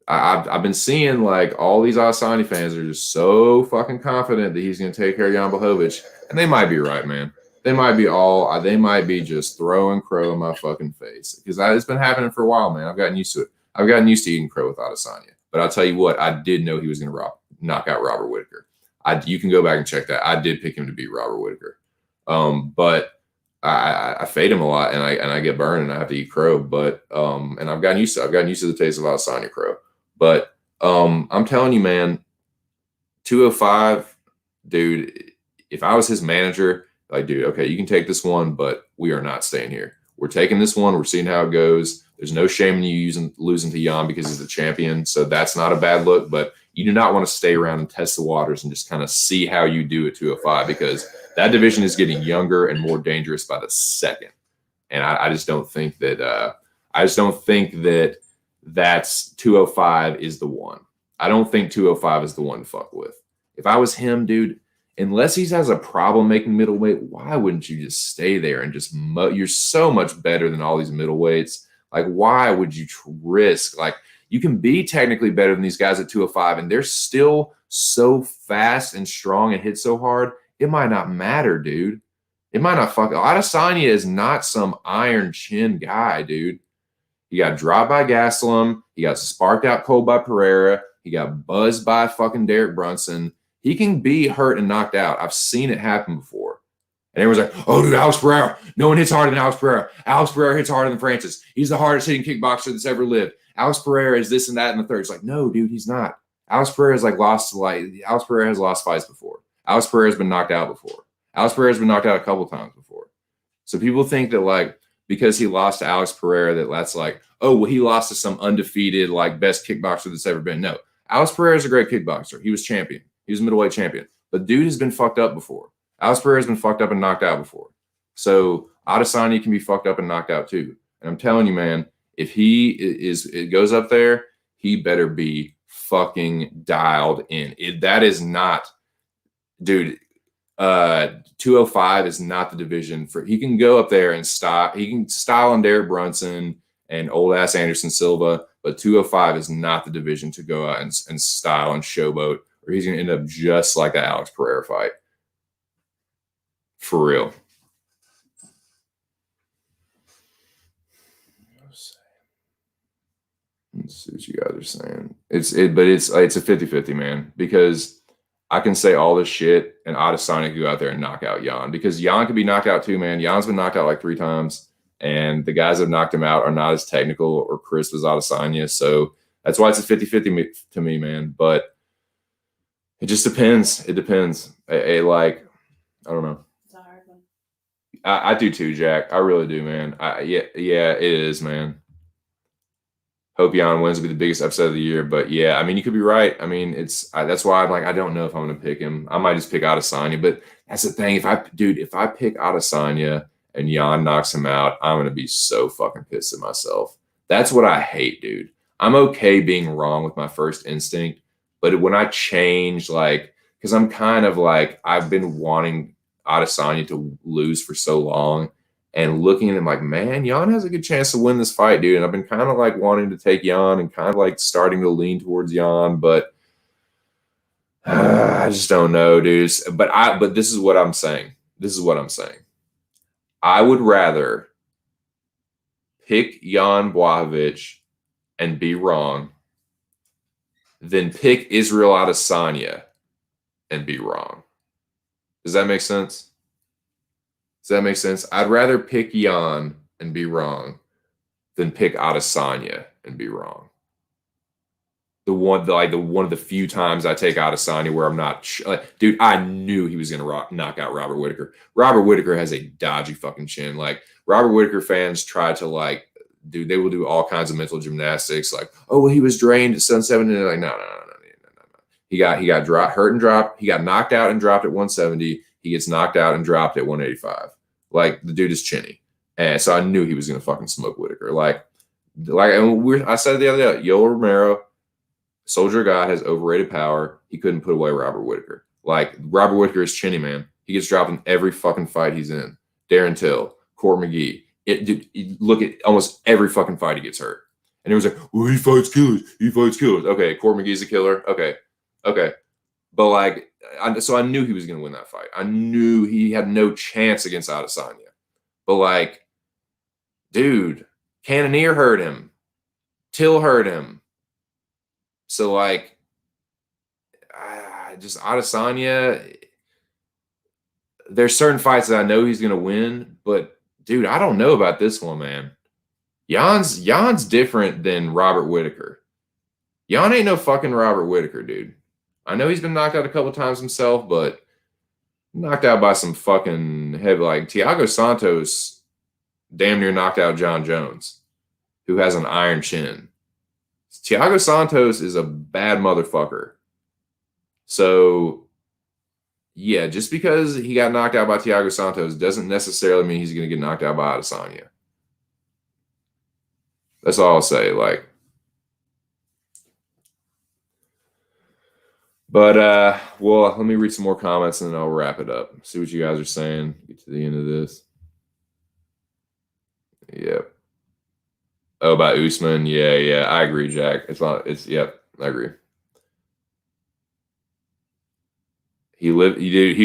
I've been seeing like all these Adesanya fans are just so fucking confident that he's going to take care of Jan Blachowicz, and they might be right, man. They might be just throwing crow in my fucking face because it's been happening for a while, man. I've gotten used to it. I've gotten used to eating crow with Adesanya, but I'll tell you what, I did know he was going to knock out Robert Whittaker. You can go back and check that. I did pick him to beat Robert Whittaker, but I fade him a lot, and I get burned, and I have to eat crow. But and I've gotten used to the taste of Adesanya crow. But I'm telling you, man, 205, dude, if I was his manager, like, dude, okay, you can take this one, but we are not staying here. We're taking this one. We're seeing how it goes. There's no shame in you losing to Jan because he's the champion. So that's not a bad look, but you do not want to stay around and test the waters and just kind of see how you do at 205 because that division is getting younger and more dangerous by the second. And I just don't think that that's 205 is the one. I don't think 205 is the one to fuck with. If I was him, dude, unless he has a problem making middleweight, why wouldn't you just stay there and just you're so much better than all these middleweights. Like, why would you risk? Like, you can be technically better than these guys at 205, and they're still so fast and strong and hit so hard. It might not matter, dude. It might not fuck. Adesanya is not some iron chin guy, dude. He got dropped by Gastelum. He got sparked out cold by Pereira. He got buzzed by fucking Derek Brunson. He can be hurt and knocked out. I've seen it happen before. And everyone's like, oh, dude, Alex Pereira. No one hits harder than Alex Pereira. Alex Pereira hits harder than Francis. He's the hardest hitting kickboxer that's ever lived. Alex Pereira is this and that and the third. It's like, no, dude, he's not. Alex Pereira has lost fights before. Alex Pereira has been knocked out before. Alex Pereira has been knocked out a couple times before. So people think that, like, because he lost to Alex Pereira, that's like, oh, well, he lost to some undefeated, like, best kickboxer that's ever been. No. Alex Pereira is a great kickboxer. He was champion. He was middleweight champion. But dude has been fucked up before. Alex Pereira has been fucked up and knocked out before. So Adesanya can be fucked up and knocked out too. And I'm telling you, man, if it goes up there, he better be fucking dialed in. That is not, dude, 205 is not the division for. He can go up there and stop. He can style on Derek Brunson and old ass Anderson Silva, but 205 is not the division to go out and style and showboat, or he's going to end up just like the Alex Pereira fight. For real. Let's see what you guys are saying. It's a 50-50, man, because I can say all this shit and Adesanya could go out there and knock out Jan, because Jan could be knocked out too, man. Jan's been knocked out like 3 times, and the guys that knocked him out are not as technical or crisp as Adesanya. So that's why it's a 50-50 to me, man. But it just depends. It depends. I don't know. It's a hard one. I do too, Jack. I really do, man. Yeah, it is, man. Hope Jan wins will be the biggest upset of the year. But yeah, I mean, you could be right. I mean, that's why I'm like, I don't know if I'm going to pick him. I might just pick Adesanya. But that's the thing. If I pick Adesanya and Jan knocks him out, I'm going to be so fucking pissed at myself. That's what I hate, dude. I'm okay being wrong with my first instinct. But when I change, like, because I'm kind of like, I've been wanting Adesanya to lose for so long, and looking at him like, man, Jan has a good chance to win this fight, dude. And I've been kind of like wanting to take Jan and kind of like starting to lean towards Jan, but I just don't know, dude. But this is what I'm saying. I would rather pick Jan Blachowicz and be wrong than pick Israel Adesanya and be wrong. Does that make sense? I'd rather pick Jan and be wrong than pick Adesanya and be wrong. one of the few times I take Adesanya where I'm not dude, I knew he was gonna knock out Robert Whittaker. Robert Whittaker has a dodgy fucking chin. Like, Robert Whittaker fans try to like, dude, they will do all kinds of mental gymnastics, like, oh well, he was drained at Sun 7, and they're like, no. He got hurt and dropped. He got knocked out and dropped at 170. He gets knocked out and dropped at 185. Like, the dude is chinny. And so I knew he was gonna fucking smoke Whittaker. I said it the other day, Yoel Romero, Soldier of God, has overrated power. He couldn't put away Robert Whittaker. Like, Robert Whittaker is chinny, man. He gets dropped in every fucking fight he's in. Darren Till, Court McGee. Look at almost every fucking fight he gets hurt. And it was like, well, he fights killers. Okay, Court McGee's a killer. Okay. But like, so I knew he was going to win that fight. I knew he had no chance against Adesanya. But like, dude, Cannonier hurt him. Till hurt him. So like, just Adesanya, there's certain fights that I know he's going to win, but dude, I don't know about this one, man. Jan's different than Robert Whittaker. Jan ain't no fucking Robert Whittaker, dude. I know he's been knocked out a couple times himself, but knocked out by some fucking heavy, like Thiago Santos damn near knocked out John Jones, who has an iron chin. Thiago Santos is a bad motherfucker. So, yeah, just because he got knocked out by Thiago Santos doesn't necessarily mean he's going to get knocked out by Adesanya. That's all I'll say. Like, but, well, let me read some more comments and then I'll wrap it up. See what you guys are saying. Get to the end of this. Yep. Oh, about Usman. Yeah. I agree, Jack. Yep, I agree. He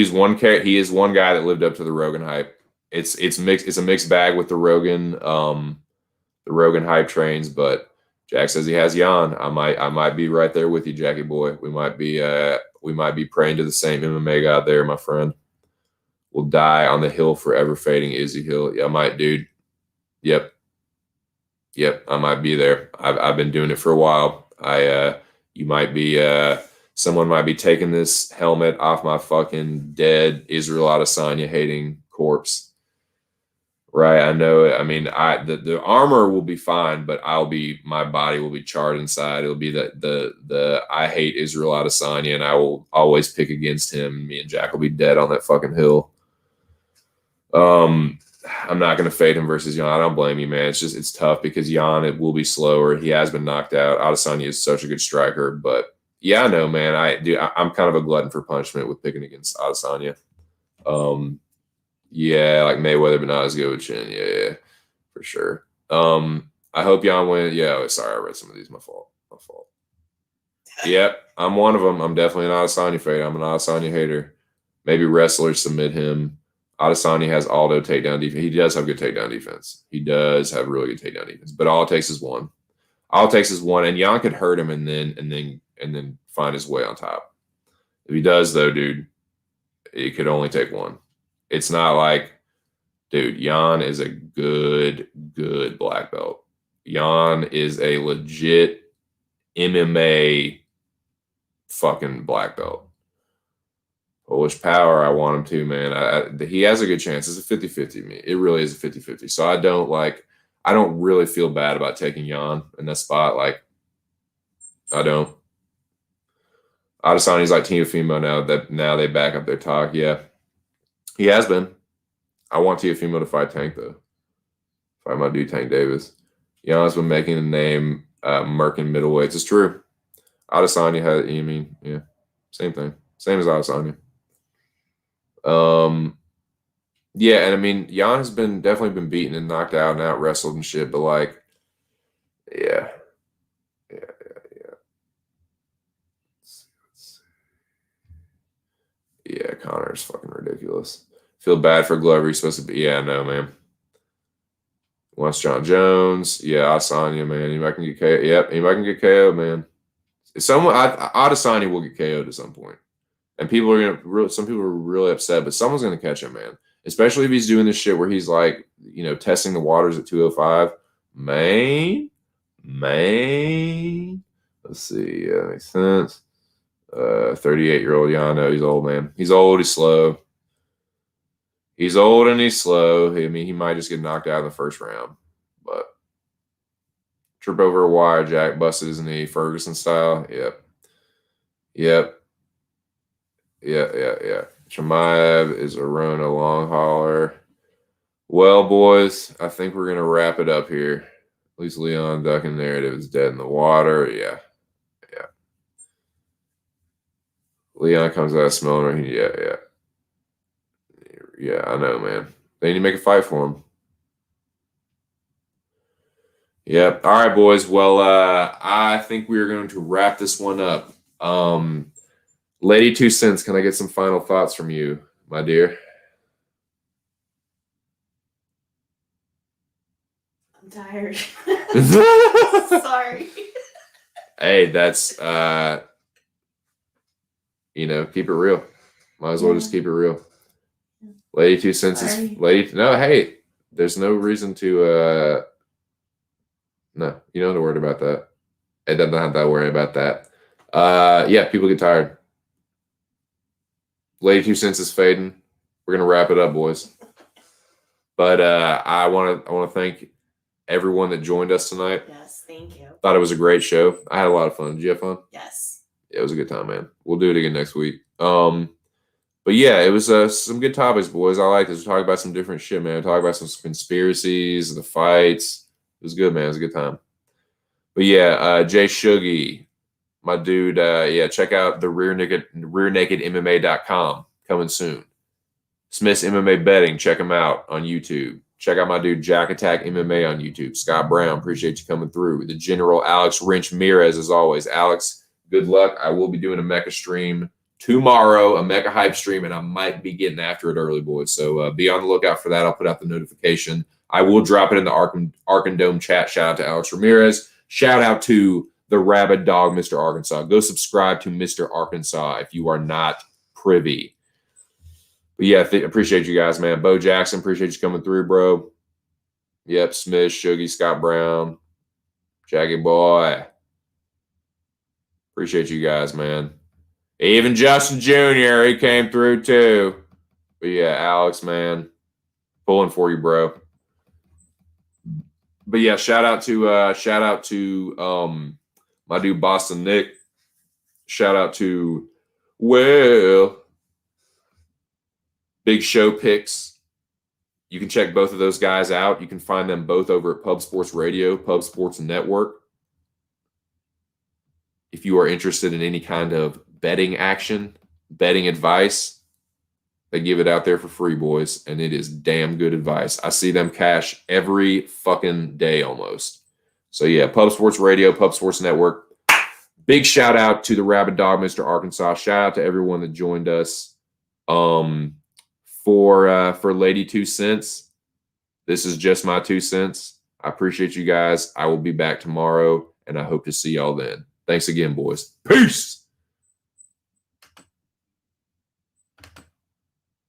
is one guy that lived up to the Rogan hype. It's a mixed bag with the Rogan hype trains, but Jack says he has Jan. I might be right there with you, Jackie boy. We might be praying to the same MMA god there, my friend. We'll die on the hill forever fading Izzy Hill. Yeah, I might, dude. Yep, I might be there. I've been doing it for a while. You might be someone might be taking this helmet off my fucking dead Israel Adesanya hating corpse. Right, I know it. I mean, the armor will be fine, but my body will be charred inside. It'll be the I hate Israel Adesanya, and I will always pick against him. Me and Jack will be dead on that fucking hill. I'm not going to fade him versus Jan. I don't blame you, man. It's tough because Jan, it will be slower. He has been knocked out. Adesanya is such a good striker, but yeah, I know, man. I'm kind of a glutton for punishment with picking against Adesanya. Yeah, like Mayweather, but not as good with Chin. Yeah, for sure. I hope Jan wins. Yeah, sorry, I read some of these. My fault. Yep, I'm one of them. I'm definitely an Adesanya fade. I'm an Adesanya hater. Maybe wrestlers submit him. Adesanya has Aldo takedown defense. He does have good takedown defense. He does have really good takedown defense. But all it takes is one. And Jan could hurt him and then find his way on top. If he does, though, dude, it could only take one. It's not like, dude, Jan is a good black belt. Jan is a legit MMA fucking black belt. Polish power, I want him to, man. He has a good chance. It's a 50-50 me. It really is a 50-50. So I don't really feel bad about taking Jan in that spot. Like, I don't. Adesanya's like Teofimo now they back up their talk. Yeah. He has been. I want Teofimo to fight Tank, though. Fight my dude, Tank Davis. Jan's been making a name, murking middleweights. It's true. Adesanya has, same thing. Same as Adesanya. Yeah, and I mean, Jan has definitely been beaten and knocked out and out wrestled and shit, but like, yeah. Yeah, Connor's fucking ridiculous. Feel bad for Glover. He's supposed to be. Yeah, no, man. Wants John Jones. Yeah, Adesanya, man. He might can get KO. Yep, he might can get KO, man. Adesanya will get KO'd at some point. And some people are really upset, but someone's gonna catch him, man. Especially if he's doing this shit where he's like, testing the waters at 205. Man, Let's see. Yeah, makes sense. 38-year-old. Yeah, I know he's old, man. He's old. He's slow. He's old and he's slow. I mean, he might just get knocked out in the first round. But trip over a wire, Jack busted his knee, Ferguson style. Yep. Yeah. Chimaev is a run, a long hauler. Well, boys, I think we're gonna wrap it up here. At least Leon Ducking narrative is dead in the water. Yeah. Leon comes out smelling. Yeah. I know, man. They need to make a fight for him. Yep. All right, boys. Well, I think we are going to wrap this one up. Lady TwoCents, can I get some final thoughts from you, my dear? I'm tired. Sorry. Hey, that's keep it real. Might as well just keep it real. Lady TwoCents is lady. No, hey, there's no reason to no, you don't have to worry about that. It doesn't have to worry about that. Yeah, people get tired. Lady TwoCents is fading. We're gonna wrap it up, boys. But I want to thank everyone that joined us tonight. Yes, thank you. Thought it was a great show. I had a lot of fun. Did you have fun? Yes. Yeah, it was a good time, man. We'll do it again next week. But yeah, it was some good topics, boys. I like this. We talked about some different shit, man. Talk about some conspiracies, the fights. It was good, man. It was a good time. But yeah, Jay Shuggy, my dude. Yeah, check out the rearnakedmma.com coming soon. Smith's MMA Betting, check him out on YouTube. Check out my dude Jack Attack MMA on YouTube. Scott Brown, appreciate you coming through. The General Alex Wrench Mirez, as always. Alex, good luck. I will be doing a Mecha stream tomorrow, a Mecha Hype stream, and I might be getting after it early, boys. So be on the lookout for that. I'll put out the notification. I will drop it in the Arkham Dome chat. Shout out to Alex Ramirez. Shout out to the rabid dog, Mr. Arkansas. Go subscribe to Mr. Arkansas if you are not privy. But yeah, appreciate you guys, man. Bo Jackson, appreciate you coming through, bro. Yep, Smith, Shuggy, Scott Brown, Jackie Boy. Appreciate you guys, man. Even Justin Jr., he came through too. But yeah, Alex, man, pulling for you, bro. But yeah, shout out to my dude Boston Nick. Shout out to Big Show Picks. You can check both of those guys out. You can find them both over at Pub Sports Radio, Pub Sports Network. If you are interested in any kind of betting action, betting advice, they give it out there for free, boys, and it is damn good advice. I see them cash every fucking day almost. So yeah, Pub Sports Radio, Pub Sports Network. Big shout out to the rabid dog, Mr. Arkansas. Shout out to everyone that joined us. For Lady TwoCents, this is just my 2 cents. I appreciate you guys. I will be back tomorrow, and I hope to see y'all then. Thanks again, boys. Peace.